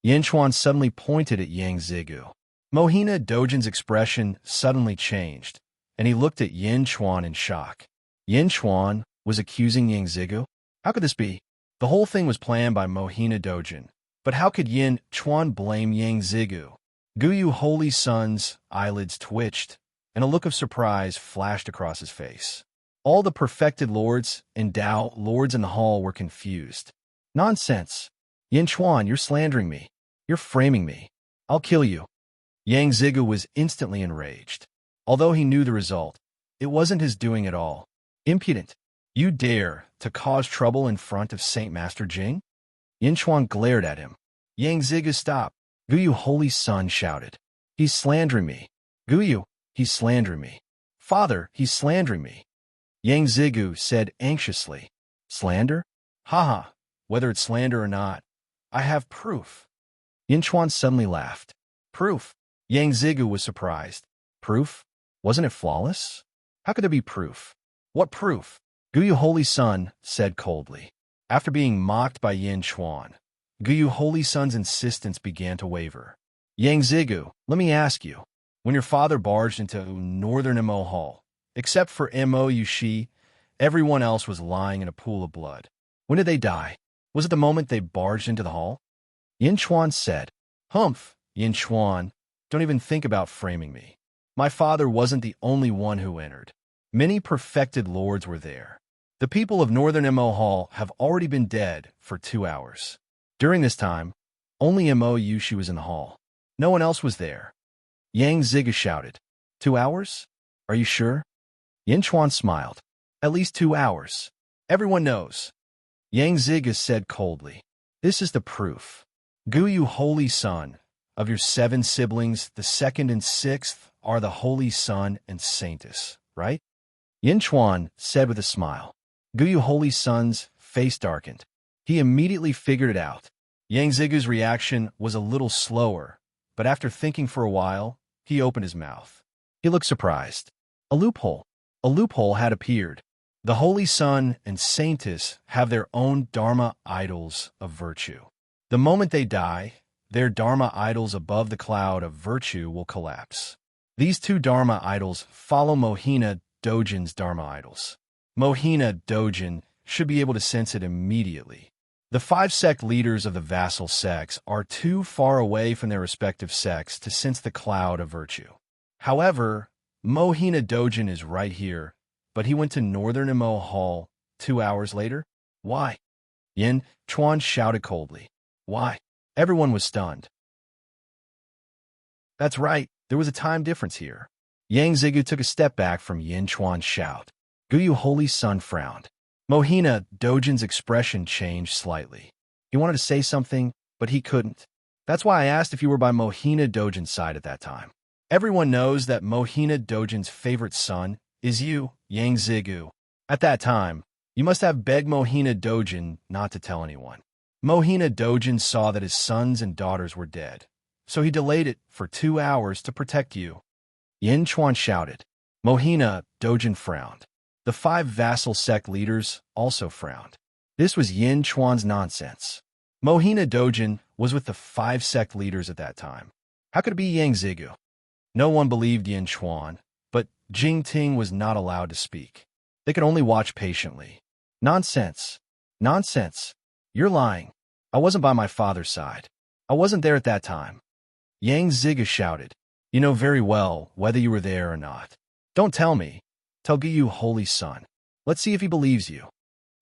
Yanchuan suddenly pointed at Yang Zigu. Mohina Dojin's expression suddenly changed, and he looked at Yanchuan in shock. Yanchuan was accusing Yang Zigu? How could this be? The whole thing was planned by Mohina Dojin. But how could Yanchuan blame Yang Zigu? Guyu Holy Sun's eyelids twitched, and a look of surprise flashed across his face. All the perfected lords and Dao lords in the hall were confused. Nonsense. Yanchuan, you're slandering me. You're framing me. I'll kill you. Yang Zigu was instantly enraged. Although he knew the result, it wasn't his doing at all. Impudent. You dare to cause trouble in front of Saint Master Jing? Yanchuan glared at him. Yang Zigu, stop. Guyu Holy Sun shouted. He's slandering me. Guyu, he's slandering me. Father, he's slandering me. Yang Zigu said anxiously. Slander? Haha, whether it's slander or not, I have proof. Yanchuan suddenly laughed. Proof? Yang Zigu was surprised. Proof? Wasn't it flawless? How could there be proof? What proof? Guyu Holy Sun said coldly. After being mocked by Yanchuan, Guyu Holy Sun's insistence began to waver. Yang Zigu, let me ask you, when your father barged into Northern Mo Hall, except for Mo Yushi, everyone else was lying in a pool of blood. When did they die? Was it the moment they barged into the hall? Yanchuan said, Humph, Yanchuan, don't even think about framing me. My father wasn't the only one who entered. Many perfected lords were there. The people of Northern Hall have already been dead for 2 hours. During this time, only Mo Yushi was in the hall. No one else was there. Yang Ziga shouted, 2 hours? Are you sure? Yin Chuan smiled. At least 2 hours. Everyone knows. Yang Ziga said coldly, this is the proof. Guyu, holy son, of your 7 siblings, the second and sixth are the holy son and saintess, right? Yin Chuan said with a smile. Guyu, holy son's face darkened. He immediately figured it out. Yang Zigu's reaction was a little slower, but after thinking for a while, he opened his mouth. He looked surprised. A loophole. A loophole had appeared. The holy son and saintess have their own Dharma idols of virtue. The moment they die, their Dharma idols above the cloud of virtue will collapse. These 2 Dharma idols follow Mohina Dojin's Dharma idols. Mohina Dojin should be able to sense it immediately. The 5 sect leaders of the vassal sects are too far away from their respective sects to sense the cloud of virtue. However, Mohina Dojin is right here, but he went to Northern Imo Hall 2 hours later? Why? Yin Chuan shouted coldly. Why? Everyone was stunned. That's right, there was a time difference here. Yang Zigu took a step back from Yin Chuan's shout. Guyu, holy son, frowned. Mohina Dojin's expression changed slightly. He wanted to say something, but he couldn't. That's why I asked if you were by Mohina Dojin's side at that time. Everyone knows that Mohina Dojin's favorite son is you, Yang Zigu. At that time, you must have begged Mohina Dojin not to tell anyone. Mohina Dojin saw that his sons and daughters were dead, so he delayed it for 2 hours to protect you. Yin Chuan shouted. Mohina Dojin frowned. The 5 vassal sect leaders also frowned. This was Yin Chuan's nonsense. Mohina Dojin was with the 5 sect leaders at that time. How could it be Yang Zigu? No one believed Yin Chuan, but Jing Ting was not allowed to speak. They could only watch patiently. Nonsense. Nonsense. You're lying. I wasn't by my father's side. I wasn't there at that time. Yang Ziga shouted. You know very well whether you were there or not. Don't tell me. Tell Guyu, holy son. Let's see if he believes you.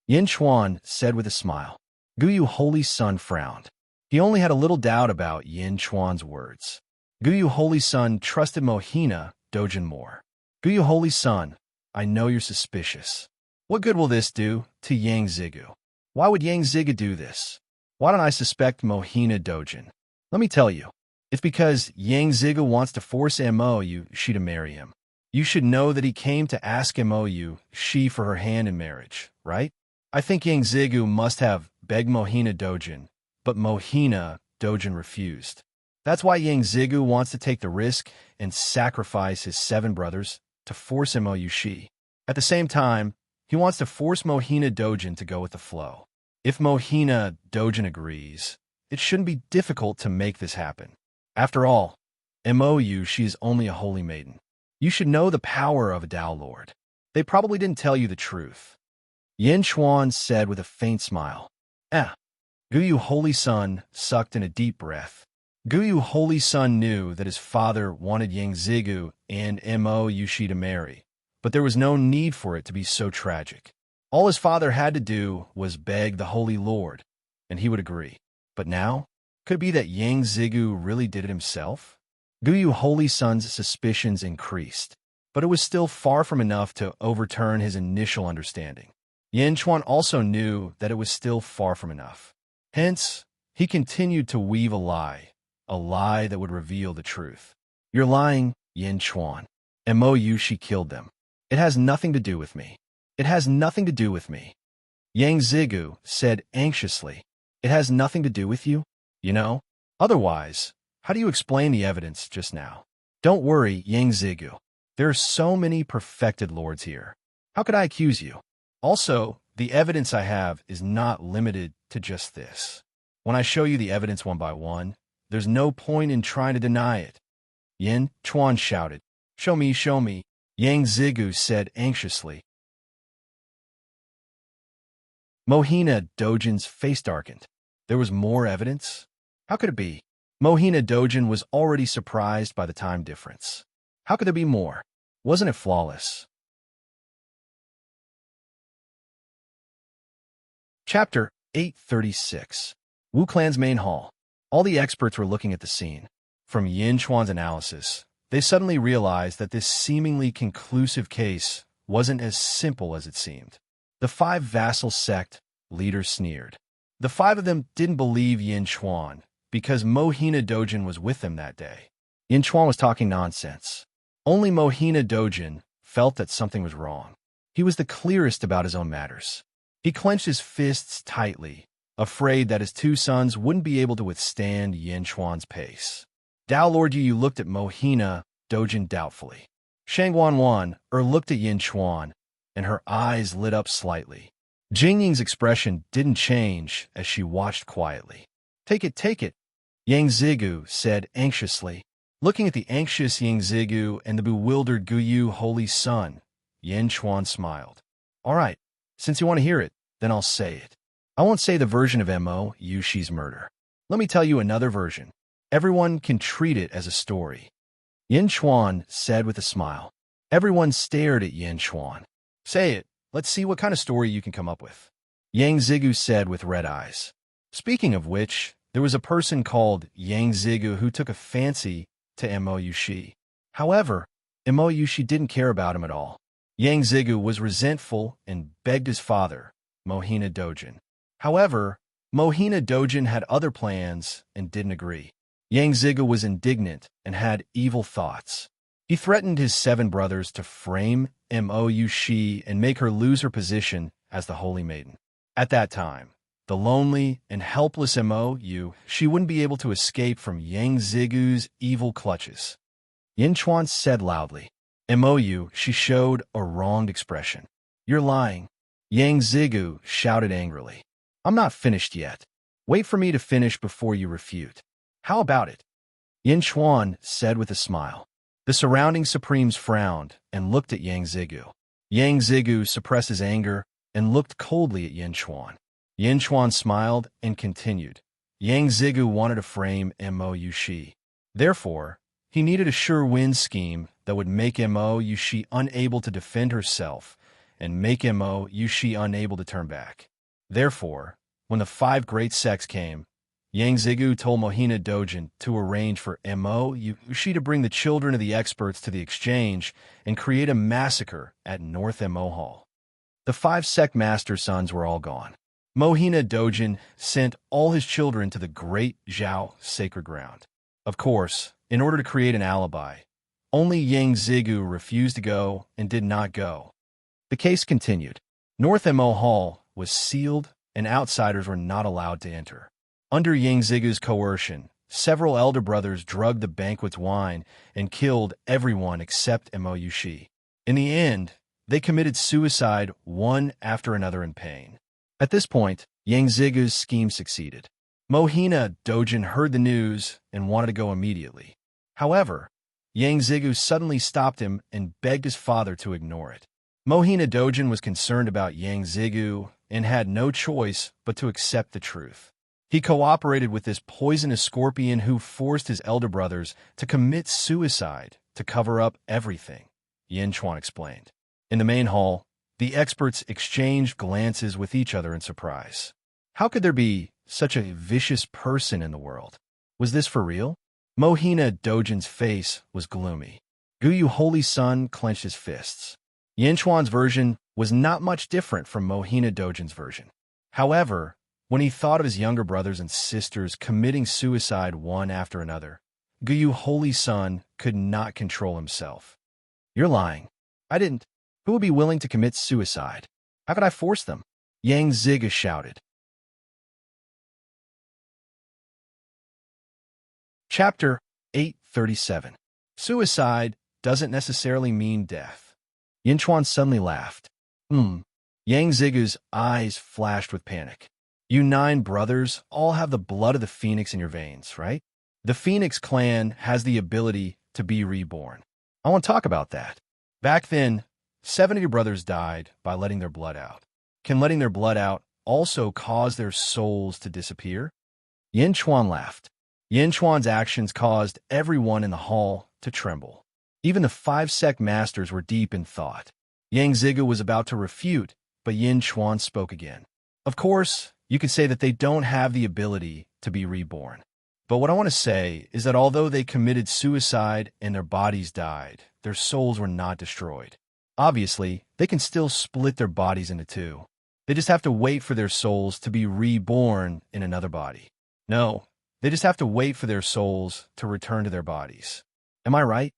Yin Chuan said with a smile. Guyu, holy son, frowned. He only had a little doubt about Yin Chuan's words. Guyu, holy son, trusted Mohina Dojin more. Guyu, holy son, I know you're suspicious. What good will this do to Yang Zigu? Why would Yang Ziga do this? Why don't I suspect Mohina Dojin? Let me tell you. It's because Yang Ziga wants to force Mo Yushi to marry him. You should know that he came to ask Mo Yushi for her hand in marriage, right? I think Yang Zigu must have begged Mohina Dojin, but Mohina Dojin refused. That's why Yang Zigu wants to take the risk and sacrifice his 7 brothers to force Mo Yushi. At the same time, he wants to force Mohina Dojin to go with the flow. If Mohina Dojin agrees, it shouldn't be difficult to make this happen. After all, Mo Yushi is only a holy maiden. You should know the power of a Tao Lord. They probably didn't tell you the truth. Yin Chuan said with a faint smile. Guyu, holy son, sucked in a deep breath. Guyu, holy son, knew that his father wanted Yang Zigu and Mo Yushi to marry, but there was no need for it to be so tragic. All his father had to do was beg the Holy Lord, and he would agree. But now, could it be that Yang Zigu really did it himself? Guyu, holy son's suspicions increased, but it was still far from enough to overturn his initial understanding. Yin Chuan also knew that it was still far from enough. Hence, he continued to weave a lie that would reveal the truth. You're lying, Yin Chuan. Mo Yushi killed them. It has nothing to do with me. It has nothing to do with me. Yang Zigu said anxiously. It has nothing to do with you, you know? Otherwise, how do you explain the evidence just now? Don't worry, Yang Zigu. There are so many perfected lords here. How could I accuse you? Also, the evidence I have is not limited to just this. When I show you the evidence one by one, there's no point in trying to deny it. Yin Chuan shouted. Show me, show me. Yang Zigu said anxiously. Mohina Dojin's face darkened. There was more evidence? How could it be? Mohina Dojin was already surprised by the time difference. How could there be more? Wasn't it flawless? Chapter 836. Wu Clan's main hall. All the experts were looking at the scene. From Yin Chuan's analysis, they suddenly realized that this seemingly conclusive case wasn't as simple as it seemed. The five vassal sect leaders sneered. The five of them didn't believe Yin Chuan because Mohina Dojin was with them that day. Yin Chuan was talking nonsense. Only Mohina Dojin felt that something was wrong. He was the clearest about his own matters. He clenched his fists tightly, afraid that his two sons wouldn't be able to withstand Yin Chuan's pace. Dao Lord Yu looked at Mohina Dojin doubtfully. Shang Wanwan looked at Yin Chuan, and her eyes lit up slightly. Jing Ying's expression didn't change as she watched quietly. Take it, Yang Zigu said anxiously. Looking at the anxious Yang Zigu and the bewildered Guyu Holy Son, Yin Chuan smiled. All right, since you want to hear it, then I'll say it. I won't say the version of Mo Yushi's murder. Let me tell you another version. Everyone can treat it as a story. Yin Chuan said with a smile. Everyone stared at Yin Chuan. Say it. Let's see what kind of story you can come up with. Yang Zigu said with red eyes. Speaking of which, there was a person called Yang Zigu who took a fancy to Mo Yushi. However, Mo Yushi didn't care about him at all. Yang Zigu was resentful and begged his father, Mohina Dojin. However, Mohina Dojin had other plans and didn't agree. Yang Zigu was indignant and had evil thoughts. He threatened his 7 brothers to frame Mo Yushi and make her lose her position as the Holy Maiden. At that time, the lonely and helpless Mo Yu, she wouldn't be able to escape from Yang Zigu's evil clutches. Yin Chuan said loudly. Mo Yu, she showed a wronged expression. You're lying. Yang Zigu shouted angrily. I'm not finished yet. Wait for me to finish before you refute. How about it? Yin Chuan said with a smile. The surrounding supremes frowned and looked at Yang Zigu. Yang Zigu suppressed his anger and looked coldly at Yin Chuan. Yin Chuan smiled and continued. Yang Zigu wanted to frame Mo Yushi. Therefore, he needed a sure-win scheme that would make Mo Yushi unable to defend herself and make Mo Yushi unable to turn back. Therefore, when the 5 great sects came, Yang Zigu told Mohina Dojin to arrange for Mo Yushi to bring the children of the experts to the exchange and create a massacre at North Mo Hall. The 5 sect master sons were all gone. Mohina Dojin sent all his children to the great Zhao sacred ground. Of course, in order to create an alibi, only Yang Zigu refused to go and did not go. The case continued. North Mo Hall was sealed and outsiders were not allowed to enter. Under Yang Zigu's coercion, several elder brothers drugged the banquet's wine and killed everyone except Mo Yushi. In the end, they committed suicide one after another in pain. At this point, Yang Zigu's scheme succeeded. Mohina Dojin heard the news and wanted to go immediately. However, Yang Zigu suddenly stopped him and begged his father to ignore it. Mohina Dojin was concerned about Yang Zigu and had no choice but to accept the truth. He cooperated with this poisonous scorpion who forced his elder brothers to commit suicide to cover up everything, Yin Chuan explained. In the main hall, the experts exchanged glances with each other in surprise. How could there be such a vicious person in the world? Was this for real? Mohina Dojin's face was gloomy. Guyu Holy Son clenched his fists. Yin Chuan's version was not much different from Mohina Dojin's version. However, when he thought of his younger brothers and sisters committing suicide one after another, Guyu Holy Son could not control himself. You're lying. I didn't. Who would be willing to commit suicide? How could I force them? Yang Ziga shouted. Chapter 837. Suicide doesn't necessarily mean death. Yin Chuan suddenly laughed. Yang Zigu's eyes flashed with panic. You 9 brothers all have the blood of the phoenix in your veins, right? The Phoenix clan has the ability to be reborn. I want to talk about that. Back then, 7 of your brothers died by letting their blood out. Can letting their blood out also cause their souls to disappear? Yin Chuan laughed. Yin Chuan's actions caused everyone in the hall to tremble. Even the 5 sect masters were deep in thought. Yang Ziga was about to refute, but Yin Chuan spoke again. Of course, you could say that they don't have the ability to be reborn. But what I want to say is that although they committed suicide and their bodies died, their souls were not destroyed. Obviously, they can still split their bodies into two. They just have to wait for their souls to be reborn in another body. No, they just have to wait for their souls to return to their bodies. Am I right?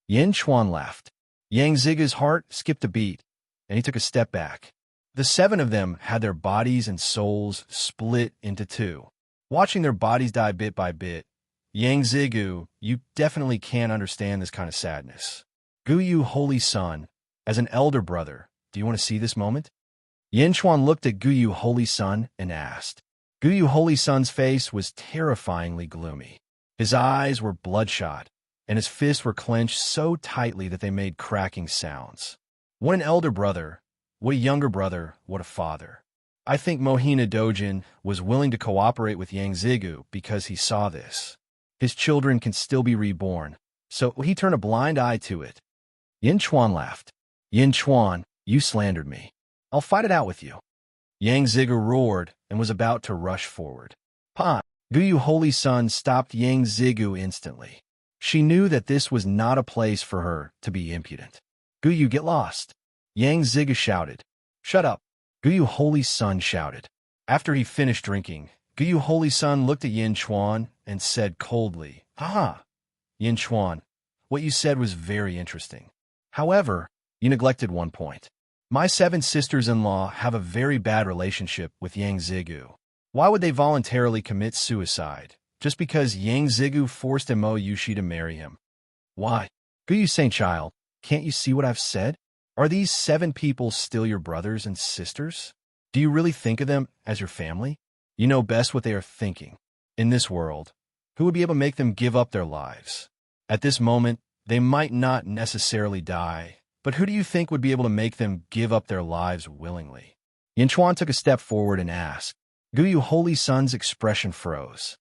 Yin Chuan laughed. Yang Ziga's heart skipped a beat, and he took a step back. The seven of them had their bodies and souls split into two. Watching their bodies die bit by bit, Yang Zigu, you definitely can't understand this kind of sadness. Guyu, Holy Son, as an elder brother, do you want to see this moment? Yin Chuan looked at Guyu, Holy Son, and asked. Guyu, Holy Son's face was terrifyingly gloomy. His eyes were bloodshot, and his fists were clenched so tightly that they made cracking sounds. What an elder brother, what a younger brother, what a father. I think Mohina Dojin was willing to cooperate with Yang Zigu because he saw this. His children can still be reborn, so he turned a blind eye to it. Yin Chuan laughed. Yin Chuan, you slandered me. I'll fight it out with you. Yang Zigu roared and was about to rush forward. Pan, Guyu, Holy Son, stopped Yang Zigu instantly. She knew that this was not a place for her to be impudent. Guyu, get lost. Yang Zigu shouted. Shut up. Guyu, Holy Son, shouted. After he finished drinking, Guyu, Holy Son looked at Yin Chuan and said coldly, Aha! Yin Chuan, what you said was very interesting. However, you neglected one point. My 7 sisters-in-law have a very bad relationship with Yang Zigu. Why would they voluntarily commit suicide, just because Yang Zigu forced Mo Yushi to marry him? Why? Guyu, Saint Child, can't you see what I've said? Are these 7 people still your brothers and sisters? Do you really think of them as your family? You know best what they are thinking. In this world, who would be able to make them give up their lives? At this moment, they might not necessarily die, but who do you think would be able to make them give up their lives willingly? Yin Chuan took a step forward and asked. Guyu, Holy Son's expression froze.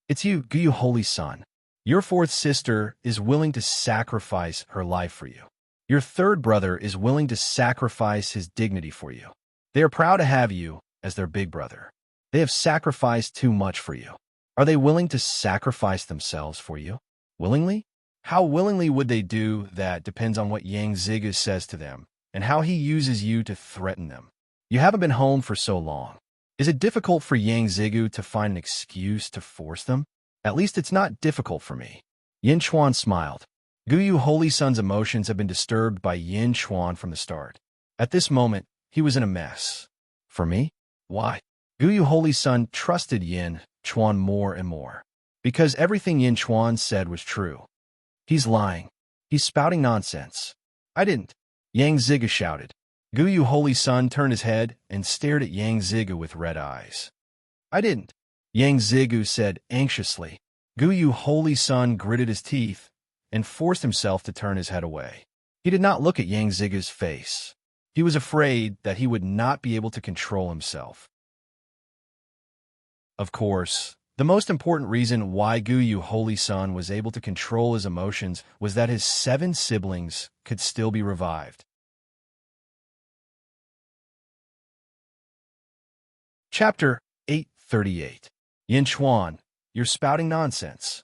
It's you, Guyu, Holy Son. Your 4th sister is willing to sacrifice her life for you. Your 3rd brother is willing to sacrifice his dignity for you. They are proud to have you as their big brother. They have sacrificed too much for you. Are they willing to sacrifice themselves for you? Willingly? How willingly would they do that depends on what Yang Zigu says to them and how he uses you to threaten them. You haven't been home for so long. Is it difficult for Yang Zigu to find an excuse to force them? At least it's not difficult for me. Yin Chuan smiled. Guyu, Holy Son's emotions have been disturbed by Yin Chuan from the start. At this moment, he was in a mess. For me? Why? Guyu, Holy Son trusted Yin Chuan more and more. Because everything Yin Chuan said was true. He's lying. He's spouting nonsense. I didn't. Yang Zigu shouted. Guyu, Holy Son turned his head and stared at Yang Zigu with red eyes. I didn't. Yang Zigu said anxiously. Guyu, Holy Son gritted his teeth and forced himself to turn his head away. He did not look at Yang Zigu's face. He was afraid that he would not be able to control himself. Of course, the most important reason why Guyu, Holy Son, was able to control his emotions was that his 7 siblings could still be revived. Chapter 838. Yin Chuan, you're spouting nonsense.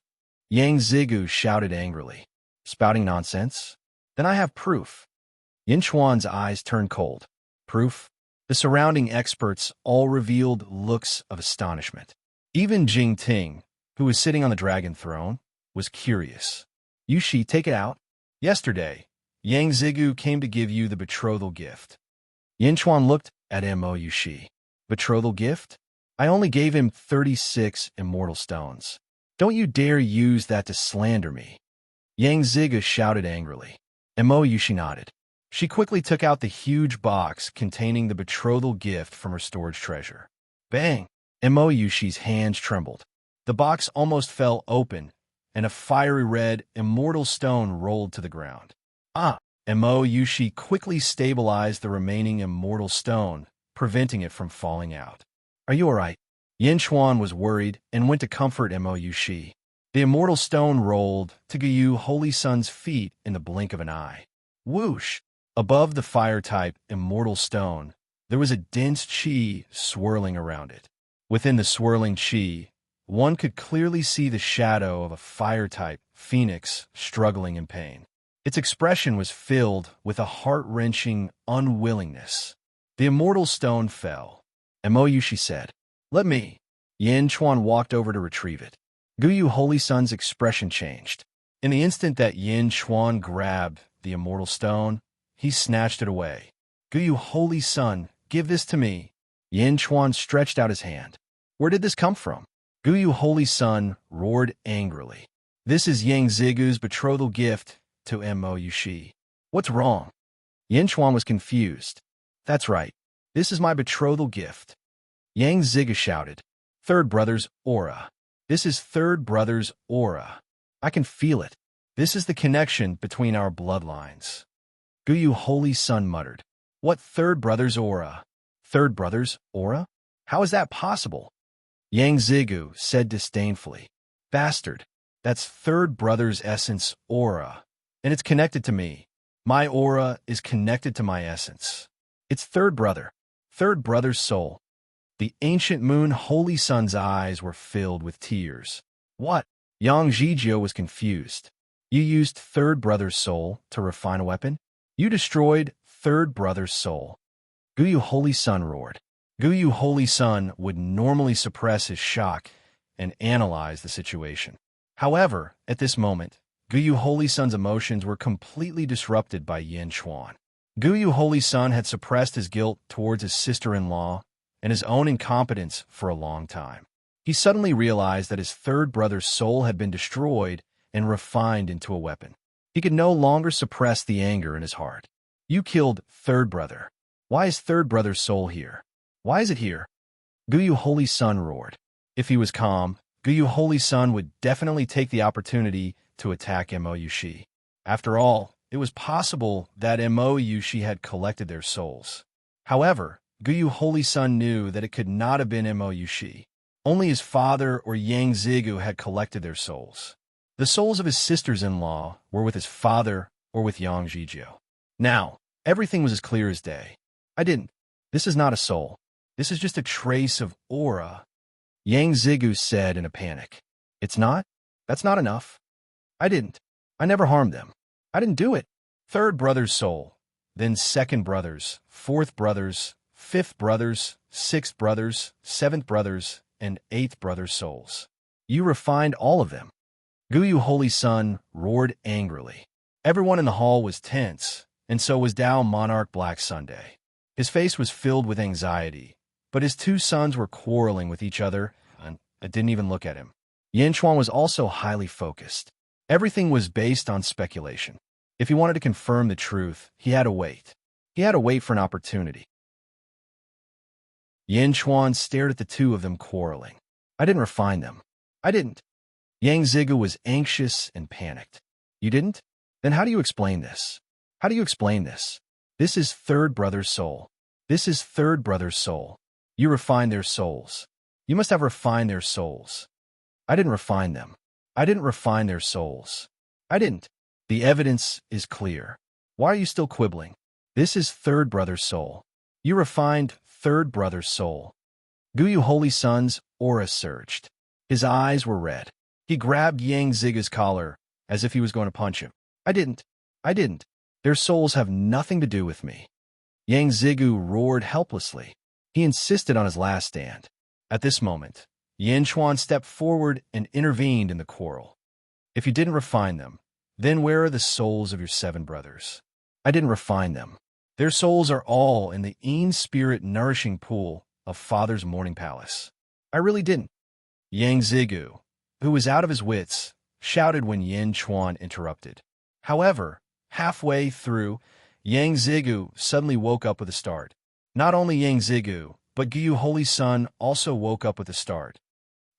Yang Zigu shouted angrily. Spouting nonsense? Then I have proof. Yin Chuan's eyes turned cold. Proof? The surrounding experts all revealed looks of astonishment. Even Jing Ting, who was sitting on the dragon throne, was curious. Yushi, take it out. Yesterday, Yang Zigu came to give you the betrothal gift. Yin Chuan looked at Mo Yushi. Betrothal gift? I only gave him 36 immortal stones. Don't you dare use that to slander me. Yang Zigu shouted angrily. Mo Yushi nodded. She quickly took out the huge box containing the betrothal gift from her storage treasure. Bang! Mo Yushi's hands trembled. The box almost fell open, and a fiery red immortal stone rolled to the ground. Ah! Mo Yushi quickly stabilized the remaining immortal stone, preventing it from falling out. Are you all right? Yin Chuan was worried and went to comfort Mo Yushi. The immortal stone rolled to Guyu, Holy Son's feet in the blink of an eye. Whoosh! Above the fire-type immortal stone, There was a dense qi swirling around it. Within the swirling qi, one could clearly see the shadow of a fire-type phoenix struggling in pain. Its expression was filled with a heart-wrenching unwillingness. The immortal stone fell. "Mou," she said. "Let me." Yin Chuan walked over to retrieve it. Guyu Holy Sun's expression changed. In the instant that Yin Chuan grabbed the immortal stone, he snatched it away. "Guyu Holy Sun, give this to me." Yin Chuan stretched out his hand. "Where did this come from?" Guyu Holy Sun roared angrily. "This is Yang Zigu's betrothal gift to Mou Shi. What's wrong?" Yin Chuan was confused. "That's right. This is my betrothal gift." Yang Zigu shouted. "Third brother's aura. This is third brother's aura. I can feel it. This is the connection between our bloodlines." Guyu Holy Sun muttered. "What third brother's aura? Third brother's aura? How is that possible?" Yang Zigu said disdainfully. "Bastard, that's third brother's essence aura, and it's connected to me. My aura is connected to my essence. It's third brother's soul." The ancient moon Holy Sun's eyes were filled with tears. "What?" Yang Zhijio was confused. "You used third brother's soul to refine a weapon? You destroyed third brother's soul." Guyu Holy Sun roared. Guyu Holy Sun would normally suppress his shock and analyze the situation. However, at this moment, Guyu Holy Sun's emotions were completely disrupted by Yin Chuan. Guyu Holy Sun had suppressed his guilt towards his sister-in-law and his own incompetence for a long time. He suddenly realized that his third brother's soul had been destroyed and refined into a weapon. He could no longer suppress the anger in his heart. "You killed third brother. Why is third brother's soul here? Why is it here?" Guyu Holy Sun roared. If he was calm, Guyu Holy Sun would definitely take the opportunity to attack Mou Shi. After all, it was possible that Mou Shi had collected their souls. However, Guyu Holy Sun knew that it could not have been Mou Shi. Only his father or Yang Zigu had collected their souls. The souls of his sisters-in-law were with his father or with Yang Zhijio. Now, everything was as clear as day. "I didn't. This is not a soul. This is just a trace of aura," Yang Zigu said in a panic. "It's not? That's not enough. I didn't. I never harmed them. I didn't do it." Third brother's soul, then second brother's, fourth brother's, fifth brother's, sixth brother's, seventh brother's, and eighth brother's souls. "You refined all of them." Guyu Holy Sun roared angrily. Everyone in the hall was tense, and so was Dao Monarch Black Sunday. His face was filled with anxiety, but his two sons were quarreling with each other and didn't even look at him. Yin Chuan was also highly focused. Everything was based on speculation. If he wanted to confirm the truth, he had to wait. He had to wait for an opportunity. Yin Chuan stared at the two of them quarreling. "I didn't refine them. I didn't." Yang Zigu was anxious and panicked. "You didn't? Then how do you explain this? How do you explain this? This is third brother's soul. This is third brother's soul. You refined their souls. You must have refined their souls." "I didn't refine them. I didn't refine their souls. I didn't." "The evidence is clear. Why are you still quibbling? This is third brother's soul. You refined third brother's soul." Guyu Holy Sun's aura surged. His eyes were red. He grabbed Yang Zigu's collar as if he was going to punch him. "I didn't. I didn't. Their souls have nothing to do with me." Yang Zigu roared helplessly. He insisted on his last stand. At this moment, Yin Chuan stepped forward and intervened in the quarrel. "If you didn't refine them, then where are the souls of your 7 brothers?" "I didn't refine them. Their souls are all in the Een Spirit nourishing pool of Father's morning palace. I really didn't." Yang Zigu, who was out of his wits, shouted when Yin Chuan interrupted. However, halfway through, Yang Zigu suddenly woke up with a start. Not only Yang Zigu, but Guyu Holy Sun also woke up with a start.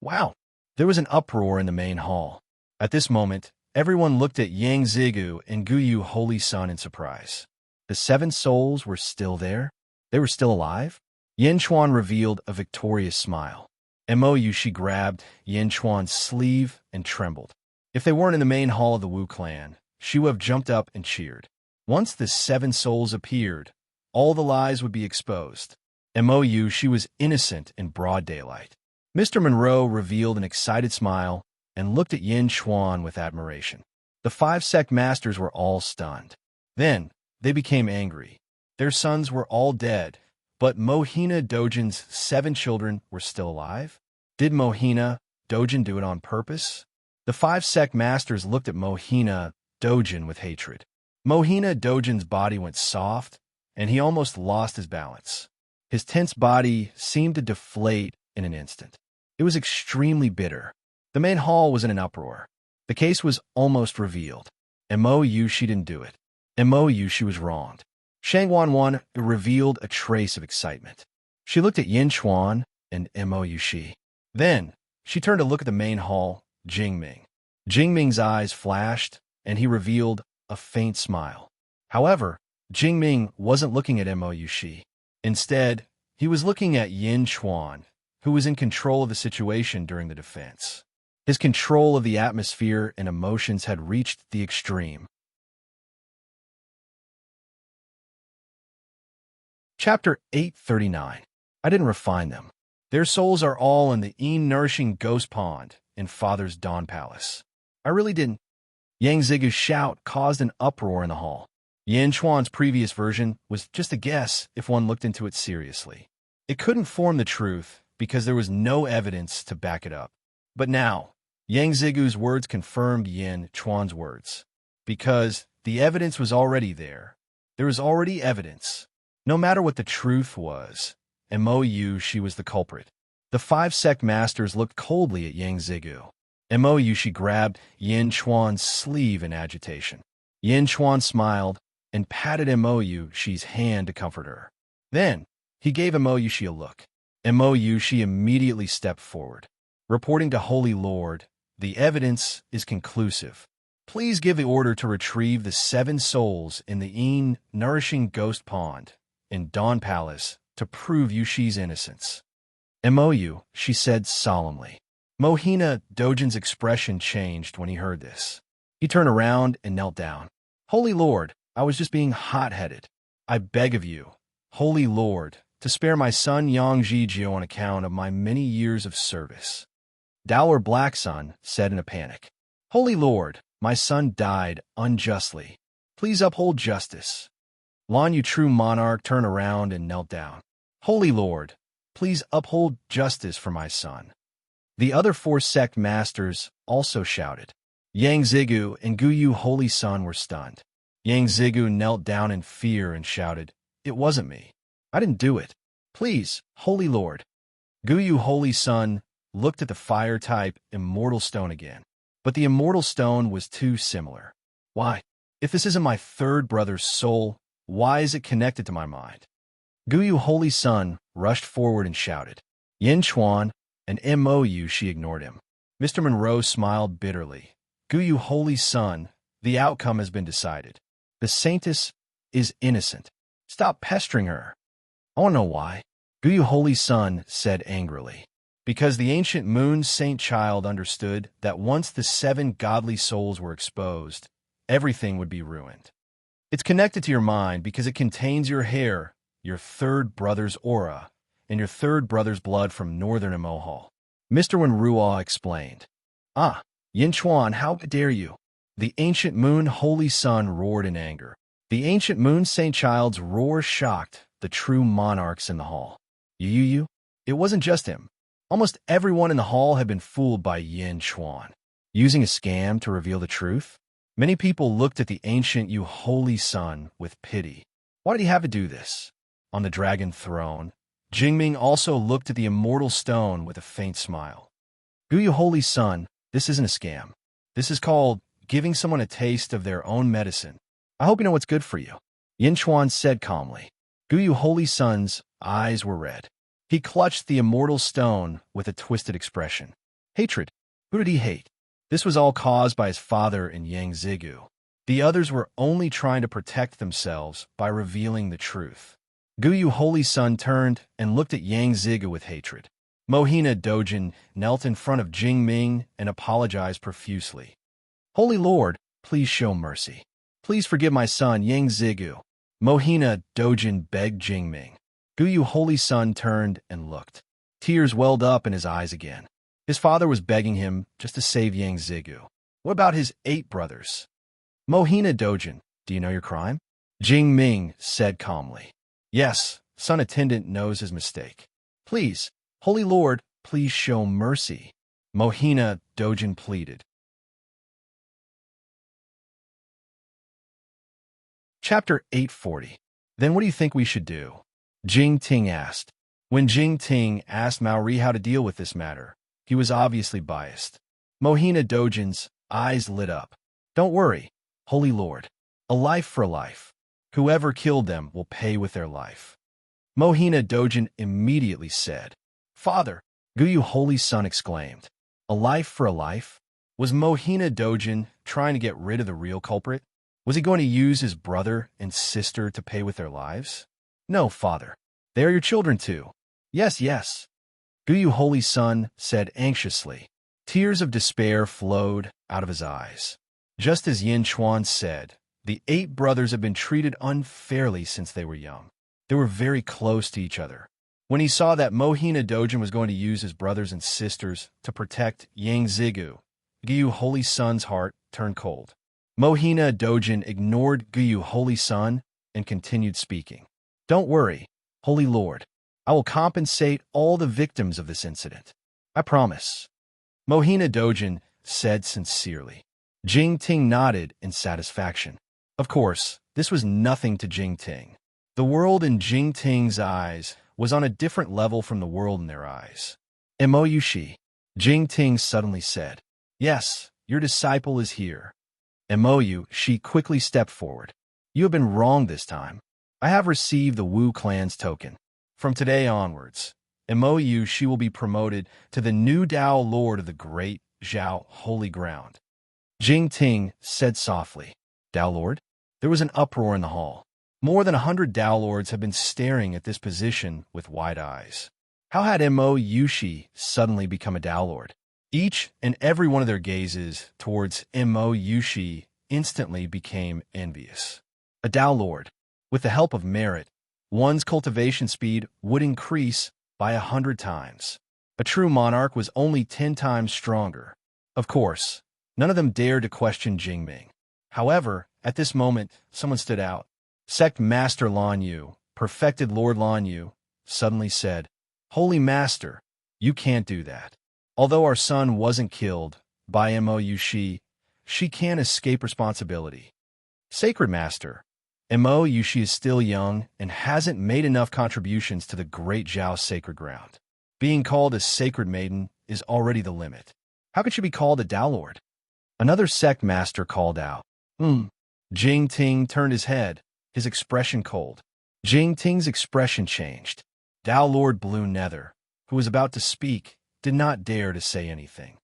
Wow! There was an uproar in the main hall. At this moment, everyone looked at Yang Zigu and Guyu Holy Sun in surprise. The 7 souls were still there? They were still alive? Yin Chuan revealed a victorious smile. Mou Shi grabbed Yin Chuan's sleeve and trembled. If they weren't in the main hall of the Wu clan, she would have jumped up and cheered. Once the 7 souls appeared, all the lies would be exposed. MOU, she was innocent in broad daylight. Mr. Monroe revealed an excited smile and looked at Yin Chuan with admiration. The 5 sect masters were all stunned. Then, they became angry. Their sons were all dead, but Mohina Dojin's 7 children were still alive? Did Mohina Dojin do it on purpose? The 5 sect masters looked at Mohina Dojin with hatred. Mohina Dojin's body went soft, and he almost lost his balance. His tense body seemed to deflate in an instant. It was extremely bitter. The main hall was in an uproar. The case was almost revealed. MOU, she didn't do it. MOU, she was wronged. Shang Wanwan revealed a trace of excitement. She looked at Yin Chuan and MOU, she. Then, she turned to look at the main hall, Jingming. Jingming's eyes flashed, and he revealed a faint smile. However, Jingming wasn't looking at MOU, she. Instead, he was looking at Yin Chuan, who was in control of the situation during the defense. His control of the atmosphere and emotions had reached the extreme. Chapter 839. I didn't refine them. Their souls are all in the nourishing ghost pond in Father's Dawn Palace. I really didn't. Yang Zigu's shout caused an uproar in the hall. Yin Chuan's previous version was just a guess if one looked into it seriously. It couldn't form the truth because there was no evidence to back it up. But now, Yang Zigu's words confirmed Yin Chuan's words. Because the evidence was already there. There was already evidence. No matter what the truth was, MOU, she was the culprit. The 5 sect masters looked coldly at Yang Zigu. MOU, she grabbed Yin Chuan's sleeve in agitation. Yin Chuan smiled and patted MOU, she's hand to comfort her. Then, he gave MOU, she a look. MOU, she immediately stepped forward. Reporting to Holy Lord, the evidence is conclusive. Please give the order to retrieve the 7 souls in the nourishing ghost pond in Dawn Palace to prove Yushi's innocence. MOU, she said solemnly. Mohina Dojin's expression changed when he heard this. He turned around and knelt down. Holy Lord, I was just being hot-headed. I beg of you, Holy Lord, to spare my son Yang Zhijio on account of my many years of service. Dower Black Sun said in a panic. Holy Lord, my son died unjustly. Please uphold justice. Lan Yu, true monarch, turned around and knelt down. Holy Lord, please uphold justice for my son. The other 4 sect masters also shouted. Yang Zigu and Guyu Holy Sun were stunned. Yang Zigu knelt down in fear and shouted, It wasn't me. I didn't do it. Please, Holy Lord. Guyu Holy Sun looked at the fire-type Immortal Stone again. But the Immortal Stone was too similar. Why? If this isn't my 3rd brother's soul, why is it connected to my mind? Guyu Holy Sun rushed forward and shouted. Yin Chuan and MOU, she ignored him. Mr. Monroe smiled bitterly. Guyu Holy Sun, the outcome has been decided. The Saintess is innocent. Stop pestering her. I want to know why. Guyu Holy Sun said angrily. Because the ancient moon saint child understood that once the 7 godly souls were exposed, everything would be ruined. It's connected to your mind because it contains your hair, your 3rd brother's aura, and your 3rd brother's blood from northern Imohal. Mr. Wenrua explained. Ah, Yin Chuan, how dare you? The ancient moon Holy Sun roared in anger. The ancient moon saint child's roar shocked the true monarchs in the hall. You? It wasn't just him. Almost everyone in the hall had been fooled by Yin Chuan. Using a scam to reveal the truth? Many people looked at the ancient Yu Holy Sun with pity. Why did he have to do this? On the dragon throne, Jingming also looked at the Immortal Stone with a faint smile. Guyu Holy Sun, this isn't a scam. This is called giving someone a taste of their own medicine. I hope you know what's good for you. Yin Chuan said calmly. Guyu Holy Sun's eyes were red. He clutched the Immortal Stone with a twisted expression. Hatred. Who did he hate? This was all caused by his father and Yang Zigu. The others were only trying to protect themselves by revealing the truth. Guyu Holy Sun turned and looked at Yang Zigu with hatred. Mohina Dojin knelt in front of Jingming and apologized profusely. Holy Lord, please show mercy. Please forgive my son Yang Zigu. Mohina Dojin begged Jingming. Guyu Holy Son turned and looked. Tears welled up in his eyes again. His father was begging him just to save Yang Zigu. What about his 8 brothers? Mohina Dojin, do you know your crime? Jing Ming said calmly. Yes, son attendant knows his mistake. Please, Holy Lord, please show mercy. Mohina Dojin pleaded. Chapter 840. Then what do you think we should do? Jing Ting asked. When Jing Ting asked Maori how to deal with this matter, he was obviously biased. Mohina Dojin's eyes lit up. Don't worry, Holy Lord. A life for a life. Whoever killed them will pay with their life. Mohina Dojin immediately said. Father, Guyu Holy Son exclaimed. A life for a life? Was Mohina Dojin trying to get rid of the real culprit? Was he going to use his brother and sister to pay with their lives? No, father. They are your children too. Yes, yes. Guyu Holy Son said anxiously. Tears of despair flowed out of his eyes. Just as Yin Chuan said, the 8 brothers have been treated unfairly since they were young. They were very close to each other. When he saw that Mohina Dojin was going to use his brothers and sisters to protect Yang Zigu, Guyu Holy Son's heart turned cold. Mohina Dojin ignored Guyu Holy Son and continued speaking. Don't worry, Holy Lord. I will compensate all the victims of this incident. I promise. Mohina Dojin said sincerely. Jing Ting nodded in satisfaction. Of course, this was nothing to Jing Ting. The world in Jing Ting's eyes was on a different level from the world in their eyes. Emoyushi, Jing Ting suddenly said. Yes, your disciple is here. Emoyushi quickly stepped forward. You have been wrong this time. I have received the Wu clan's token. From today onwards, Emoyushi will be promoted to the new Dao Lord of the Great Zhao Holy Ground. Jing Ting said softly. Dao Lord? There was an uproar in the hall. More than 100 Dao Lords have been staring at this position with wide eyes. How had Emoyushi suddenly become a Dao Lord? Each and every one of their gazes towards Emoyushi instantly became envious. A Dao Lord, with the help of merit, one's cultivation speed would increase by 100 times. A true monarch was only 10 times stronger. Of course, none of them dared to question Jingming. However, at this moment, someone stood out. Sect Master Lan Yu, perfected Lord Lan Yu, suddenly said, Holy Master, you can't do that. Although our son wasn't killed by Emoyushi, she can't escape responsibility. Sacred Master, Emoyushi is still young and hasn't made enough contributions to the Great Zhao sacred ground. Being called a sacred maiden is already the limit. How could she be called a Dao Lord? Another sect master called out. Jing Ting turned his head, his expression cold. Jing Ting's expression changed. Dao Lord Blue Nether, who was about to speak, did not dare to say anything.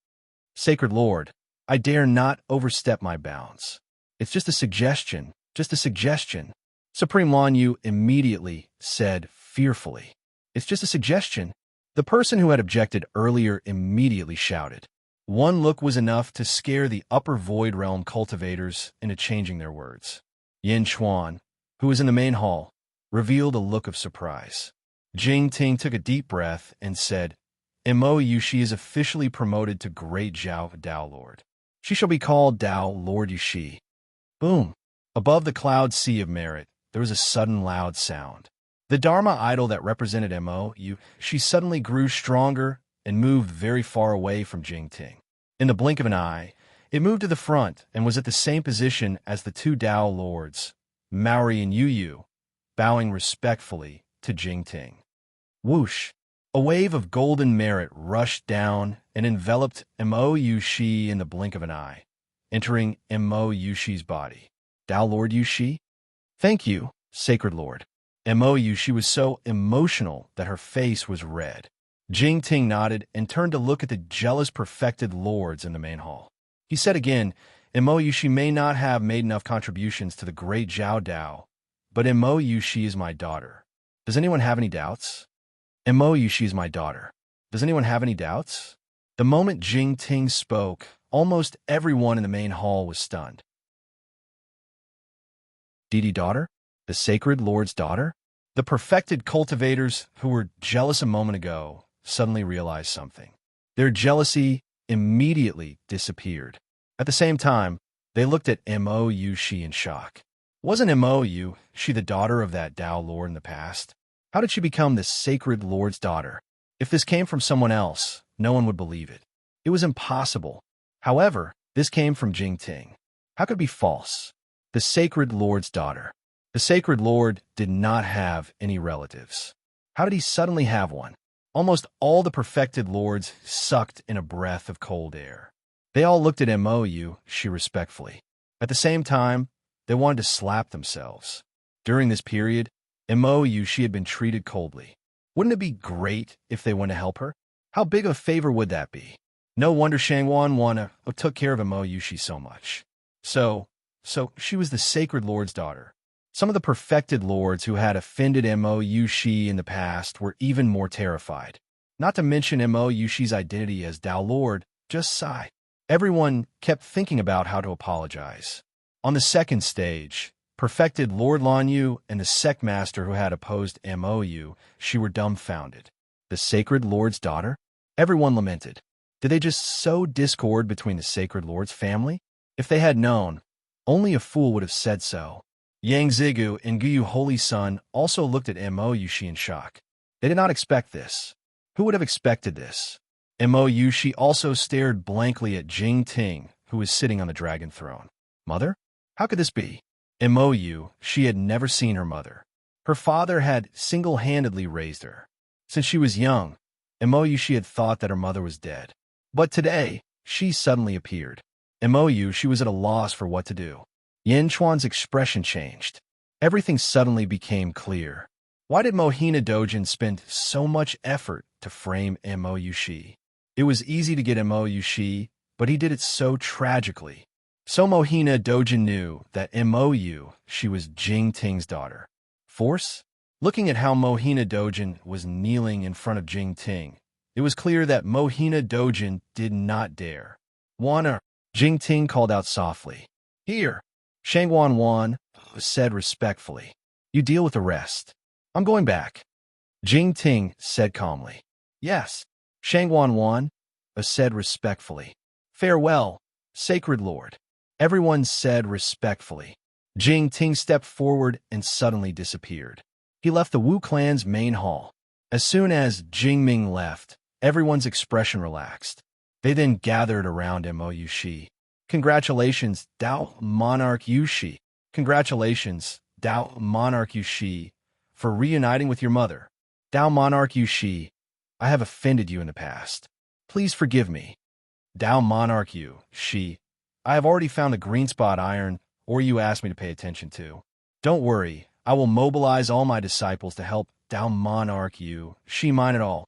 Sacred Lord, I dare not overstep my bounds. It's just a suggestion, just a suggestion. Supreme Lan Yu immediately said fearfully. It's just a suggestion. The person who had objected earlier immediately shouted. One look was enough to scare the upper void realm cultivators into changing their words. Yin Chuan, who was in the main hall, revealed a look of surprise. Jing Ting took a deep breath and said, Emoyushi is officially promoted to Great Zhao Dao Lord. She shall be called Dao Lord Yushi. Boom! Above the cloud sea of merit, there was a sudden loud sound. The Dharma idol that represented Emoyushi suddenly grew stronger and moved very far away from Jing Ting. In the blink of an eye, it moved to the front and was at the same position as the 2 Dao Lords, Maori and Yu, bowing respectfully to Jing Ting. Whoosh! A wave of golden merit rushed down and enveloped Emoyushi in the blink of an eye, entering Emoyushi's body. Dao Lord Yushi? Thank you, Sacred Lord. Emoyushi was so emotional that her face was red. Jing Ting nodded and turned to look at the jealous perfected lords in the main hall. He said again, Emoyushi may not have made enough contributions to the Great Zhao Dao, but Emoyushi is my daughter. Does anyone have any doubts? Emoyushi is my daughter. Does anyone have any doubts? The moment Jing Ting spoke, almost everyone in the main hall was stunned. Didi daughter? The Sacred Lord's daughter? The perfected cultivators who were jealous a moment ago suddenly realized something. Their jealousy immediately disappeared. At the same time, they looked at Mo Yushi in shock. Wasn't Mo Yushi the daughter of that Tao Lord in the past? How did she become the sacred Lord's daughter? If this came from someone else, no one would believe it. It was impossible. However, this came from Jingting. How could it be false? The sacred Lord's daughter. The sacred Lord did not have any relatives. How did he suddenly have one? Almost all the perfected lords sucked in a breath of cold air. They all looked at Mo Yushi respectfully. At the same time, they wanted to slap themselves. During this period, Mo Yushi had been treated coldly. Wouldn't it be great if they went to help her? How big of a favor would that be? No wonder Shangwan took care of Mo Yushi so much. So she was the sacred lord's daughter. Some of the perfected lords who had offended Mo Yushi in the past were even more terrified. Not to mention Mo Yushi's identity as Tao Lord just sighed. Everyone kept thinking about how to apologize. On the second stage, perfected Lord Lan Yu and the sect master who had opposed Mo Yushi were dumbfounded. The sacred lord's daughter? Everyone lamented. Did they just sow discord between the sacred lord's family? If they had known, only a fool would have said so. Yang Zigu and Guyu Holy Sun also looked at Mo Yushi in shock. They did not expect this. Who would have expected this? Mo Yushi also stared blankly at Jing Ting, who was sitting on the dragon throne. Mother? How could this be? Mo Yushi had never seen her mother. Her father had single-handedly raised her. Since she was young, Mo Yushi had thought that her mother was dead. But today, she suddenly appeared. Mo Yushi was at a loss for what to do. Yen Chuan's expression changed. Everything suddenly became clear. Why did Mohina Dojin spend so much effort to frame Mo Yushi? It was easy to get Mo Yushi, but he did it so tragically. So Mohina Dojin knew that Mo Yushi was Jing Ting's daughter. Force? Looking at how Mohina Dojin was kneeling in front of Jing Ting, it was clear that Mohina Dojin did not dare. Wan Jing Ting called out softly. Here. Shangwan Wan said respectfully. You deal with the rest. I'm going back. Jing Ting said calmly. Yes. Shangwan Wan said respectfully. Farewell, sacred lord. Everyone said respectfully. Jing Ting stepped forward and suddenly disappeared. He left the Wu clan's main hall. As soon as Jing Ming left, everyone's expression relaxed. They then gathered around Mo Yushi. Congratulations, Tao Monarch Yushi. Congratulations, Tao Monarch Yushi, for reuniting with your mother. Tao Monarch Yushi, I have offended you in the past. Please forgive me. Tao Monarch Yushi, I have already found the green spot iron ore you asked me to pay attention to. Don't worry, I will mobilize all my disciples to help Tao Monarch Yushi mine it all.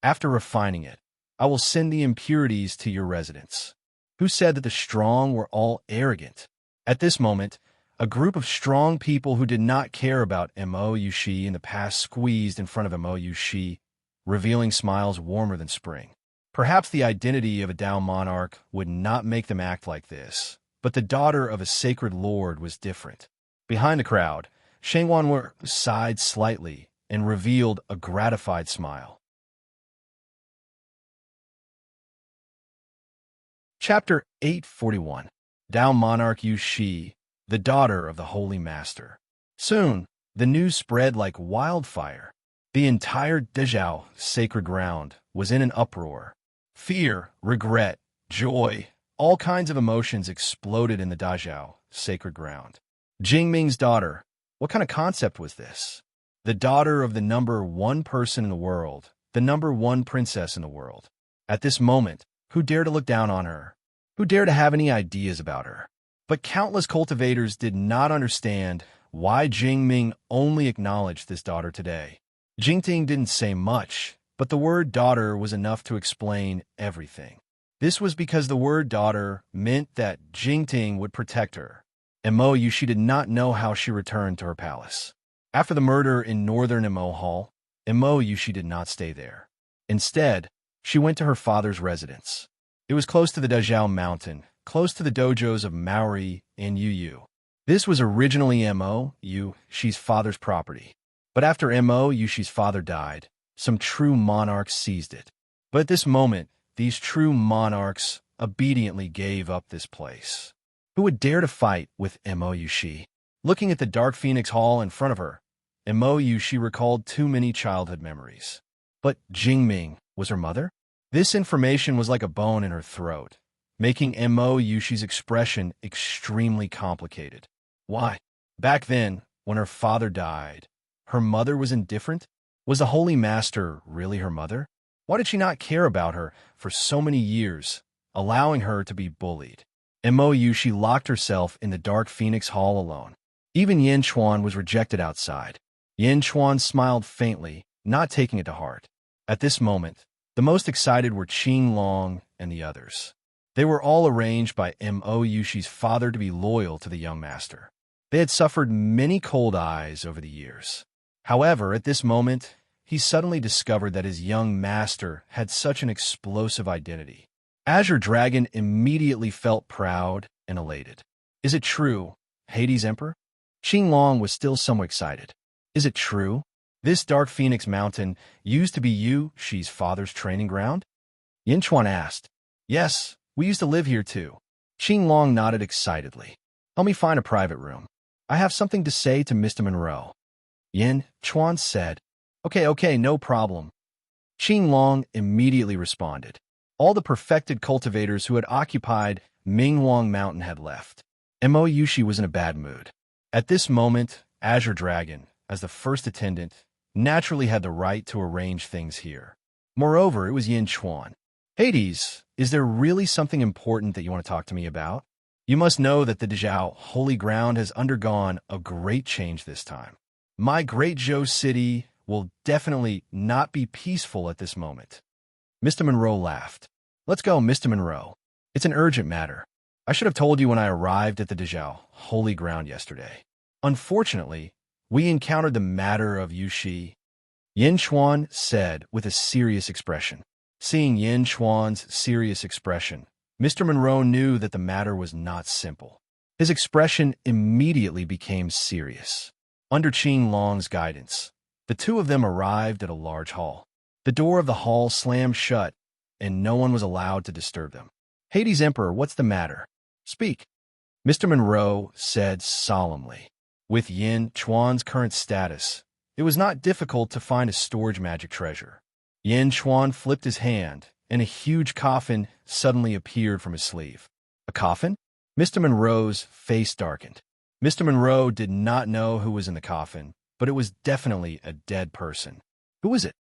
After refining it, I will send the impurities to your residence. Who said that the strong were all arrogant? At this moment, a group of strong people who did not care about Mo Yushi in the past squeezed in front of Mo Yushi, revealing smiles warmer than spring. Perhaps the identity of a Tao monarch would not make them act like this, but the daughter of a sacred lord was different. Behind the crowd, Shangwan sighed slightly and revealed a gratified smile. Chapter 841. Tao Monarch Yushi, the daughter of the Holy Master. Soon, the news spread like wildfire. The entire Dezhou sacred ground was in an uproar. Fear, regret, joy, all kinds of emotions exploded in the Dezhou sacred ground. Jingming's daughter, what kind of concept was this? The daughter of the number one person in the world, the number one princess in the world. At this moment, who dared to look down on her? Who dared to have any ideas about her? But countless cultivators did not understand why Jingming only acknowledged this daughter today. Jingting didn't say much, but the word daughter was enough to explain everything. This was because the word daughter meant that Jingting would protect her. Mo Yushi did not know how she returned to her palace. After the murder in northern Mo Hall, Mo Yushi did not stay there. Instead, she went to her father's residence. It was close to the Dezhou mountain, close to the dojos of Maori and Yu Yu. This was originally Mo Yushi's father's property. But after Mo Yushi's father died, some true monarchs seized it. But at this moment, these true monarchs obediently gave up this place. Who would dare to fight with Mo Yushi? Looking at the dark phoenix hall in front of her, Mo Yushi recalled too many childhood memories. But Jingming was her mother? This information was like a bone in her throat, making Mo Yushi's expression extremely complicated. Why? Back then, when her father died, her mother was indifferent? Was the Holy Master really her mother? Why did she not care about her for so many years, allowing her to be bullied? Mo Yushi locked herself in the dark phoenix hall alone. Even Yin Chuan was rejected outside. Yin Chuan smiled faintly, not taking it to heart. At this moment, the most excited were Qing Long and the others. They were all arranged by Mo Yushi's father to be loyal to the young master. They had suffered many cold eyes over the years. However, at this moment, he suddenly discovered that his young master had such an explosive identity. Azure Dragon immediately felt proud and elated. Is it true, Hades Emperor? Qing Long was still somewhat excited. Is it true? This Dark Phoenix Mountain used to be Yushi's father's training ground? Yin Chuan asked. Yes, we used to live here too. Qing Long nodded excitedly. Help me find a private room. I have something to say to Mr. Monroe. Yin Chuan said. Okay, no problem. Qing Long immediately responded. All the perfected cultivators who had occupied Minghuang Mountain had left. Mo Yushi was in a bad mood. At this moment, Azure Dragon, as the first attendant, naturally had the right to arrange things here. Moreover, it was Yin Chuan. Hades, is there really something important that you want to talk to me about? You must know that the Dezhou Holy Ground has undergone a great change this time. My great Zhou city will definitely not be peaceful at this moment. Mr. Monroe laughed. Let's go, Mr. Monroe. It's an urgent matter. I should have told you when I arrived at the Dezhou Holy Ground yesterday. Unfortunately, we encountered the matter of Yushi. Yin Chuan said with a serious expression. Seeing Yin Chuan's serious expression, Mr. Monroe knew that the matter was not simple. His expression immediately became serious. Under Qing Long's guidance, the two of them arrived at a large hall. The door of the hall slammed shut, and no one was allowed to disturb them. Hades Emperor, what's the matter? Speak. Mr. Monroe said solemnly. With Yin Chuan's current status, it was not difficult to find a storage magic treasure. Yin Chuan flipped his hand, and a huge coffin suddenly appeared from his sleeve. A coffin? Mr. Monroe's face darkened. Mr. Monroe did not know who was in the coffin, but it was definitely a dead person. Who was it?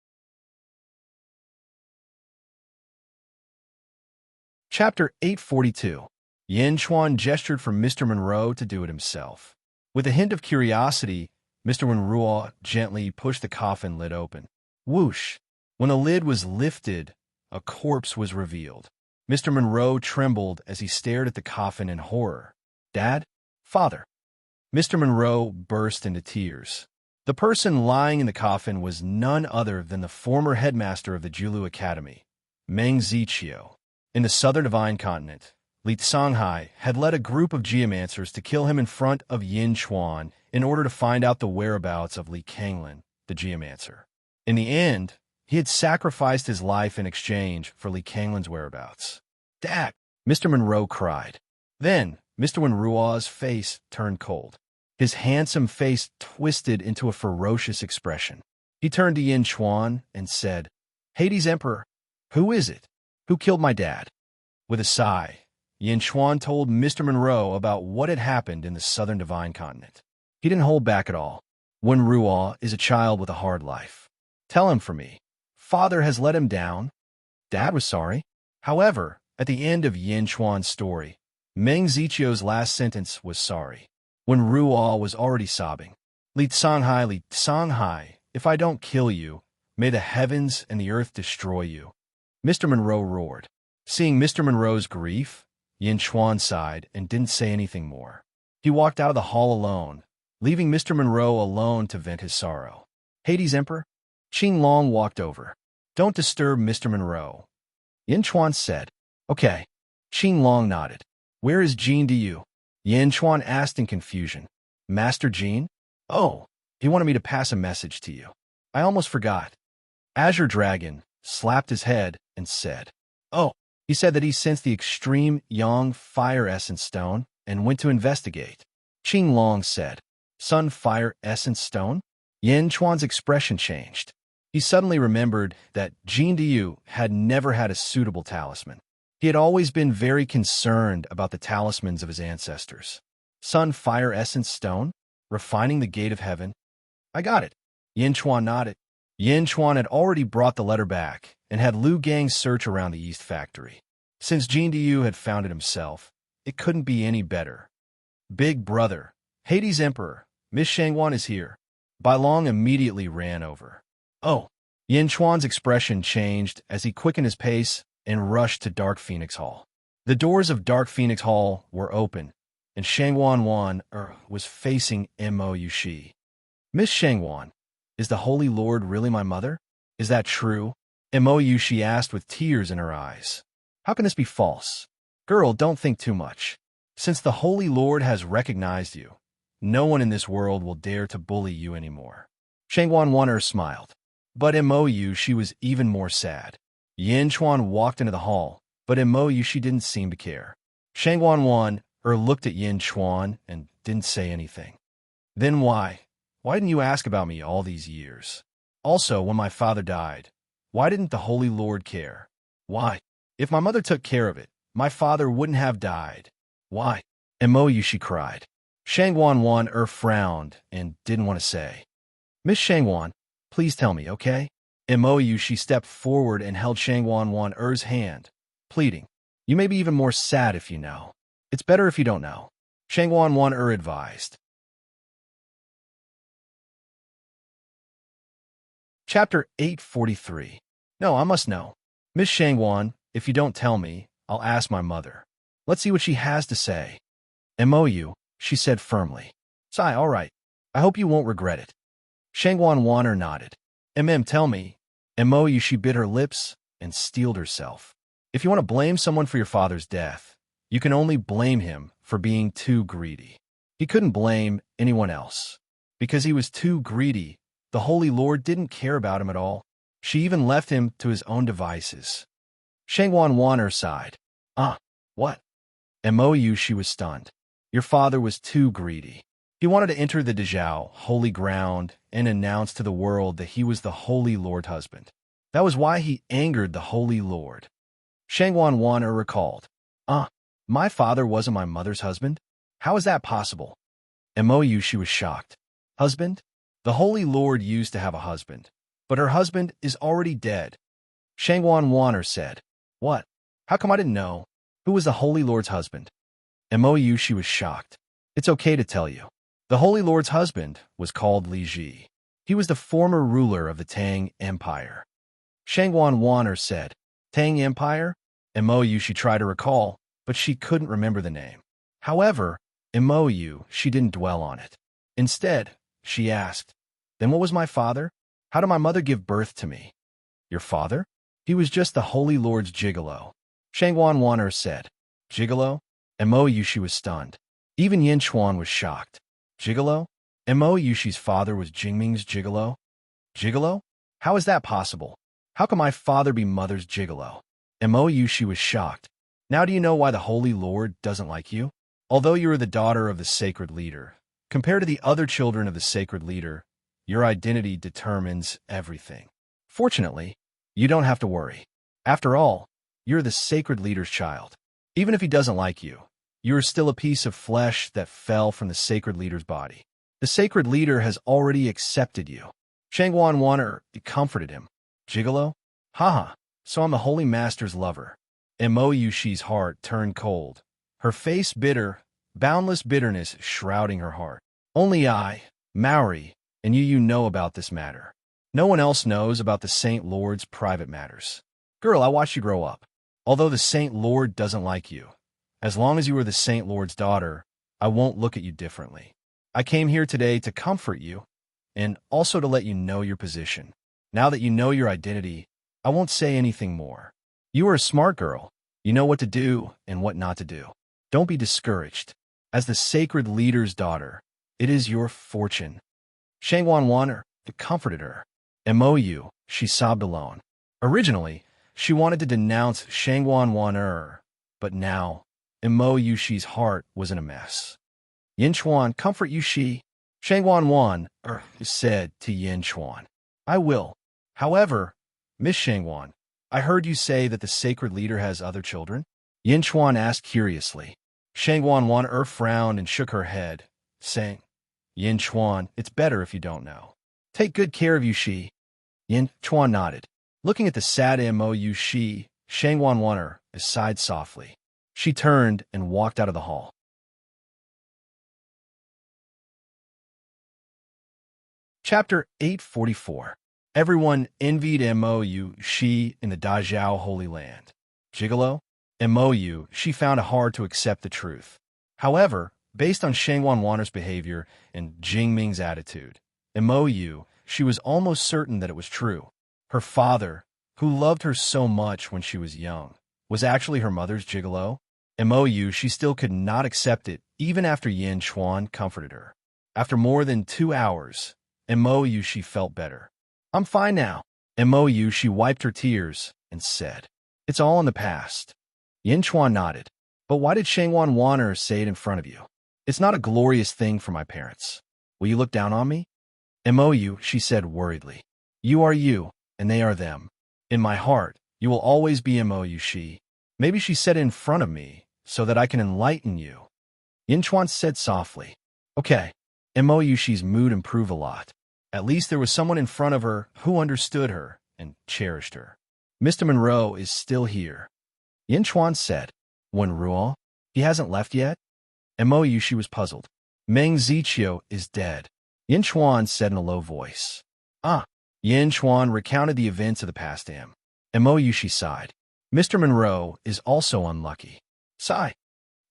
Chapter 842. Yin Chuan gestured for Mr. Monroe to do it himself. With a hint of curiosity, Mr. Monroe gently pushed the coffin lid open. Whoosh! When the lid was lifted, a corpse was revealed. Mr. Monroe trembled as he stared at the coffin in horror. Dad? Father? Mr. Monroe burst into tears. The person lying in the coffin was none other than the former headmaster of the Julu Academy, Meng Ziqiu. In the southern Divine Continent, Li Songhai had led a group of geomancers to kill him in front of Yin Chuan in order to find out the whereabouts of Li Kanglin, the geomancer. In the end, he had sacrificed his life in exchange for Li Kanglin's whereabouts. Dad! Mr. Monroe cried. Then, Mr. Monroe's face turned cold. His handsome face twisted into a ferocious expression. He turned to Yin Chuan and said, Hades Emperor, who is it? Who killed my dad? With a sigh, Yin Chuan told Mr. Monroe about what had happened in the southern Divine Continent. He didn't hold back at all. Wen Ruo is a child with a hard life. Tell him for me. Father has let him down. Dad was sorry. However, at the end of Yin Chuan's story, Meng Ziqiu's last sentence was sorry. Wen Ruo was already sobbing. Li Songhai, if I don't kill you, may the heavens and the earth destroy you. Mr. Monroe roared. Seeing Mr. Monroe's grief, Yin Chuan sighed and didn't say anything more. He walked out of the hall alone, leaving Mr. Monroe alone to vent his sorrow. Hades Emperor? Qing Long walked over. Don't disturb Mr. Monroe. Yin Chuan said. Okay. Qing Long nodded. Where is Jean Diyu? Yin Chuan asked in confusion. Master Jean? Oh, he wanted me to pass a message to you. I almost forgot. Azure Dragon slapped his head and said, Oh, he said that he sensed the extreme Yang Fire Essence Stone and went to investigate. Qing Long said, Sun Fire Essence Stone? Yin Chuan's expression changed. He suddenly remembered that Jin Diyu had never had a suitable talisman. He had always been very concerned about the talismans of his ancestors. Sun Fire Essence Stone? Refining the Gate of Heaven? I got it. Yin Chuan nodded. Yin Chuan had already brought the letter back and had Lu Gang's search around the East Factory. Since Jin Diyu had found it himself, it couldn't be any better. Big brother, Hades Emperor, Miss Shangwan is here. Bai Long immediately ran over. Oh, Yin Chuan's expression changed as he quickened his pace and rushed to Dark Phoenix Hall. The doors of Dark Phoenix Hall were open, and Shangwan Wan was facing Mo Yushi. Miss Shangwan, is the Holy Lord really my mother? Is that true? Mo Yushi asked with tears in her eyes. How can this be false? Girl, don't think too much. Since the Holy Lord has recognized you, no one in this world will dare to bully you anymore. Shangwan Wan smiled. But Mo Yushi was even more sad. Yin Chuan walked into the hall, but Mo Yushi didn't seem to care. Shangwan Wan looked at Yin Chuan and didn't say anything. Then why? Why didn't you ask about me all these years? Also, when my father died, why didn't the Holy Lord care? Why? If my mother took care of it, my father wouldn't have died. Why? Mo Yushi cried. Shangwan Wan frowned and didn't want to say. Miss Shangwan, please tell me, okay? Mo Yushi stepped forward and held Shangwan Wan's hand, pleading. You may be even more sad if you know. It's better if you don't know. Shangwan Wan advised. Chapter 843. No, I must know. Miss Shangwan, if you don't tell me, I'll ask my mother. Let's see what she has to say. Mou, she said firmly. Sigh, all right. I hope you won't regret it. Shangwan Wan nodded. Tell me. Mou, she bit her lips and steeled herself. If you want to blame someone for your father's death, you can only blame him for being too greedy. He couldn't blame anyone else. Because he was too greedy, the Holy Lord didn't care about him at all. She even left him to his own devices. Shangwan Wan sighed. What? Mou, she was stunned. Your father was too greedy. He wanted to enter the Dezhou, holy ground, and announce to the world that he was the Holy Lord husband. That was why he angered the Holy Lord. Shangwan Wan recalled. My father wasn't my mother's husband? How is that possible? Mou, she was shocked. Husband? The Holy Lord used to have a husband, but her husband is already dead. Shangwan Wan said. What? How come I didn't know? Who was the Holy Lord's husband? Mou, she was shocked. It's okay to tell you. The Holy Lord's husband was called Li Ji. He was the former ruler of the Tang Empire. Shangwan Wan said. Tang Empire? Mou, she tried to recall, but she couldn't remember the name. However, Mou, she didn't dwell on it. Instead, she asked, Then what was my father? How did my mother give birth to me? Your father? He was just the Holy Lord's gigolo. Shangwan Wan said. Gigolo? Mou, she was stunned. Even Yin Chuan was shocked. Gigolo? Mou, she's father was Jingming's gigolo? Gigolo? How is that possible? How can my father be mother's gigolo? Mou, she was shocked. Now do you know why the Holy Lord doesn't like you? Although you are the daughter of the sacred leader, compared to the other children of the sacred leader, your identity determines everything. Fortunately, you don't have to worry. After all, you're the sacred leader's child. Even if he doesn't like you, you are still a piece of flesh that fell from the sacred leader's body. The sacred leader has already accepted you. Shangwan Wan comforted him. Gigolo? Haha, so I'm the Holy Master's lover. Mou, she's heart turned cold. Her face bitter, boundless bitterness shrouding her heart. Only I, Maori, and you know about this matter. No one else knows about the Saint Lord's private matters. Girl, I watched you grow up. Although the Saint Lord doesn't like you, as long as you are the Saint Lord's daughter, I won't look at you differently. I came here today to comfort you, and also to let you know your position. Now that you know your identity, I won't say anything more. You are a smart girl. You know what to do and what not to do. Don't be discouraged. As the sacred leader's daughter, it is your fortune. Shangwan Wan comforted her. Mou, she sobbed alone. Originally, she wanted to denounce Shangwan Wan, but now, Mou Yushi's heart was in a mess. Yin Chuan, comfort Yushi. Shangwan Wan said to Yin Chuan. I will. However, Miss Shangwan, I heard you say that the sacred leader has other children? Yin Chuan asked curiously. Shangwan Wan frowned and shook her head, saying, Yin Chuan, it's better if you don't know. Take good care of Yushi. Yin Chuan nodded. Looking at the sad Mou Yushi, Shangwan Wan sighed softly. She turned and walked out of the hall. Chapter 844. Everyone envied Mou Yushi in the Dazhao Holy Land. Gigolo? Mou Yushi found it hard to accept the truth. However, based on Shangwan Wan's behavior and Jingming's attitude, Mou Yushi was almost certain that it was true. Her father, who loved her so much when she was young, was actually her mother's gigolo. Mou Yushi still could not accept it, even after Yin Chuan comforted her. After more than 2 hours, Mou Yushi felt better. I'm fine now. Mou Yushi wiped her tears and said, It's all in the past. Yin Chuan nodded. But why did Shangwan Wan say it in front of you? It's not a glorious thing for my parents. Will you look down on me? Mou Yushi said worriedly. You are you, and they are them. In my heart, you will always be Mou Yushi. Maybe she said it in front of me, so that I can enlighten you. Yin Chuan said softly. Okay. Mou Yushi's mood improved a lot. At least there was someone in front of her who understood her and cherished her. Mr. Monroe is still here. Yin Chuan said. When Ruo? He hasn't left yet? Mou Yushi was puzzled. Meng Ziqiu is dead. Yin Chuan said in a low voice. Ah. Yin Chuan recounted the events of the past to him. Mou Yushi sighed. Mr. Monroe is also unlucky. Sigh.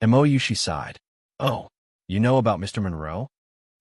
Mou Yushi sighed. Oh, you know about Mr. Monroe?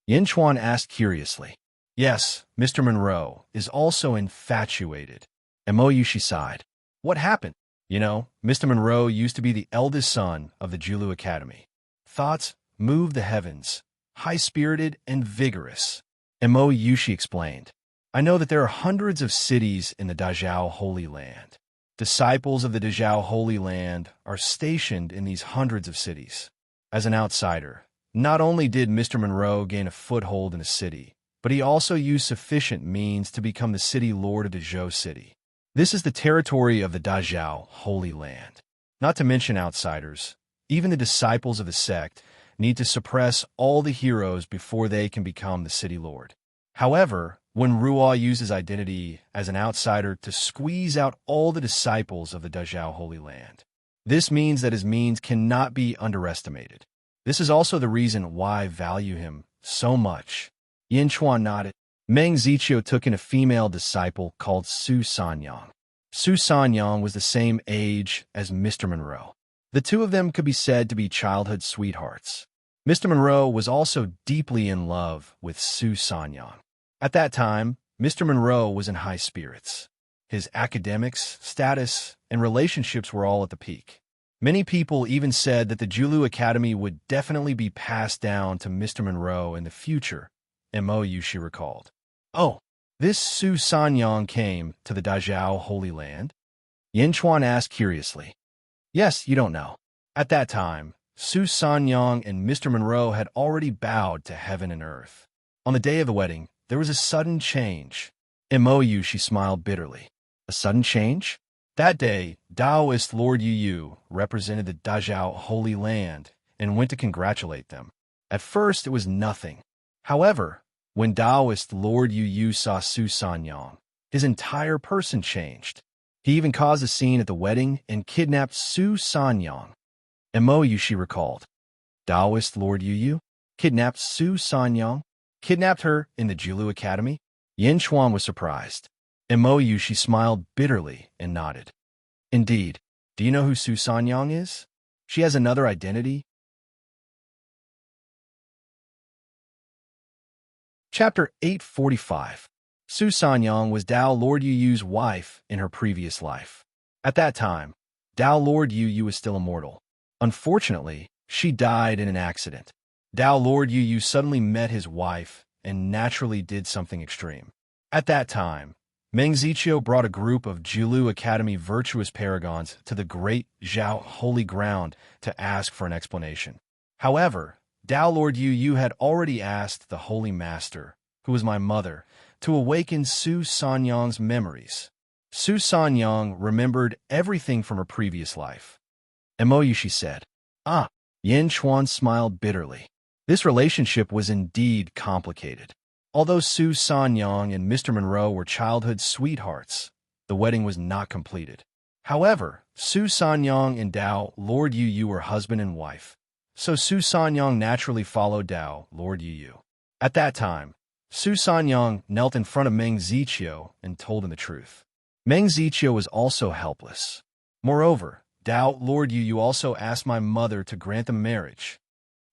Yin Chuan asked curiously. Yes, Mr. Monroe is also infatuated. Mou Yushi sighed. What happened? You know, Mr. Monroe used to be the eldest son of the Julu Academy. Thoughts move the heavens, high-spirited and vigorous. Mou Yushi explained. I know that there are hundreds of cities in the Dazhao Holy Land. Disciples of the Dazhao Holy Land are stationed in these hundreds of cities. As an outsider, not only did Mr. Monroe gain a foothold in a city, but he also used sufficient means to become the city lord of Dazhou City. This is the territory of the Dazhao Holy Land. Not to mention outsiders, even the disciples of the sect need to suppress all the heroes before they can become the city lord. However, when Ruo used his identity as an outsider to squeeze out all the disciples of the Dazhao Holy Land, this means that his means cannot be underestimated. This is also the reason why I value him so much. Yin Chuan nodded. Meng Ziqiu took in a female disciple called Su Sanyang. Su Sanyang was the same age as Mr. Monroe. The two of them could be said to be childhood sweethearts. Mr. Monroe was also deeply in love with Su Sanyang. At that time, Mr. Monroe was in high spirits. His academics, status, and relationships were all at the peak. Many people even said that the Julu Academy would definitely be passed down to Mr. Monroe in the future, Mou Yushi recalled. Oh, this Su Sanyang came to the Dazhao Holy Land? Yin Chuan asked curiously. Yes, you don't know. At that time, Su Sanyang and Mr. Monroe had already bowed to heaven and earth. On the day of the wedding, there was a sudden change. Mou Yushi smiled bitterly. A sudden change? That day, Taoist Lord Yu represented the Dazhao Holy Land and went to congratulate them. At first, it was nothing. However, when Taoist Lord Yu saw Su Sanyang, his entire person changed. He even caused a scene at the wedding and kidnapped Su Sanyang. Mou Yushi recalled. Taoist Lord Yu kidnapped Su Sanyang, kidnapped her in the Julu Academy? Yin Chuan was surprised. Mou Yushi smiled bitterly and nodded. Indeed. Do you know who Su Sanyang is? She has another identity. Chapter 845. Su Sanyang was Dao Lord Yu's wife in her previous life. At that time, Dao Lord Yu was still immortal. Unfortunately, She died in an accident. Dao Lord Yu suddenly met his wife and naturally did something extreme. At that time, Meng Ziqiu brought a group of Jiulu Academy virtuous paragons to the great Zhao holy ground to ask for an explanation. However, Dao Lord Yu had already asked the Holy Master, who was my mother, to awaken Su Sanyang's memories. Su Sanyang remembered everything from her previous life. "Mou," she said. "Ah." Yin Chuan smiled bitterly. This relationship was indeed complicated. Although Su Sanyang and Mr. Monroe were childhood sweethearts, the wedding was not completed. However, Su Sanyang and Dao Lord Yu were husband and wife, so Su Sanyang naturally followed Dao Lord Yu. At that time, Su Sanyang knelt in front of Meng Ziqiu and told him the truth. Meng Ziqiu was also helpless. Moreover, Dao Lord Yu also asked my mother to grant them marriage.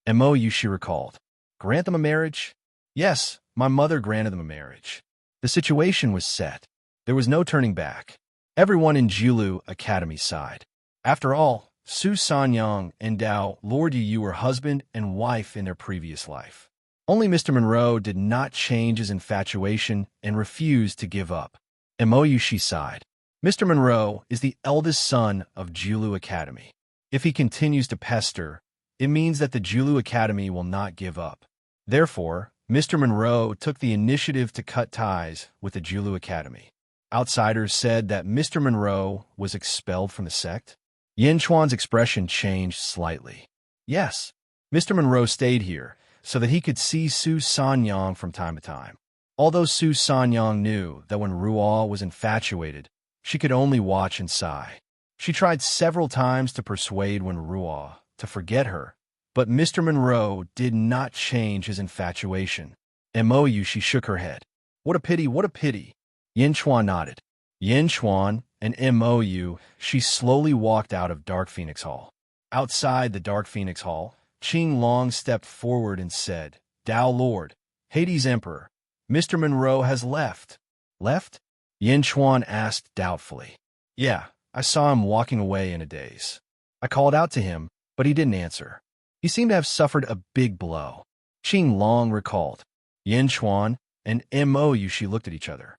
Mou, she recalled. Grant them a marriage? Yes, my mother granted them a marriage. The situation was set. There was no turning back. Everyone in Jiulu Academy sighed. After all, Su Sanyang and Dao Lord Yu were husband and wife in their previous life. Only Mr. Monroe did not change his infatuation and refused to give up. Mou, she sighed. Mr. Monroe is the eldest son of Jiulu Academy. If he continues to pester, it means that the Jiulu Academy will not give up. Therefore, Mr. Monroe took the initiative to cut ties with the Jiulu Academy. Outsiders said that Mr. Monroe was expelled from the sect. Yin Chuan's expression changed slightly. Yes, Mr. Monroe stayed here so that he could see Su Sanyang from time to time. Although Su Sanyang knew that when Ruo was infatuated, she could only watch and sigh. She tried several times to persuade Ruo to forget her, but Mr. Monroe did not change his infatuation. Mou, she shook her head. What a pity, what a pity. Yin Chuan nodded. Yin Chuan and Mou, she slowly walked out of Dark Phoenix Hall. Outside the Dark Phoenix Hall, Qing Long stepped forward and said, Dao Lord, Hades Emperor, Mr. Monroe has left. Left? Yin Chuan asked doubtfully. Yeah, I saw him walking away in a daze. I called out to him, but he didn't answer. He seemed to have suffered a big blow. Qing Long recalled. Yin Chuan and Mou, she looked at each other.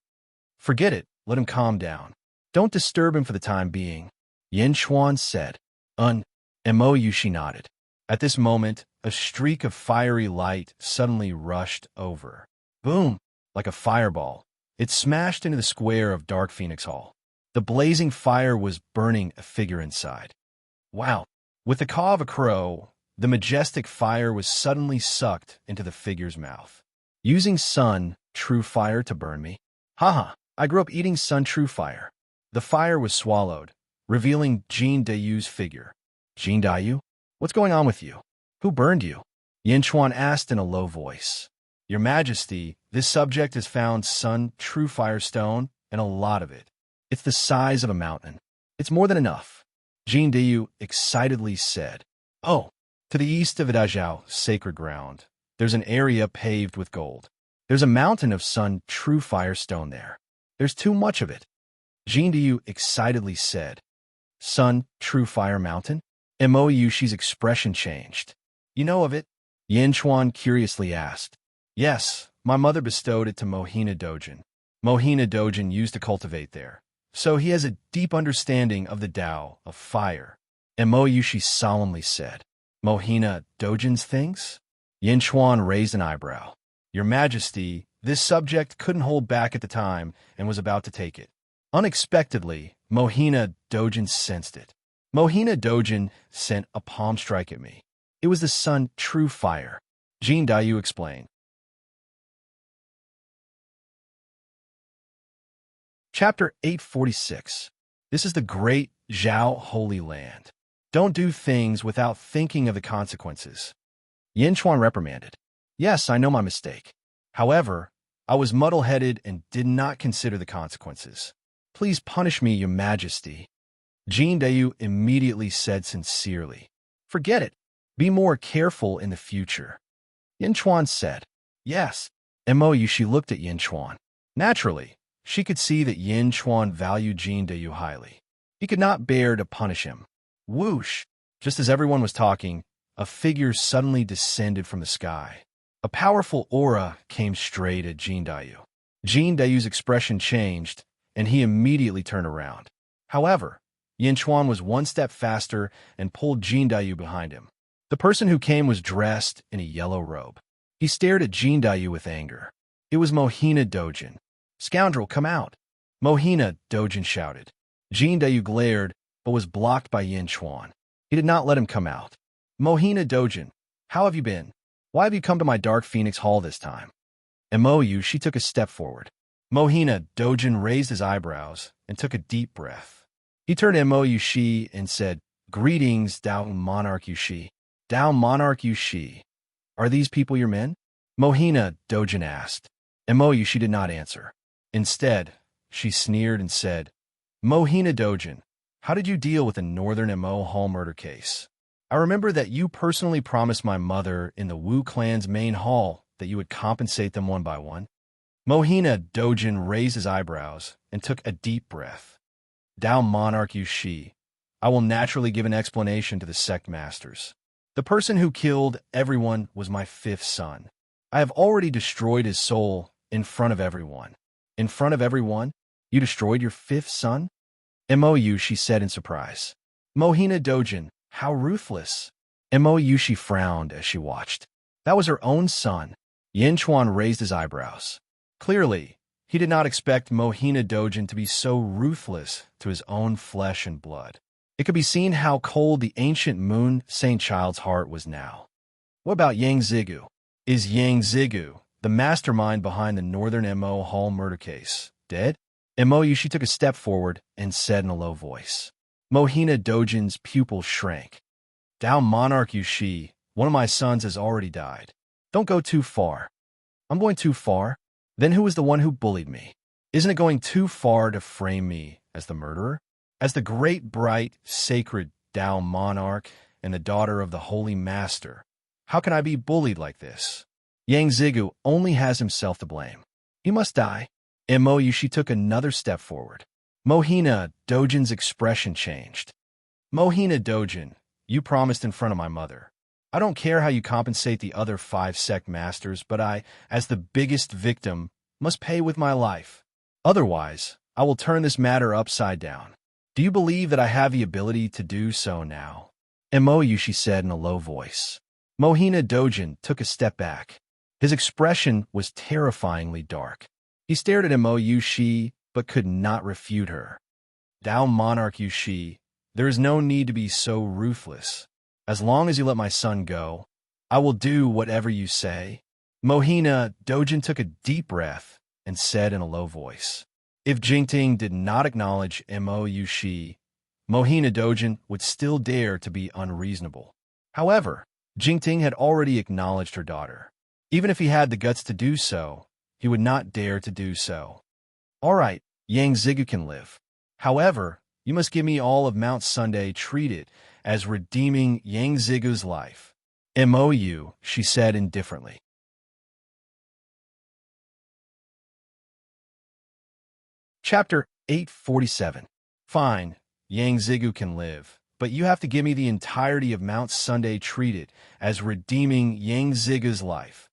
Forget it, let him calm down. Don't disturb him for the time being. Yin Chuan said. Mou, she nodded. At this moment, a streak of fiery light suddenly rushed over. Boom! Like a fireball, it smashed into the square of Dark Phoenix Hall. The blazing fire was burning a figure inside. Wow! With the caw of a crow, the majestic fire was suddenly sucked into the figure's mouth. Using Sun True Fire to burn me? Haha, I grew up eating Sun True Fire. The fire was swallowed, revealing Jin Dayu's figure. Jin Dayu? What's going on with you? Who burned you? Yin Chuan asked in a low voice. Your Majesty, this subject has found Sun True Fire Stone, and a lot of it. It's the size of a mountain. It's more than enough. Jin Dayu excitedly said. Oh, to the east of Dazhao, sacred ground, there's an area paved with gold. There's a mountain of Sun True Fire Stone there. There's too much of it. Jin Dayu excitedly said. Sun True Fire Mountain? Mou, she's expression changed. You know of it? Yin Chuan curiously asked. Yes, my mother bestowed it to Mohina Dojin. Mohina Dojin used to cultivate there, so he has a deep understanding of the Tao of fire. Mou, she solemnly said. Mohina Dojin's things? Yin Chuan raised an eyebrow. Your Majesty, this subject couldn't hold back at the time and was about to take it. Unexpectedly, Mohina Dojin sensed it. Mohina Dojin sent a palm strike at me. It was the Sun True Fire. Jin Dayu explained. Chapter 846. This is the great Zhao Holy Land. Don't do things without thinking of the consequences. Yin Chuan reprimanded. Yes, I know my mistake. However, I was muddle-headed and did not consider the consequences. Please punish me, Your Majesty. Jin Dayu immediately said sincerely. Forget it. Be more careful in the future. Yin Chuan said. Yes. Mou, she looked at Yin Chuan. Naturally, she could see that Yin Chuan valued Jin Dayu highly. He could not bear to punish him. Whoosh! Just as everyone was talking, a figure suddenly descended from the sky. A powerful aura came straight at Jindayu. Jindayu's expression changed, and he immediately turned around. However, Yanchuan was one step faster and pulled Jindayu behind him. The person who came was dressed in a yellow robe. He stared at Jindayu with anger. It was Mohina Dojin. "Scoundrel, come out!" Mohina Dojin shouted. Jindayu glared, but was blocked by Yanchuan. He did not let him come out. "Mohina Dojin, how have you been? Why have you come to my Dark Phoenix Hall this time?" She took a step forward. Mohina Dojin raised his eyebrows and took a deep breath. He turned to Yushi and said, "Greetings, Dao Monarch Yushi." "Dao Monarch Yushi, are these people your men?" Mohina Dojin asked. Yushi did not answer. Instead, she sneered and said, "Mohina Dojin, how did you deal with the Northern Mo Hall murder case? I remember that you personally promised my mother in the Wu clan's main hall that you would compensate them one by one." Mohina Dojin raised his eyebrows and took a deep breath. "Dao Monarch Yushi, I will naturally give an explanation to the sect masters. The person who killed everyone was my fifth son. I have already destroyed his soul in front of everyone." "In front of everyone? You destroyed your fifth son?" She said in surprise. "Mohina Dojin, how ruthless." She frowned as she watched. That was her own son. Yanchuan raised his eyebrows. Clearly, he did not expect Mohina Dojin to be so ruthless to his own flesh and blood. It could be seen how cold the ancient moon saint child's heart was now. "What about Yang Zigu? Is Yang Zigu, the mastermind behind the Northern Mo Hall murder case, dead?" She took a step forward and said in a low voice. Mohina Dojin's pupil shrank. "Dao Monarch Yushi, one of my sons has already died. Don't go too far." "I'm going too far? Then who was the one who bullied me? Isn't it going too far to frame me as the murderer? As the great, bright, sacred Dao Monarch and the daughter of the Holy Master, how can I be bullied like this? Yang Zigu only has himself to blame. He must die." She took another step forward. Mohina Dojin's expression changed. "Mohina Dojin, you promised in front of my mother. I don't care how you compensate the other 5 sect masters, but I, as the biggest victim, must pay with my life. Otherwise, I will turn this matter upside down. Do you believe that I have the ability to do so now?" She said in a low voice. Mohina Dojin took a step back. His expression was terrifyingly dark. He stared at Yushi, but could not refute her. "Dao Monarch Yushi, there is no need to be so ruthless. As long as you let my son go, I will do whatever you say." Mohina Dojin took a deep breath and said in a low voice. If Jingting did not acknowledge Yushi, Mohina Dojin would still dare to be unreasonable. However, Jingting had already acknowledged her daughter. Even if he had the guts to do so, he would not dare to do so. "All right, Yang Zigu can live. However, you must give me all of Mount Sunday treated as redeeming Yang Zigu's life." She said indifferently. Chapter 847. "Fine, Yang Zigu can live, but you have to give me the entirety of Mount Sunday treated as redeeming Yang Zigu's life."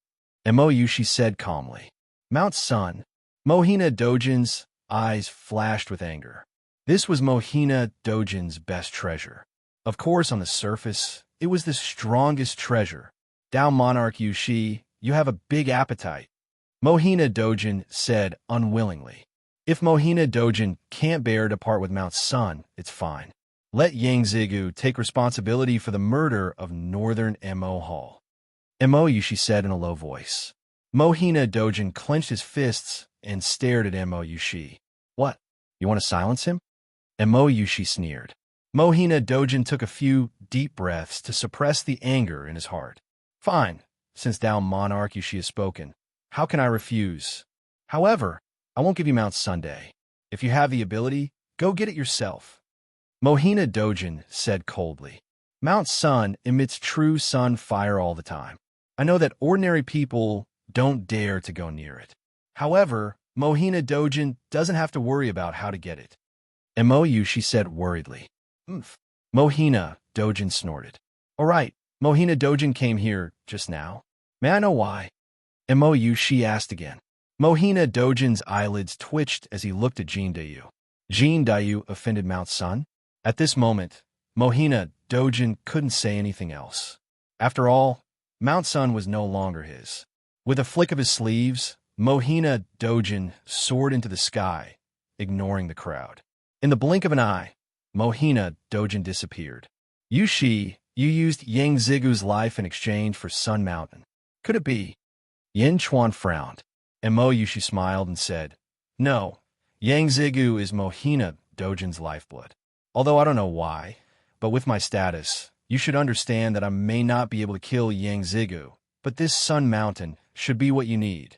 She said calmly. "Mount Sun." Mohina Dojin's eyes flashed with anger. This was Mohina Dojin's best treasure. Of course, on the surface, it was the strongest treasure. "Dao Monarch Yushi, you have a big appetite," Mohina Dojin said unwillingly. If Mohina Dojin can't bear to part with Mount Sun, it's fine. Let Yang Zigu take responsibility for the murder of Northern Mo Hall. She said in a low voice. Mohina Dojin clenched his fists and stared at Yushi. "What? You want to silence him?" Yushi sneered. Mohina Dojin took a few deep breaths to suppress the anger in his heart. "Fine, since Dao Monarch Yushi has spoken. How can I refuse? However, I won't give you Mount Sunday. If you have the ability, go get it yourself." Mohina Dojin said coldly. "Mount Sun emits true sun fire all the time. I know that ordinary people don't dare to go near it. However, Mohina Dojin doesn't have to worry about how to get it." She said worriedly. "Mohina Dojin snorted. "All right, Mohina Dojin came here just now. May I know why? MOU, she asked again. Mohina Dojin's eyelids twitched as he looked at Jin Dayu. Jin Dayu offended Mount Sun? At this moment, Mohina Dojin couldn't say anything else. After all, Mount Sun was no longer his. With a flick of his sleeves, Mohina Dojin soared into the sky, ignoring the crowd. In the blink of an eye, Mohina Dojin disappeared. You used Yang Zigu's life in exchange for Sun Mountain. Could it be? Yin Chuan frowned. MOU, she smiled and said, No, Yang Zigu is Mohina Dojin's lifeblood. Although I don't know why, but with my status, you should understand that I may not be able to kill Yang Zigu, but this Sun Mountain should be what you need.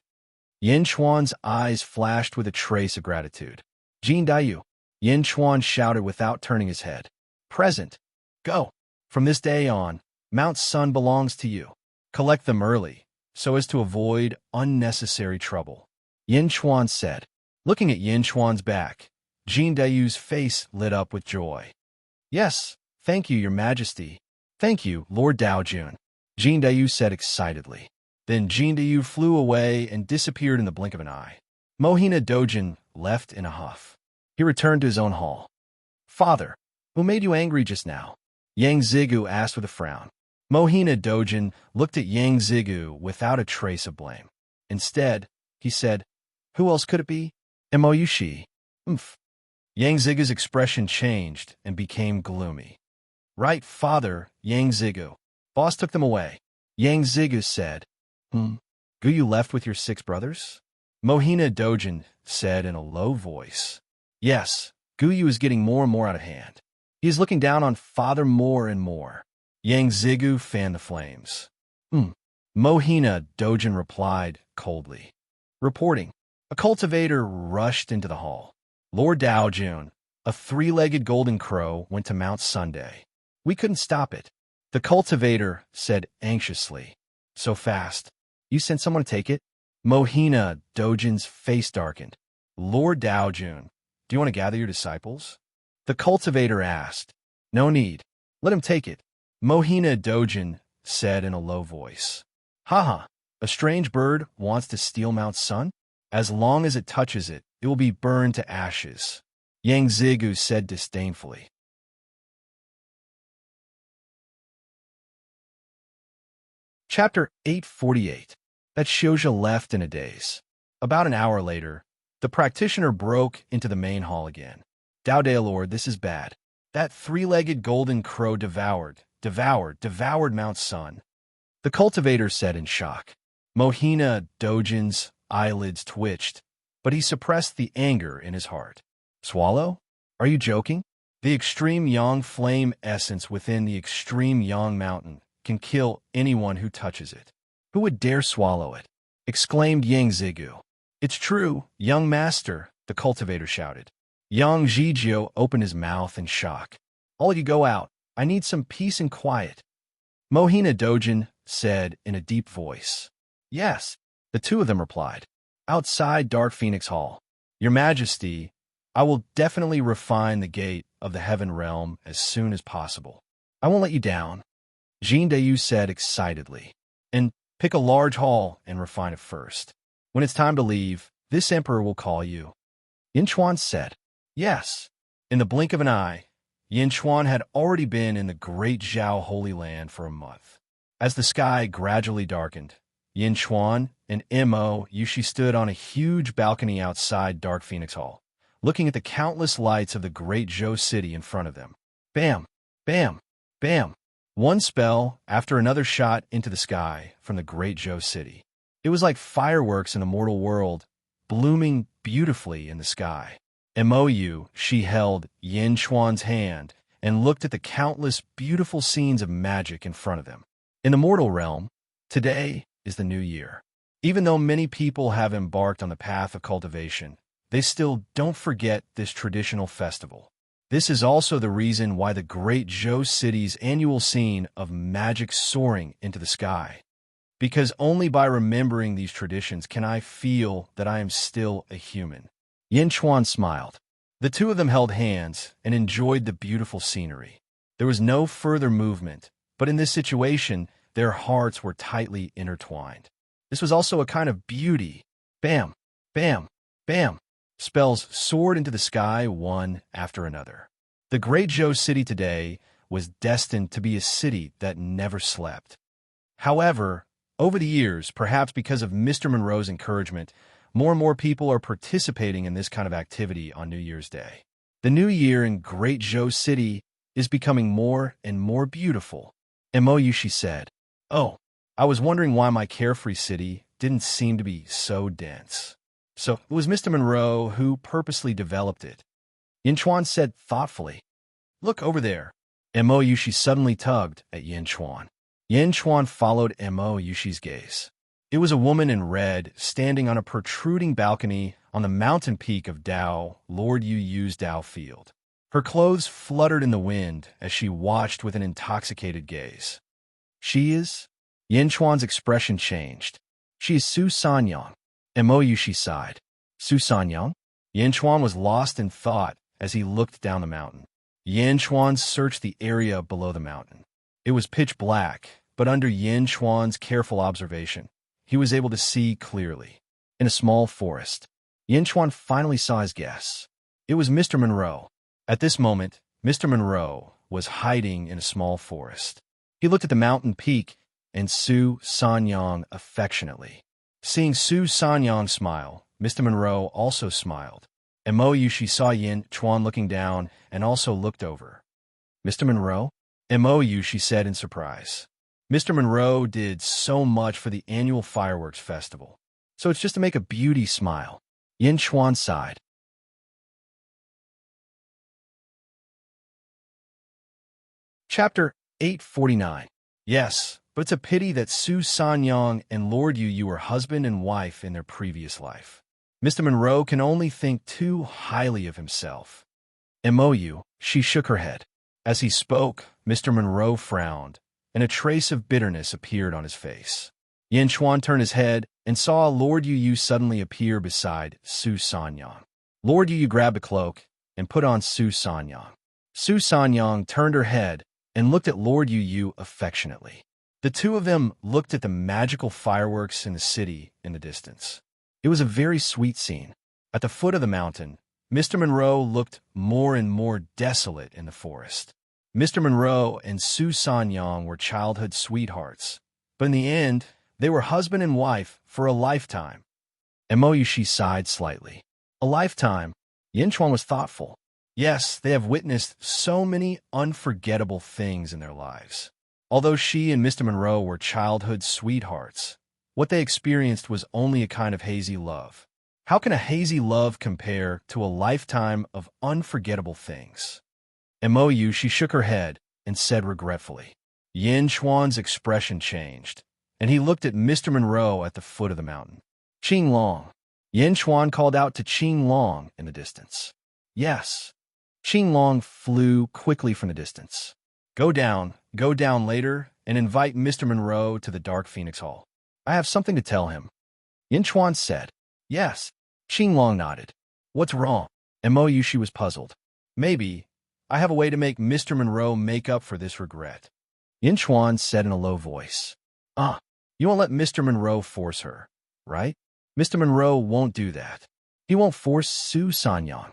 Yin Chuan's eyes flashed with a trace of gratitude. Jin Dayu, Yin Chuan shouted without turning his head. Present. Go. From this day on, Mount Sun belongs to you. Collect them early, so as to avoid unnecessary trouble. Yin Chuan said. Looking at Yin Chuan's back, Jin Dayu's face lit up with joy. Yes, thank you, Your Majesty. Thank you, Lord Daojun. Jin Dayu said excitedly. Then Jin Dayu flew away and disappeared in the blink of an eye. Mohina Dojin left in a huff. He returned to his own hall. Father, who made you angry just now? Yang Zigu asked with a frown. Mohina Dojin looked at Yang Zigu without a trace of blame. Instead, he said, Who else could it be? MOU, she. Yang Zigu's expression changed and became gloomy. Right, Father, Yang Zigu. Boss took them away. Yang Zigu said, Gu, you left with your 6 brothers? Mohina Dojin said in a low voice. Yes, Guyu is getting more and more out of hand. He is looking down on Father more and more. Yang Zigu fanned the flames. Mohina Dojin replied coldly. Reporting. A cultivator rushed into the hall. Lord Daojun, a 3-legged golden crow, went to Mount Sunday. We couldn't stop it. The cultivator said anxiously. So fast. You sent someone to take it? Mohina Dojin's face darkened. Lord Daojun, do you want to gather your disciples? The cultivator asked. No need. Let him take it. Mohina Dojin said in a low voice. Haha, a strange bird wants to steal Mount Sun? As long as it touches it, it will be burned to ashes. Yang Zigu said disdainfully. Chapter 848. That Shouja left in a daze. About an hour later, the practitioner broke into the main hall again. Dao Lord, this is bad. That 3-legged golden crow devoured Mount Sun. The cultivator said in shock. Mohina Dojin's eyelids twitched, but he suppressed the anger in his heart. Swallow? Are you joking? The extreme Yang flame essence within the extreme Yang mountain can kill anyone who touches it. Who would dare swallow it? Exclaimed Yang Zigu. It's true, young master, the cultivator shouted. Yang Zhijio opened his mouth in shock. All you go out. I need some peace and quiet. Mohina Dojin said in a deep voice. Yes, the 2 of them replied. Outside Dark Phoenix Hall. Your Majesty, I will definitely refine the gate of the Heaven Realm as soon as possible. I won't let you down. Jin Dayu said excitedly. And pick a large hall and refine it first. When it's time to leave, this emperor will call you. Yin Chuan said. Yes. In the blink of an eye, Yin Chuan had already been in the Great Zhao Holy Land for a month. As the sky gradually darkened, Yin Chuan and Mo Yushi stood on a huge balcony outside Dark Phoenix Hall, looking at the countless lights of the Great Zhou City in front of them. Bam! Bam! Bam! One spell after another shot into the sky from the Great Zhou City. It was like fireworks in a mortal world, blooming beautifully in the sky. MOU, she held Yin Chuan's hand and looked at the countless beautiful scenes of magic in front of them. In the mortal realm, today is the new year. Even though many people have embarked on the path of cultivation, they still don't forget this traditional festival. This is also the reason why the Great Zhou City's annual scene of magic soaring into the sky. Because only by remembering these traditions can I feel that I am still a human. Yin Chuan smiled. The 2 of them held hands and enjoyed the beautiful scenery. There was no further movement, But in this situation, their hearts were tightly intertwined. This was also a kind of beauty. Bam, bam, bam. Spells soared into the sky one after another. The great Joe city today was destined to be a city that never slept. However, over the years, perhaps because of Mr. Monroe's encouragement, more and more people are participating in this kind of activity on New Year's Day. The new year in Great Joe City is becoming more and more beautiful. MOU, she said. Oh, I was wondering why my carefree city didn't seem to be so dense. So it was Mr. Monroe who purposely developed it. Yin Chuan said thoughtfully. Look over there. MOU, she suddenly tugged at Yin Chuan. Yin Chuan followed MOU, she's gaze. It was a woman in red, standing on a protruding balcony on the mountain peak of Dao, Lord Yu Yu's Dao field. Her clothes fluttered in the wind as she watched with an intoxicated gaze. She is? Yin Chuan's expression changed. She is Su Sanyang. MOU, she sighed. Su Sanyang? Yin Chuan was lost in thought as he looked down the mountain. Yin Chuan searched the area below the mountain. It was pitch black, but under Yin Chuan's careful observation, he was able to see clearly. In a small forest, Yin Chuan finally saw his guess. It was Mr. Monroe. At this moment, Mr. Monroe was hiding in a small forest. He looked at the mountain peak and Su Sanyang affectionately. Seeing Su Sanyang smile, Mr. Monroe also smiled. MOU, she saw Yin Chuan looking down and also looked over. Mr. Monroe? MOU, she said in surprise. Mr. Monroe did so much for the annual fireworks festival. So it's just to make a beauty smile. Yin Chuan sighed. Chapter 849. Yes, but it's a pity that Su Sanyang and Lord Yu Yu were husband and wife in their previous life. Mr. Monroe can only think too highly of himself. MOU, she shook her head. As he spoke, Mr. Monroe frowned, and a trace of bitterness appeared on his face. Yin Chuan turned his head and saw Lord Yu Yu suddenly appear beside Su Sanyang. Lord Yu Yu grabbed a cloak and put on Su Sanyang. Su Sanyang turned her head and looked at Lord Yu Yu affectionately. The two of them looked at the magical fireworks in the city in the distance. It was a very sweet scene. At the foot of the mountain, Mr. Monroe looked more and more desolate in the forest. Mr. Monroe and Su Sanyang were childhood sweethearts, but in the end, they were husband and wife for a lifetime. MOU, she sighed slightly. A lifetime. Yin Chuan was thoughtful. Yes, they have witnessed so many unforgettable things in their lives. Although she and Mr. Monroe were childhood sweethearts, what they experienced was only a kind of hazy love. How can a hazy love compare to a lifetime of unforgettable things? MOU, she shook her head and said regretfully. Yin Chuan's expression changed, and he looked at Mr. Monroe at the foot of the mountain. Qing Long. Yin Chuan called out to Qing Long in the distance. Yes. Qing Long flew quickly from the distance. Go down later, and invite Mr. Monroe to the Dark Phoenix Hall. I have something to tell him. Yin Chuan said. Yes. Qing Long nodded. What's wrong? MOU, she was puzzled. Maybe I have a way to make Mr. Monroe make up for this regret. Yin Chuan said in a low voice. You won't let Mr. Monroe force her, right? Mr. Monroe won't do that. He won't force Su Sanyang.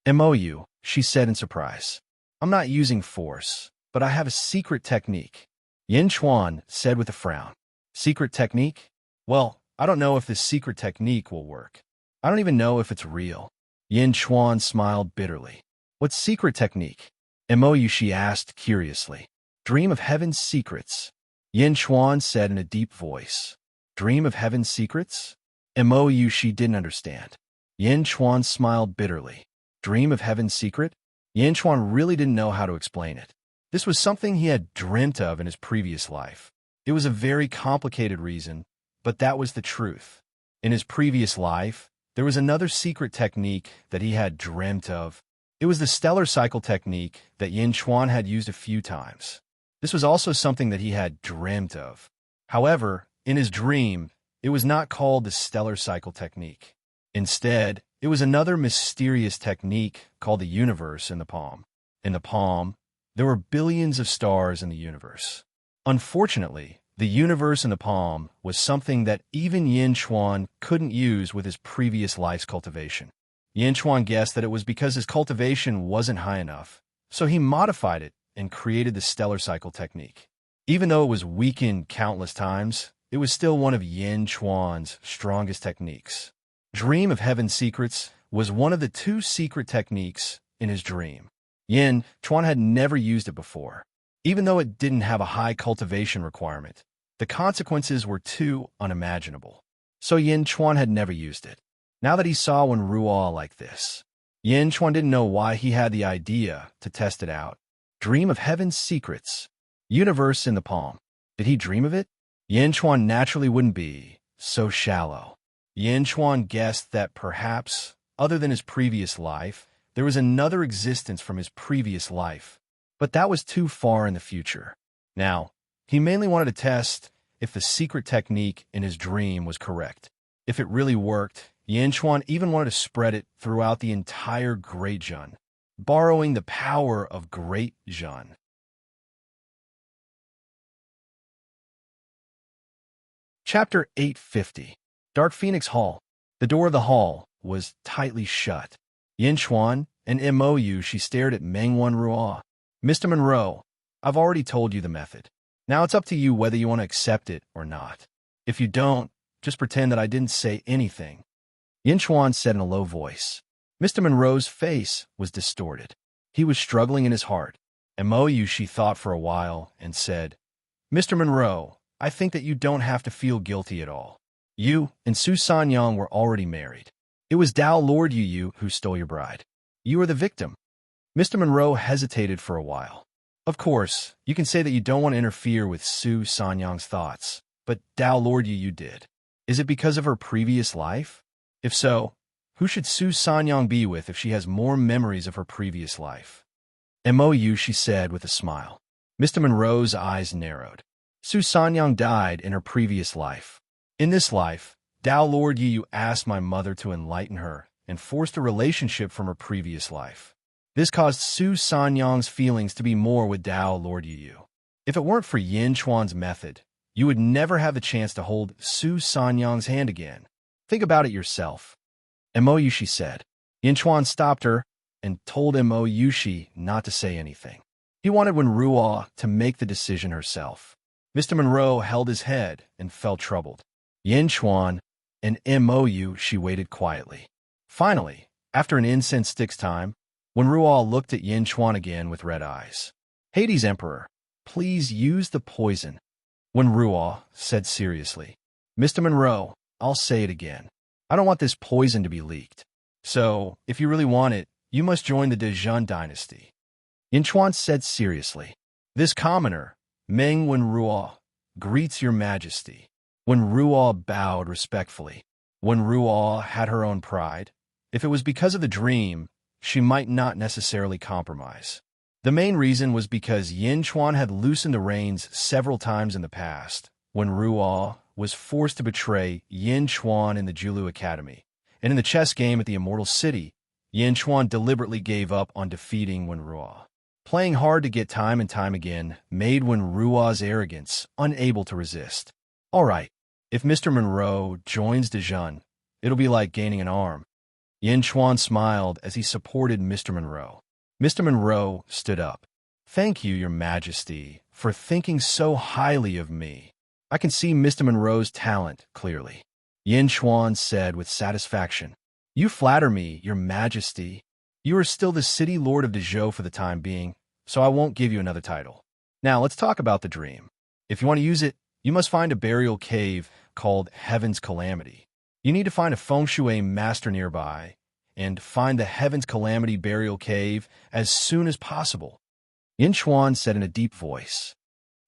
MOU, she said in surprise. I'm not using force, but I have a secret technique. Yin Chuan said with a frown. Secret technique? Well, I don't know if this secret technique will work. I don't even know if it's real. Yin Chuan smiled bitterly. What secret technique? MOU, she asked curiously. Dream of heaven's secrets. Yin Chuan said in a deep voice. Dream of heaven's secrets? MOU, she didn't understand. Yin Chuan smiled bitterly. Dream of heaven's secret? Yin Chuan really didn't know how to explain it. This was something he had dreamt of in his previous life. It was a very complicated reason, but that was the truth. In his previous life, there was another secret technique that he had dreamt of. It was the stellar cycle technique that Yin Chuan had used a few times. This was also something that he had dreamt of. However, in his dream, it was not called the stellar cycle technique. Instead, it was another mysterious technique called the universe in the palm. In the palm, there were billions of stars in the universe. Unfortunately, the universe in the palm was something that even Yin Chuan couldn't use with his previous life's cultivation. Yin Chuan guessed that it was because his cultivation wasn't high enough, so he modified it and created the stellar cycle technique. Even though it was weakened countless times, it was still one of Yin Chuan's strongest techniques. Dream of Heaven's Secrets was one of the 2 secret techniques in his dream. Yin Chuan had never used it before. Even though it didn't have a high cultivation requirement, the consequences were too unimaginable. So Yin Chuan had never used it. Now that he saw Wenruo like this, Yin Chuan didn't know why he had the idea to test it out. Dream of Heaven's Secrets. Universe in the palm. Did he dream of it? Yin Chuan naturally wouldn't be so shallow. Yin Chuan guessed that perhaps, other than his previous life, there was another existence from his previous life. But that was too far in the future. Now, he mainly wanted to test if the secret technique in his dream was correct. If it really worked, Yin Chuan even wanted to spread it throughout the entire Great Zhen, borrowing the power of Great Zhen. Chapter 850. Dark Phoenix Hall. The door of the hall was tightly shut. Yin Chuan and Mou she stared at Meng Wenruo. Mr. Monroe, I've already told you the method. Now it's up to you whether you want to accept it or not. If you don't, just pretend that I didn't say anything. Yin Chuan said in a low voice. Mr. Monroe's face was distorted. He was struggling in his heart. Mou she thought for a while and said, Mr. Monroe, I think that you don't have to feel guilty at all. You and Su Sanyang were already married. It was Dao Lord Yu who stole your bride. You are the victim. Mr. Monroe hesitated for a while. Of course, you can say that you don't want to interfere with Su Sanyang's thoughts, but Dao Lord Yu did. Is it because of her previous life? If so, who should Su Sanyang be with if she has more memories of her previous life? Mou she said with a smile. Mr. Monroe's eyes narrowed. Su Sanyang died in her previous life. In this life, Dao Lord Yu asked my mother to enlighten her and forced a relationship from her previous life. This caused Su Sanyang's feelings to be more with Dao Lord Yu. If it weren't for Yin Chuan's method, you would never have the chance to hold Su Sanyang's hand again. Think about it yourself. Mou she said. Yin Chuan stopped her and told Mou she not to say anything. He wanted Wenruo to make the decision herself. Mr. Monroe held his head and felt troubled. Yin Chuan and Mou she waited quietly. Finally, after an incense stick's time, Wenruo looked at Yin Chuan again with red eyes. Hades Emperor, please use the poison. Wenruo said seriously. Mr. Monroe, I'll say it again. I don't want this poison to be leaked. So, if you really want it, you must join the Dezhun dynasty. Yin Chuan said seriously. This commoner, Meng Wenruo, greets your majesty. Wenruo bowed respectfully. Wenruo had her own pride. If it was because of the dream, she might not necessarily compromise. The main reason was because Yin Chuan had loosened the reins several times in the past, when Wenruo was forced to betray Yin Chuan in the Julu Academy, and in the chess game at the Immortal City, Yin Chuan deliberately gave up on defeating Wenruo. Playing hard to get time and time again made Wenruo's arrogance unable to resist. All right, if Mr. Monroe joins Dezhun, it'll be like gaining an arm. Yin Chuan smiled as he supported Mr. Monroe. Mr. Monroe stood up. Thank you, Your Majesty, for thinking so highly of me. I can see Mr. Monroe's talent clearly. Yin Chuan said with satisfaction. You flatter me, Your Majesty. You are still the city lord of Dezhou for the time being, so I won't give you another title. Now let's talk about the dream. If you want to use it, you must find a burial cave called Heaven's Calamity. You need to find a feng shui master nearby and find the Heaven's Calamity burial cave as soon as possible. Yin Chuan said in a deep voice.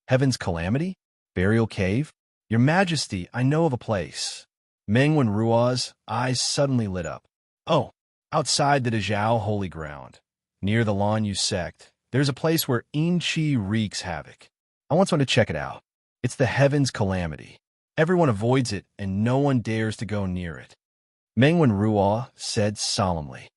Heaven's Calamity? Burial cave? Your Majesty, I know of a place. Meng Wenruo's eyes suddenly lit up. Oh, outside the Dezhou Holy Ground, near the Lan Yu sect, there's a place where Qi wreaks havoc. I once went to check it out. It's the Heaven's Calamity. Everyone avoids it, and no one dares to go near it. Meng Wenruo said solemnly.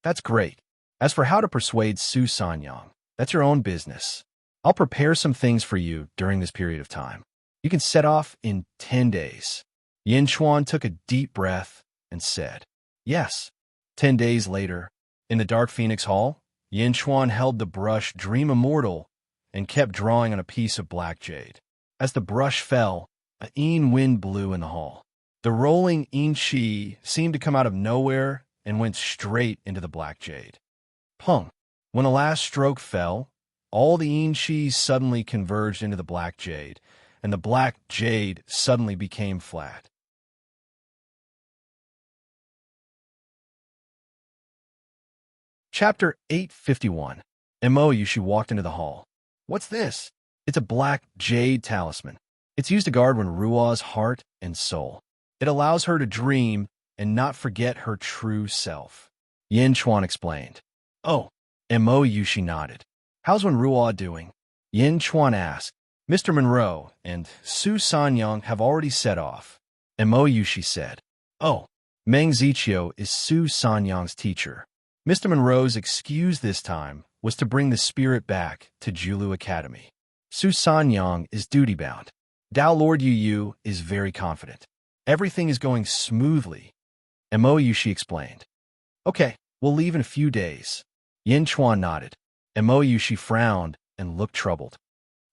That's great. As for how to persuade Su Sanyang, that's your own business. I'll prepare some things for you during this period of time. You can set off in 10 days. Yin Chuan took a deep breath and said, yes. 10 days later, in the Dark Phoenix Hall, Yin Chuan held the brush Dream Immortal and kept drawing on a piece of black jade. As the brush fell, a Yin wind blew in the hall. The rolling Yin Qi seemed to come out of nowhere and went straight into the black jade. Pung! When the last stroke fell, all the Yin Qi suddenly converged into the black jade, and the black jade suddenly became flat. Chapter 851. She walked into the hall. What's this? It's a black jade talisman. It's used to guard when Rua's heart and soul. It allows her to dream and not forget her true self. Yin Chuan explained. Oh, Yushi nodded. How's Wenrua doing? Yin Chuan asked. Mr. Monroe and Su Sanyang have already set off. Yushi said. Oh, Meng Zichio is Su Sanyang's teacher. Mr. Monroe's excuse this time was to bring the spirit back to Julu Academy. Su Sanyang is duty-bound. Dao Lord Yu is very confident. Everything is going smoothly. Yushi explained. Okay, we'll leave in a few days. Yin Chuan nodded. Yushi frowned and looked troubled.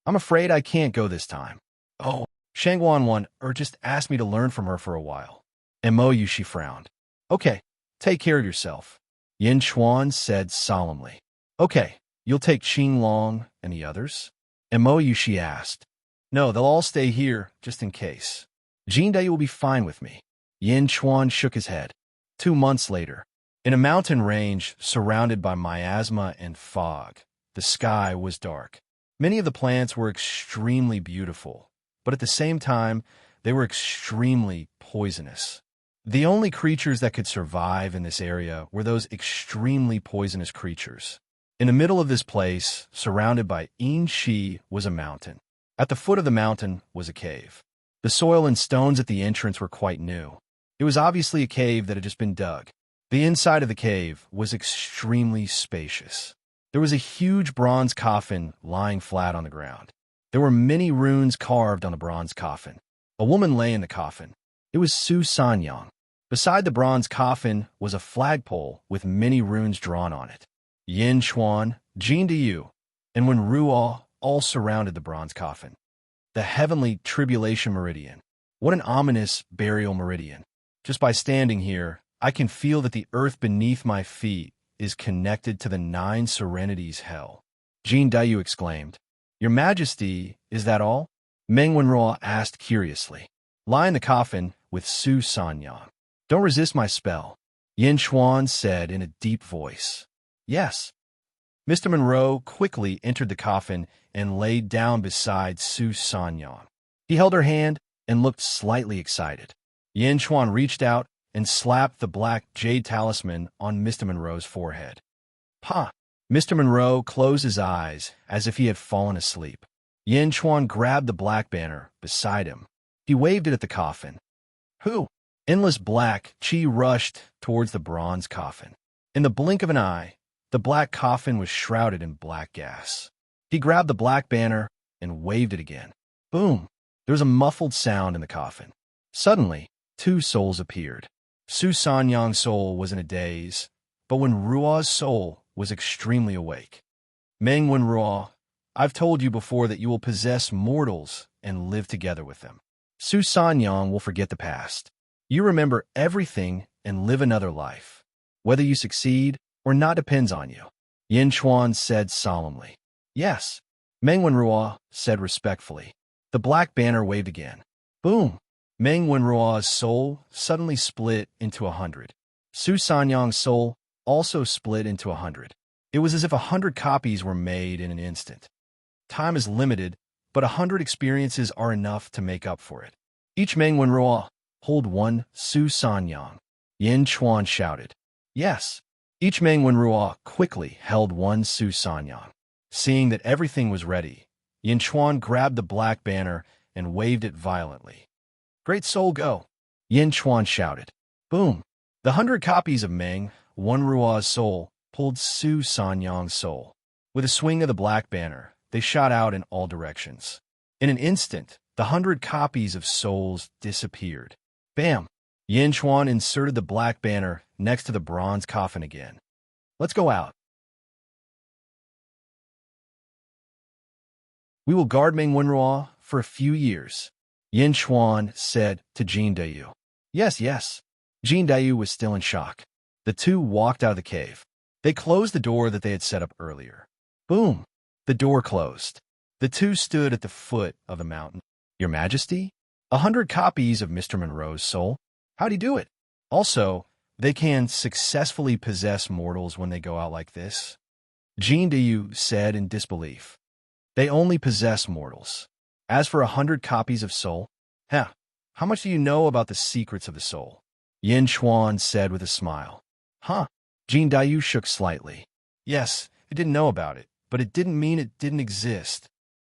I'm afraid I can't go this time. Oh, Shangguan just asked me to learn from her for a while. Yushi frowned. Okay, take care of yourself. Yin Chuan said solemnly. Okay, you'll take Qing Long and the others? Yushi asked. No, they'll all stay here, just in case. Jindai will be fine with me. Yin Chuan shook his head. 2 months later, in a mountain range surrounded by miasma and fog, the sky was dark. Many of the plants were extremely beautiful, but at the same time, they were extremely poisonous. The only creatures that could survive in this area were those extremely poisonous creatures. In the middle of this place, surrounded by Yin Shi, was a mountain. At the foot of the mountain was a cave. The soil and stones at the entrance were quite new. It was obviously a cave that had just been dug. The inside of the cave was extremely spacious. There was a huge bronze coffin lying flat on the ground. There were many runes carved on the bronze coffin. A woman lay in the coffin. It was Su Sanyang. Beside the bronze coffin was a flagpole with many runes drawn on it. Yin Chuan, Jin Diyu, and Wenrua all surrounded the bronze coffin. The heavenly tribulation meridian. What an ominous burial meridian. Just by standing here, I can feel that the earth beneath my feet is connected to the 9 serenities hell. Jin Diyu exclaimed. Your Majesty, is that all? Meng Wenrua asked curiously. Lie in the coffin with Su Sanyang. Don't resist my spell. Yin Chuan said in a deep voice. Yes. Mr. Monroe quickly entered the coffin and laid down beside Su Sanyang. He held her hand and looked slightly excited. Yin Chuan reached out and slapped the black jade talisman on Mr. Monroe's forehead. Pa! Mr. Monroe closed his eyes as if he had fallen asleep. Yin Chuan grabbed the black banner beside him. He waved it at the coffin. Who? Endless black chi rushed towards the bronze coffin. In the blink of an eye, the black coffin was shrouded in black gas. He grabbed the black banner and waved it again. Boom! There was a muffled sound in the coffin. Suddenly, 2 souls appeared. Su Sanyang's soul was in a daze, but Wenrua's soul was extremely awake. Meng Wenrua, I've told you before that you will possess mortals and live together with them. Su Sanyang will forget the past. You remember everything and live another life. Whether you succeed or not depends on you. Yin Chuan said solemnly. Yes. Meng Wenrua said respectfully. The black banner waved again. Boom! Meng Wenrua's soul suddenly split into 100. Su Sanyang's soul also split into 100. It was as if 100 copies were made in an instant. Time is limited, but 100 experiences are enough to make up for it. Each Meng Wenrua hold 1 Su Sanyang. Yin Chuan shouted. Yes. Each Meng Wenrua quickly held 1 Su Sanyang. Seeing that everything was ready, Yin Chuan grabbed the black banner and waved it violently. Great soul go! Yin Chuan shouted. Boom! The 100 copies of Meng Wenrua's soul pulled Su Sanyang's soul. With a swing of the black banner, they shot out in all directions. In an instant, the 100 copies of souls disappeared. Bam! Yin Chuan inserted the black banner next to the bronze coffin again. Let's go out. We will guard Meng Wenruo for a few years, Yin Chuan said to Jin Dayu. Yes, yes. Jin Dayu was still in shock. The two walked out of the cave. They closed the door that they had set up earlier. Boom! The door closed. The two stood at the foot of the mountain. Your Majesty? 100 copies of Mr. Monroe's soul? How'd he do it? Also, they can successfully possess mortals when they go out like this? Jin Dayu said in disbelief. They only possess mortals. As for 100 copies of soul, how much do you know about the secrets of the soul? Yin Chuan said with a smile. Jin Dayu shook slightly. Yes, I didn't know about it, but it didn't mean it didn't exist.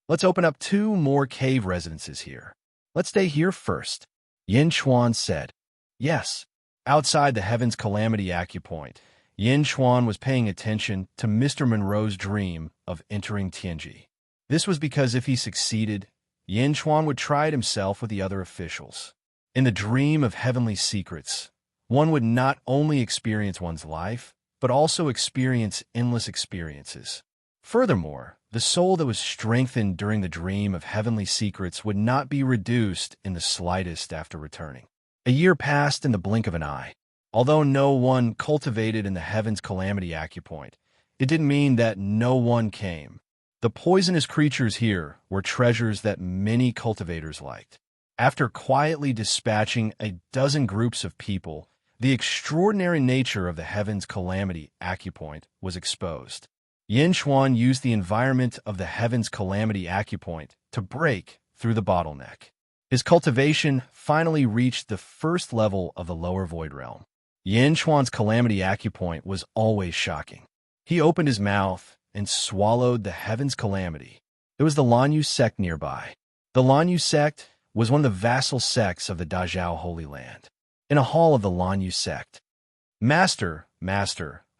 Let's open up 2 more cave residences here. Let's stay here first, Yin Chuan said. Yes. Outside the Heaven's Calamity Acupoint, Yin Chuan was paying attention to Mr. Monroe's dream of entering Tianji. This was because if he succeeded, Yin Chuan would try it himself with the other officials. In the dream of heavenly secrets, one would not only experience one's life, but also experience endless experiences. Furthermore, the soul that was strengthened during the dream of heavenly secrets would not be reduced in the slightest after returning. A year passed in the blink of an eye. Although no one cultivated in the Heaven's Calamity Acupoint, it didn't mean that no one came. The poisonous creatures here were treasures that many cultivators liked. After quietly dispatching a dozen groups of people, the extraordinary nature of the Heaven's Calamity Acupoint was exposed. Yin Chuan used the environment of the Heaven's Calamity Acupoint to break through the bottleneck. His cultivation finally reached the first level of the lower void realm. Yin Chuan's Calamity Acupoint was always shocking. He opened his mouth and swallowed the Heaven's Calamity. There was the Lanyu sect nearby. The Lanyu sect was one of the vassal sects of the Dazhao Holy Land. In a hall of the Lanyu sect, Master,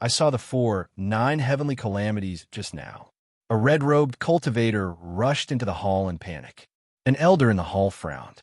I saw the 9 heavenly calamities just now. A red-robed cultivator rushed into the hall in panic. An elder in the hall frowned.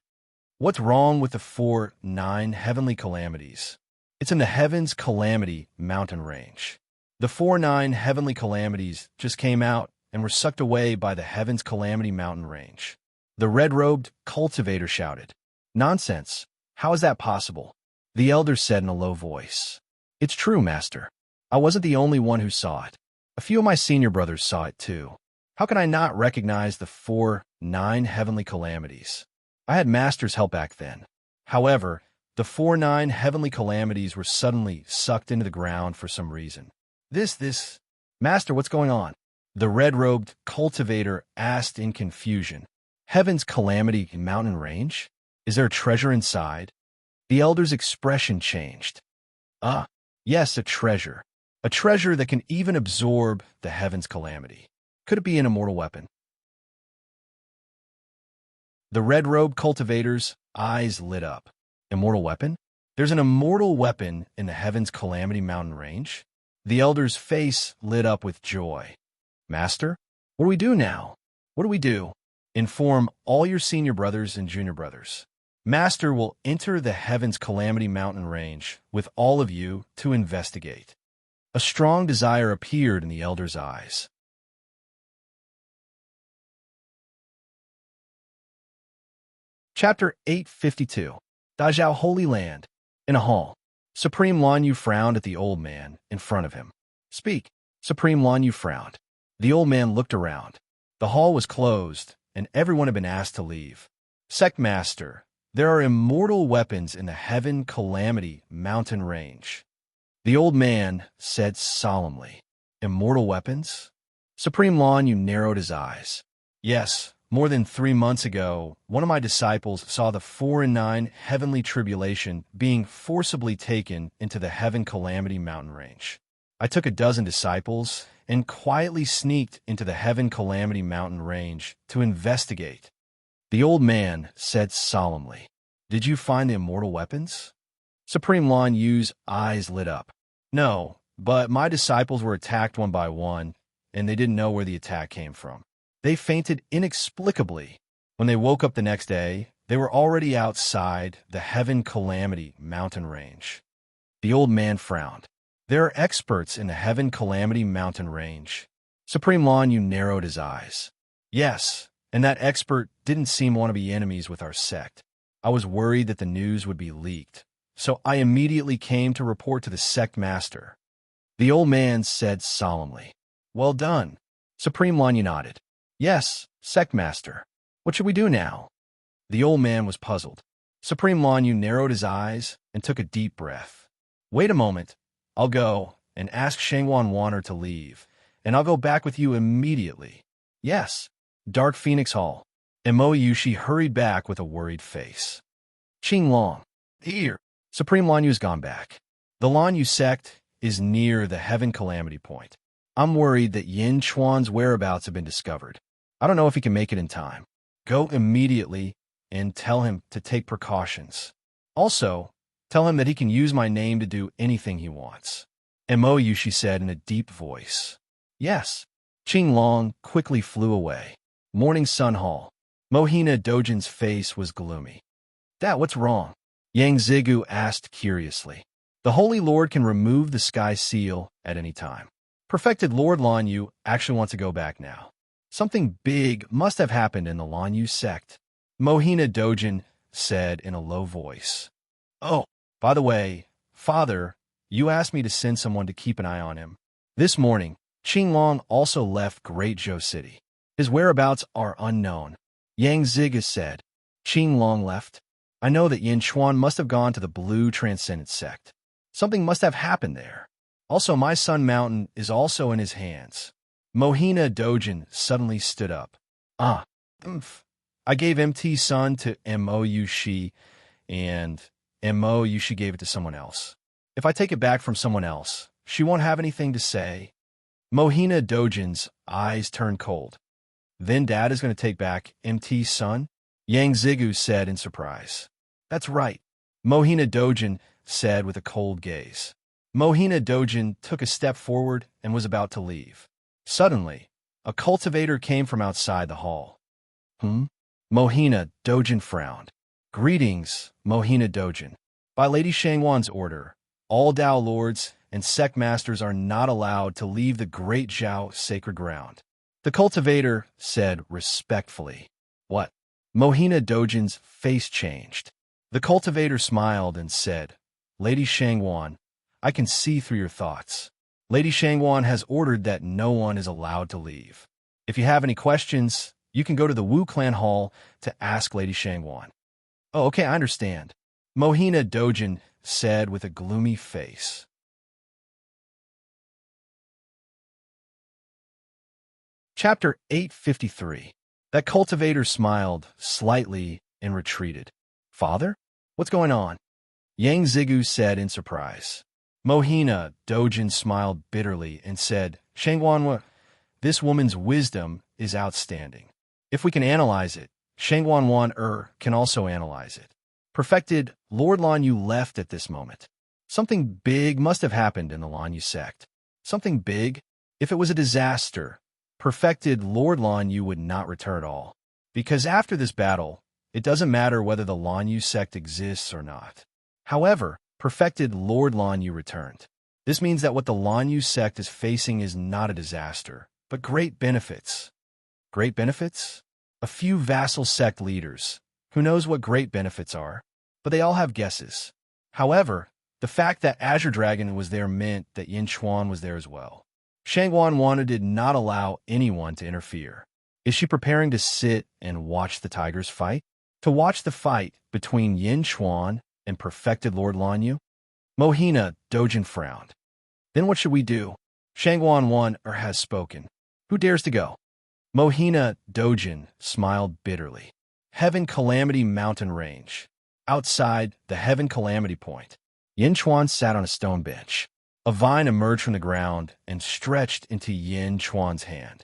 What's wrong with the 9 heavenly calamities? It's in the Heaven's Calamity mountain range. The 9 heavenly calamities just came out and were sucked away by the Heaven's Calamity mountain range. The red-robed cultivator shouted. Nonsense. How is that possible? The elder said in a low voice. It's true, Master. I wasn't the only one who saw it. A few of my senior brothers saw it too. How can I not recognize the 9 heavenly calamities? I had Master's help back then. However, the 9 heavenly calamities were suddenly sucked into the ground for some reason. Master, what's going on? The red-robed cultivator asked in confusion. Heaven's Calamity mountain range? Is there a treasure inside? The elder's expression changed. Yes, a treasure. A treasure that can even absorb the Heaven's Calamity. Could it be an immortal weapon? The red-robed cultivator's eyes lit up. Immortal weapon? There's an immortal weapon in the Heaven's Calamity mountain range? The elder's face lit up with joy. Master, what do we do now? What do we do? Inform all your senior brothers and junior brothers. Master will enter the Heaven's Calamity mountain range with all of you to investigate. A strong desire appeared in the elder's eyes. Chapter 852. Dazhao Holy Land. In a hall. Supreme Lanyu frowned at the old man in front of him. Speak. Supreme Lanyu frowned. The old man looked around. The hall was closed, and everyone had been asked to leave. Sect Master, there are immortal weapons in the Heaven Calamity mountain range. The old man said solemnly. Immortal weapons? Supreme Lanyu narrowed his eyes. Yes. More than 3 months ago, one of my disciples saw the 9 heavenly tribulation being forcibly taken into the Heaven Calamity mountain range. I took a dozen disciples and quietly sneaked into the Heaven Calamity mountain range to investigate. The old man said solemnly, Did you find the immortal weapons? Supreme Lanyu's eyes lit up. No, but my disciples were attacked one by one, and they didn't know where the attack came from. They fainted inexplicably. When they woke up the next day, they were already outside the Heaven Calamity mountain range. The old man frowned. There are experts in the Heaven Calamity mountain range. Supreme Lanyu narrowed his eyes. Yes, and that expert didn't seem to want to be enemies with our sect. I was worried that the news would be leaked, so I immediately came to report to the sect master. The old man said solemnly. Well done. Supreme Lanyu nodded. Yes, sect master. What should we do now? The old man was puzzled. Supreme Lanyu narrowed his eyes and took a deep breath. Wait a moment. I'll go and ask Shangwan Wanner to leave, and I'll go back with you immediately. Yes. Dark Phoenix Hall. Mo Yushi hurried back with a worried face. Qing Long. Here. Supreme Lanyu's gone back. The Lanyu sect is near the Heaven Calamity Point. I'm worried that Yin Chuan's whereabouts have been discovered. I don't know if he can make it in time. Go immediately and tell him to take precautions. Also, tell him that he can use my name to do anything he wants. Mo Yushi said in a deep voice. Yes. Qing Long quickly flew away. Morning Sun Hall. Mohina Dojin's face was gloomy. Dad, what's wrong? Yang Zigu asked curiously. The Holy Lord can remove the sky seal at any time. Perfected Lord Lanyu actually wants to go back now. Something big must have happened in the Lanyu sect. Mohina Dojin said in a low voice. Oh, by the way, Father, you asked me to send someone to keep an eye on him. This morning, Qing Long also left Great Zhou City. His whereabouts are unknown. Yang Ziga said. Qing Long left. I know that Yin Chuan must have gone to the Blue Transcendent sect. Something must have happened there. Also, my Sun Mountain is also in his hands. Mohina Dojin suddenly stood up. I gave MT Sun to Mo Yushi, and Mo Yushi gave it to someone else. If I take it back from someone else, she won't have anything to say. Mohina Dojin's eyes turned cold. Then Dad is going to take back MT Sun? Yang Zigu said in surprise. That's right, Mohina Dojin said with a cold gaze. Mohina Dojin took a step forward and was about to leave. Suddenly, a cultivator came from outside the hall. Mohina Dojin frowned. Greetings, Mohina Dojin. By Lady Shangwan's order, all Dao lords and sect masters are not allowed to leave the Great Zhao sacred ground. The cultivator said respectfully. What? Mohina Dojin's face changed. The cultivator smiled and said, Lady Shangwan, I can see through your thoughts. Lady Shangwan has ordered that no one is allowed to leave. If you have any questions, you can go to the Wu Clan Hall to ask Lady Shangwan. Oh, okay, I understand. Mohina Dojin said with a gloomy face. Chapter 853. That cultivator smiled slightly and retreated. Father? What's going on? Yang Zigu said in surprise. Mohina Dojin smiled bitterly and said, Shangwan, this woman's wisdom is outstanding. If we can analyze it, Shangwan Wan can also analyze it. Perfected Lord Lanyu left at this moment. Something big must have happened in the Lanyu sect. Something big? If it was a disaster, Perfected Lord Lanyu would not return at all. Because after this battle, it doesn't matter whether the Lanyu sect exists or not. However, Perfected Lord Lanyu returned. This means that what the Lanyu sect is facing is not a disaster, but great benefits. Great benefits? A few vassal sect leaders. Who knows what great benefits are? But they all have guesses. However, the fact that Azure Dragon was there meant that Yin Chuan was there as well. Shangwan Wana did not allow anyone to interfere. Is she preparing to sit and watch the tigers fight? To watch the fight between Yin Chuan and Perfected Lord Lanyu? Mohina Dojin frowned. Then what should we do? Shangwan Wan has spoken. Who dares to go? Mohina Dojin smiled bitterly. Heaven Calamity Mountain Range. Outside the Heaven Calamity Point, Yin Chuan sat on a stone bench. A vine emerged from the ground and stretched into Yin Chuan's hand.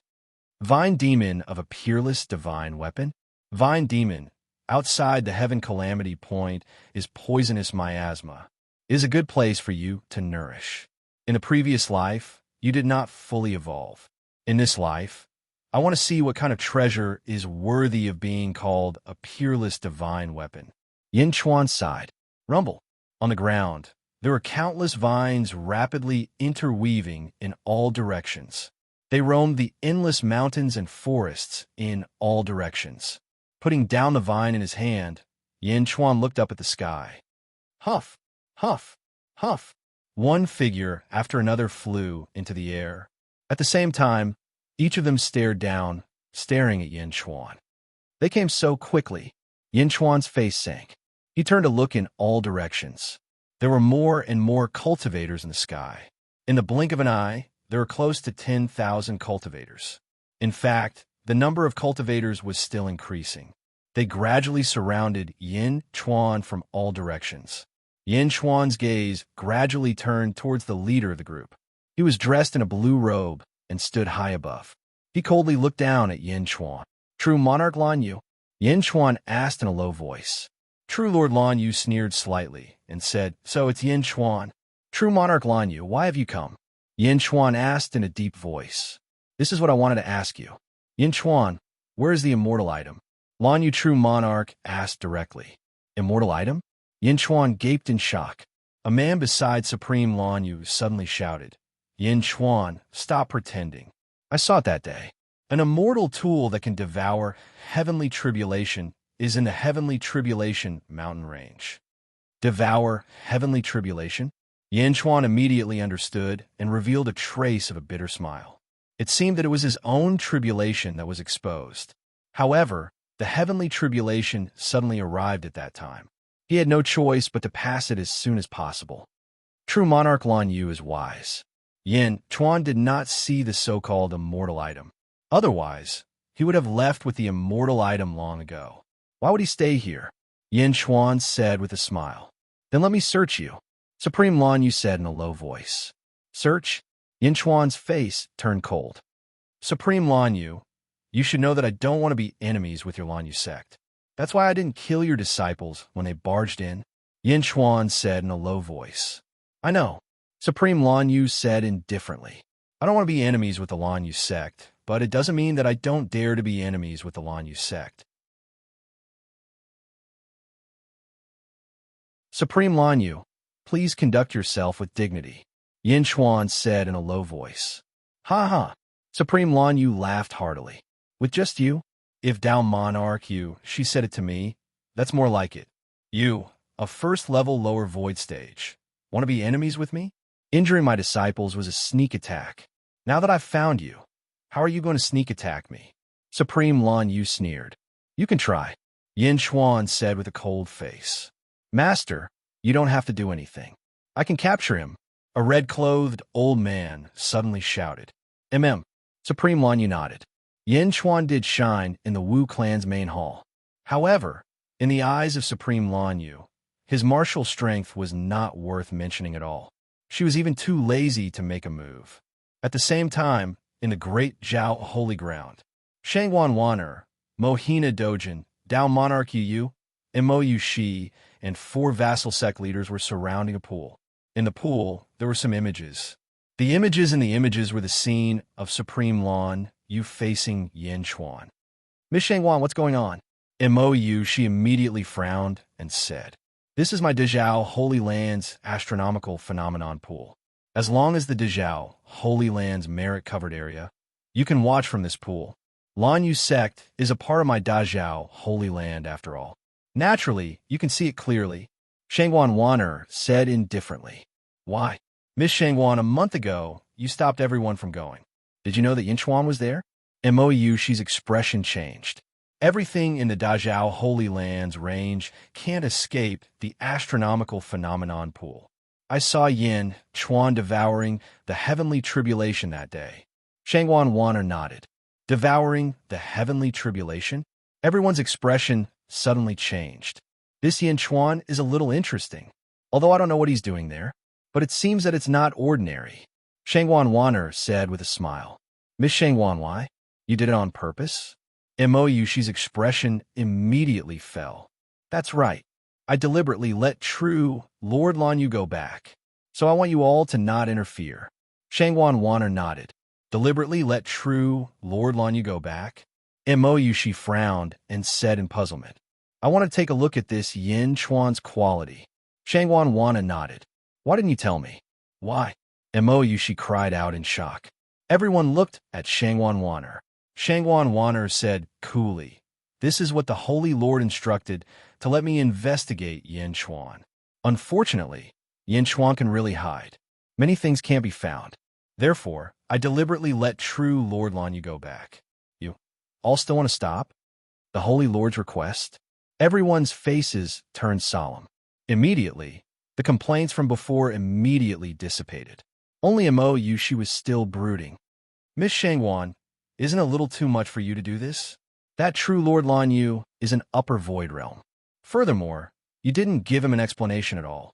Vine Demon of a peerless divine weapon? Vine Demon, outside the Heaven Calamity Point, is poisonous miasma. It is a good place for you to nourish. In a previous life, you did not fully evolve. In this life, I want to see what kind of treasure is worthy of being called a peerless divine weapon. Yin Chuan sighed. Rumble. On the ground, there were countless vines rapidly interweaving in all directions. They roamed the endless mountains and forests in all directions. Putting down the vine in his hand, Yin Chuan looked up at the sky. Huff, huff, huff. One figure after another flew into the air. At the same time, each of them stared down, staring at Yin Chuan. They came so quickly, Yin Chuan's face sank. He turned to look in all directions. There were more and more cultivators in the sky. In the blink of an eye, there were close to 10,000 cultivators. In fact, the number of cultivators was still increasing. They gradually surrounded Yin Chuan from all directions. Yin Chuan's gaze gradually turned towards the leader of the group. He was dressed in a blue robe and stood high above. He coldly looked down at Yin Chuan. True Monarch Lan Yu? Yin Chuan asked in a low voice. True Lord Lan Yu sneered slightly and said, So it's Yin Chuan. True Monarch Lan Yu, why have you come? Yin Chuan asked in a deep voice. This is what I wanted to ask you. Yin Chuan, where is the immortal item? Lan Yu True Monarch asked directly. Immortal item? Yin Chuan gaped in shock. A man beside Supreme Lan Yu suddenly shouted, Yin Chuan, stop pretending. I saw it that day. An immortal tool that can devour heavenly tribulation is in the heavenly tribulation mountain range. Devour heavenly tribulation? Yin Chuan immediately understood and revealed a trace of a bitter smile. It seemed that it was his own tribulation that was exposed. However, the heavenly tribulation suddenly arrived at that time. He had no choice but to pass it as soon as possible. True Monarch Lan Yu is wise. Yin Chuan did not see the so-called immortal item. Otherwise, he would have left with the immortal item long ago. Why would he stay here? Yin Chuan said with a smile. Then let me search you. Supreme Lan Yu said in a low voice. Search? Yin Chuan's face turned cold. Supreme Lan Yu, you should know that I don't want to be enemies with your Lan Yu sect. That's why I didn't kill your disciples when they barged in, Yin Chuan said in a low voice. I know, Supreme Lan Yu said indifferently. I don't want to be enemies with the Lan Yu sect, but it doesn't mean that I don't dare to be enemies with the Lan Yu sect. Supreme Lan Yu, please conduct yourself with dignity, Yin Chuan said in a low voice. Ha ha, Supreme Lan Yu laughed heartily. With just you? If Tao Monarch you, she said it to me, that's more like it. You, a first-level lower void stage, want to be enemies with me? Injuring my disciples was a sneak attack. Now that I've found you, how are you going to sneak attack me? Supreme Lan Yu sneered. You can try, Yin Chuan said with a cold face. Master, you don't have to do anything. I can capture him. A red-clothed old man suddenly shouted. Supreme Lan Yu nodded. Yin Chuan did shine in the Wu clan's main hall. However, in the eyes of Supreme Lan Yu, his martial strength was not worth mentioning at all. She was even too lazy to make a move. At the same time, in the great Zhao Holy Ground, Shangwan Waner, Mohina Dojin, Tao Monarch Yu, Mo Yu Shi, and 4 vassal sect leaders were surrounding a pool. In the pool, there were some images. The images in the images were the scene of Supreme Lan Yu facing Yin Chuan. Miss Shangwan, what's going on? Mo Yu Shi immediately frowned and said, This is my Dezhao Holy Land's astronomical phenomenon pool. As long as the Dezhao Holy Land's merit-covered area, you can watch from this pool. Lan Yu sect is a part of my Dezhao Holy Land after all. Naturally, you can see it clearly, Shangwan Waner said indifferently. Why? Miss Shangwan, a month ago, you stopped everyone from going. Did you know that Yin Chuan was there? Mo Yu Shi's expression changed. Everything in the Dezhao Holy Land's range can't escape the astronomical phenomenon pool. I saw Yin Chuan devouring the heavenly tribulation that day. Shangwan Waner nodded. Devouring the heavenly tribulation? Everyone's expression suddenly changed. This Yin Chuan is a little interesting, although I don't know what he's doing there, but it seems that it's not ordinary. Shangwan Waner said with a smile. Miss Shangwan, why? You did it on purpose? Mo Yu Shi's expression immediately fell. That's right. I deliberately let true Lord Lan Yu go back. So I want you all to not interfere. Shangwan Waner nodded. Deliberately let true Lord Lanyu go back? Mo she frowned and said in puzzlement. I want to take a look at this Yin Chuan's quality. Shangwan Wana nodded. Why didn't you tell me? Why? Mo she cried out in shock. Everyone looked at Shangwan Waner. Shangwan Waner said coolly, This is what the Holy Lord instructed to let me investigate Yin Chuan. Unfortunately, Yin Chuan can really hide. Many things can't be found. Therefore, I deliberately let true Lord Lanyu go back. You all still want to stop? The Holy Lord's request? Everyone's faces turned solemn. Immediately, the complaints from before immediately dissipated. Only Mo she was still brooding. Miss Shangwan, isn't it a little too much for you to do this? That true Lord Lanyu is an upper void realm. Furthermore, you didn't give him an explanation at all.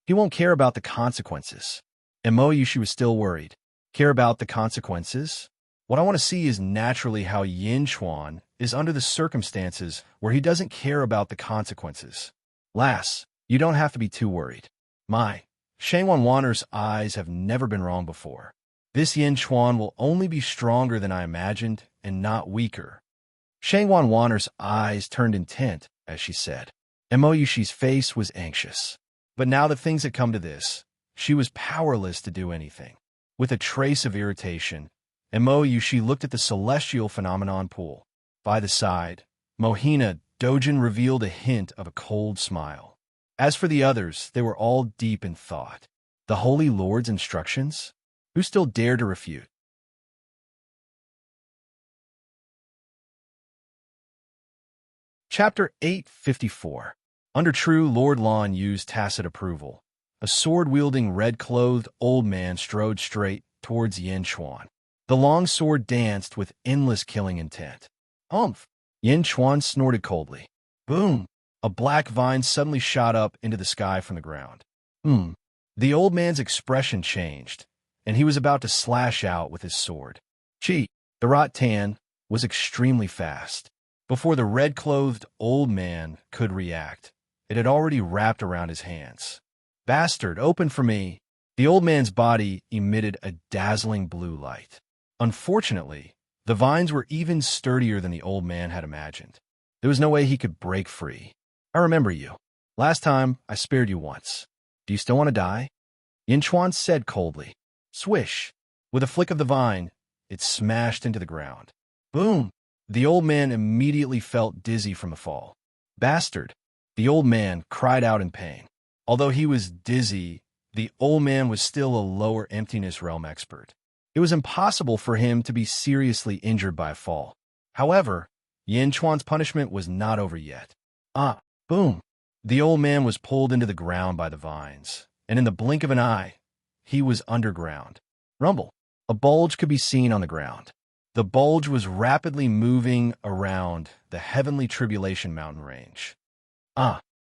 He won't care about the consequences. And Mo she was still worried. Care about the consequences? What I want to see is naturally how Yin Chuan is under the circumstances where he doesn't care about the consequences. Lass, you don't have to be too worried. My, Shangwan Waner's eyes have never been wrong before. This Yin Chuan will only be stronger than I imagined and not weaker. Shangwan Waner's eyes turned intent as she said. Mo she's face was anxious. But now that things had come to this, she was powerless to do anything. With a trace of irritation, Mo she looked at the celestial phenomenon pool. By the side, Mohina Dojin revealed a hint of a cold smile. As for the others, they were all deep in thought. The Holy Lord's instructions? Who still dared to refute? Chapter 854. Under true Lord Lanyu's tacit approval, a sword-wielding, red-clothed old man strode straight towards Yin Chuan. The long sword danced with endless killing intent. Humph! Yin Chuan snorted coldly. Boom! A black vine suddenly shot up into the sky from the ground. The old man's expression changed, and he was about to slash out with his sword. Chi, the Rattan, was extremely fast. Before the red-clothed old man could react, it had already wrapped around his hands. Bastard, open for me! The old man's body emitted a dazzling blue light. Unfortunately, the vines were even sturdier than the old man had imagined. There was no way he could break free. I remember you. Last time, I spared you once. Do you still want to die? Yin Chuan said coldly. Swish! With a flick of the vine, it smashed into the ground. Boom! The old man immediately felt dizzy from the fall. Bastard! The old man cried out in pain. Although he was dizzy, the old man was still a lower emptiness realm expert. It was impossible for him to be seriously injured by a fall. However, Yin Chuan's punishment was not over yet. Boom! The old man was pulled into the ground by the vines, and in the blink of an eye, he was underground. Rumble! A bulge could be seen on the ground. The bulge was rapidly moving around the heavenly tribulation mountain range.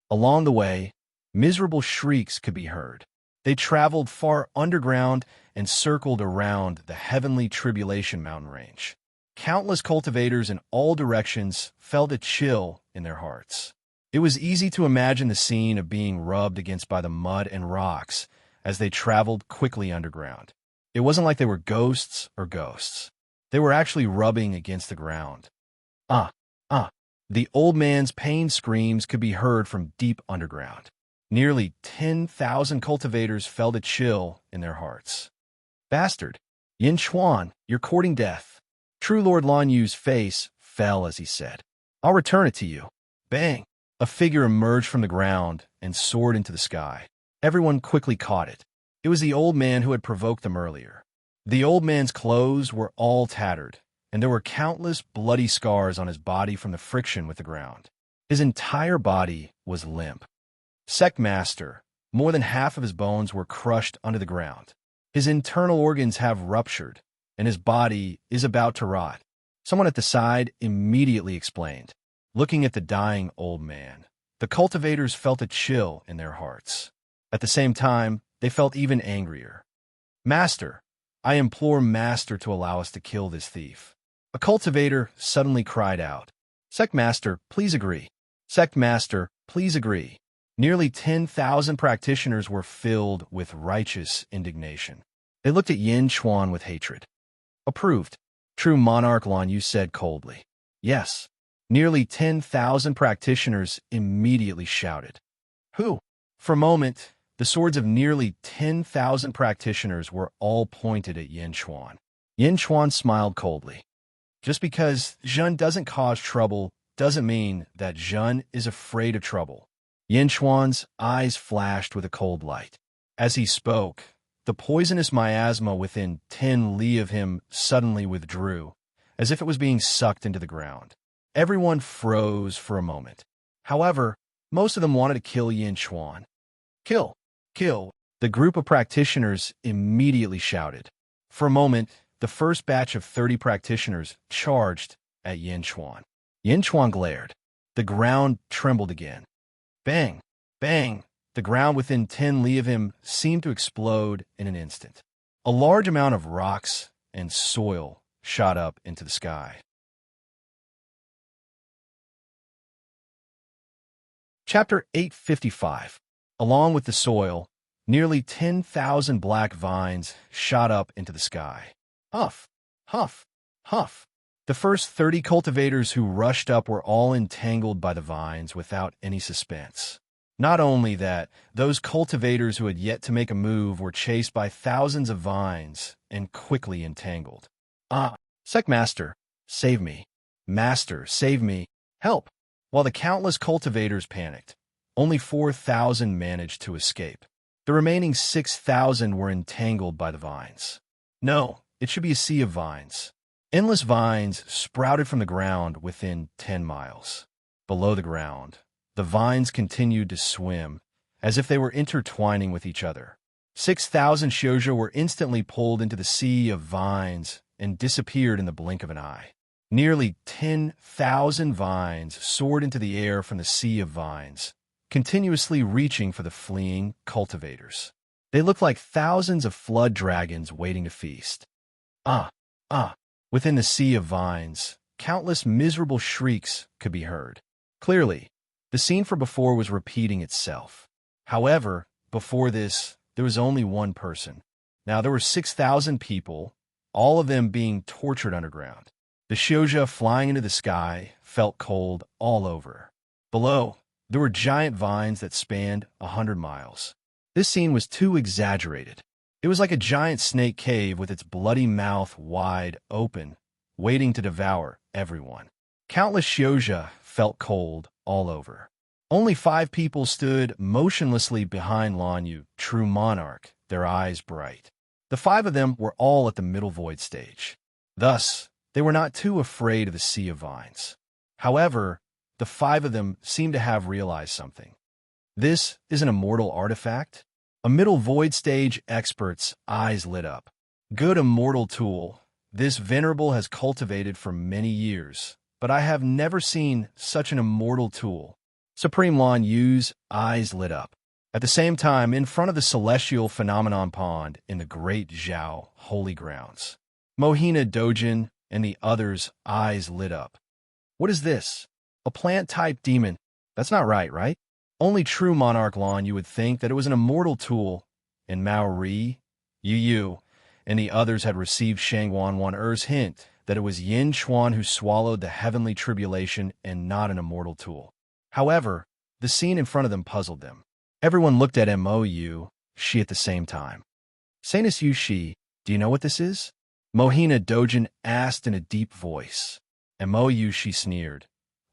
Along the way, miserable shrieks could be heard. They traveled far underground and circled around the heavenly tribulation mountain range. Countless cultivators in all directions felt a chill in their hearts. It was easy to imagine the scene of being rubbed against by the mud and rocks as they traveled quickly underground. It wasn't like they were ghosts or ghosts. They were actually rubbing against the ground. The old man's pain screams could be heard from deep underground. Nearly 10,000 cultivators felt a chill in their hearts. Bastard! Yin Chuan, you're courting death. True Lord Lanyu's face fell as he said, I'll return it to you. Bang! A figure emerged from the ground and soared into the sky. Everyone quickly caught it. It was the old man who had provoked them earlier. The old man's clothes were all tattered, and there were countless bloody scars on his body from the friction with the ground. His entire body was limp. Sect Master, more than half of his bones were crushed under the ground. His internal organs have ruptured, and his body is about to rot. Someone at the side immediately explained. Looking at the dying old man, the cultivators felt a chill in their hearts. At the same time, they felt even angrier. Master, I implore Master to allow us to kill this thief. A cultivator suddenly cried out. Sect Master, please agree. Sect Master, please agree. Nearly 10,000 practitioners were filled with righteous indignation. They looked at Yin Chuan with hatred. Approved. True Monarch Lan Yu said coldly. Yes. Nearly 10,000 practitioners immediately shouted. Who? For a moment, the swords of nearly 10,000 practitioners were all pointed at Yin Chuan. Yin Chuan smiled coldly. Just because Zhen doesn't cause trouble doesn't mean that Zhen is afraid of trouble. Yin Chuan's eyes flashed with a cold light. As he spoke, the poisonous miasma within 10 li of him suddenly withdrew, as if it was being sucked into the ground. Everyone froze for a moment. However, most of them wanted to kill Yin Chuan. Kill! Kill! The group of practitioners immediately shouted. For a moment, the first batch of 30 practitioners charged at Yin Chuan. Yin Chuan glared. The ground trembled again. Bang! Bang! The ground within 10 li of him seemed to explode in an instant. A large amount of rocks and soil shot up into the sky. Chapter 855. Along with the soil, nearly 10,000 black vines shot up into the sky. Huff, huff, huff. The first 30 cultivators who rushed up were all entangled by the vines without any suspense. Not only that, those cultivators who had yet to make a move were chased by thousands of vines and quickly entangled. Master, save me. Master, save me. Help! While the countless cultivators panicked, only 4,000 managed to escape. The remaining 6,000 were entangled by the vines. No, it should be a sea of vines. Endless vines sprouted from the ground within 10 miles. Below the ground, the vines continued to swim, as if they were intertwining with each other. 6,000 shoujo were instantly pulled into the sea of vines and disappeared in the blink of an eye. Nearly 10,000 vines soared into the air from the sea of vines, continuously reaching for the fleeing cultivators. They looked like thousands of flood dragons waiting to feast. Within the sea of vines, countless miserable shrieks could be heard. Clearly, the scene from before was repeating itself. However, before this, there was only one person. Now there were 6,000 people, all of them being tortured underground. The shoujo flying into the sky felt cold all over. Below, there were giant vines that spanned 100 miles. This scene was too exaggerated. It was like a giant snake cave with its bloody mouth wide open, waiting to devour everyone. Countless shoujo felt cold all over. Only 5 people stood motionlessly behind Lan Yu, true monarch, their eyes bright. The 5 of them were all at the middle void stage. Thus, they were not too afraid of the sea of vines. However, the 5 of them seemed to have realized something. This is an immortal artifact? A middle void stage expert's eyes lit up. Good immortal tool. This venerable has cultivated for many years, but I have never seen such an immortal tool. Supreme Lan Yu's eyes lit up. At the same time, in front of the celestial phenomenon pond in the great Zhao holy grounds, Mohina Dojin and the others' eyes lit up. What is this? A plant-type demon? That's not right? Only true Monarch Lan Yu would think that it was an immortal tool, and Mao Ri, Yu, and the others had received Shangwan Wan Er's hint that it was Yin Chuan who swallowed the heavenly tribulation and not an immortal tool. However, the scene in front of them puzzled them. Everyone looked at Mo Shi at the same time. Sanus Yu Shi, do you know what this is? Mohina Dojin asked in a deep voice. Mo Shi sneered.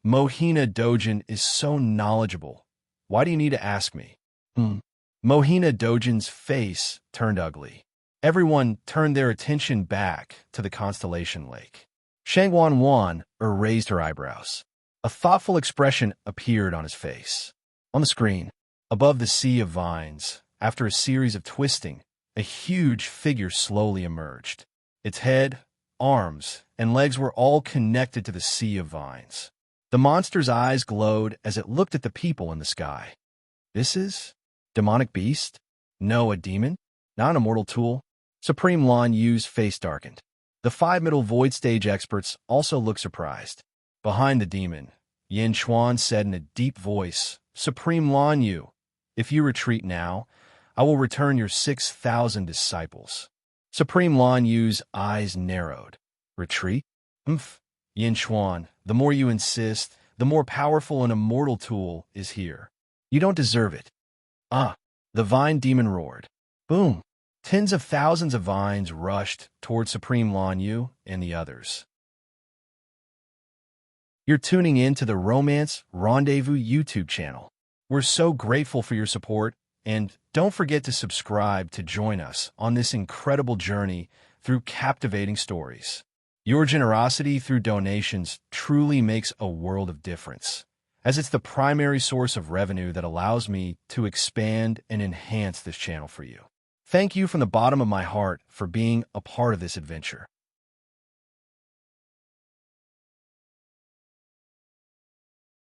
Mohina Dojin is so knowledgeable. Why do you need to ask me? Mohina Dojin's face turned ugly. Everyone turned their attention back to the constellation lake. Shangwan Wan raised her eyebrows. A thoughtful expression appeared on his face. On the screen, above the sea of vines, after a series of twisting, a huge figure slowly emerged. Its head, arms, and legs were all connected to the sea of vines. The monster's eyes glowed as it looked at the people in the sky. This is? Demonic beast? No, a demon? Not an immortal tool? Supreme Lan Yu's face darkened. The 5 middle void stage experts also looked surprised. Behind the demon, Yin Chuan said in a deep voice, Supreme Lan Yu, if you retreat now, I will return your 6,000 disciples. Supreme Lan Yu's eyes narrowed. Retreat? Umph. Yin Xuan, the more you insist, the more powerful an immortal tool is here. You don't deserve it. Ah! The vine demon roared. Boom! Tens of thousands of vines rushed toward Supreme Lan Yu and the others. You're tuning in to the Romance Rendezvous YouTube channel. We're so grateful for your support, and don't forget to subscribe to join us on this incredible journey through captivating stories. Your generosity through donations truly makes a world of difference, as it's the primary source of revenue that allows me to expand and enhance this channel for you. Thank you from the bottom of my heart for being a part of this adventure.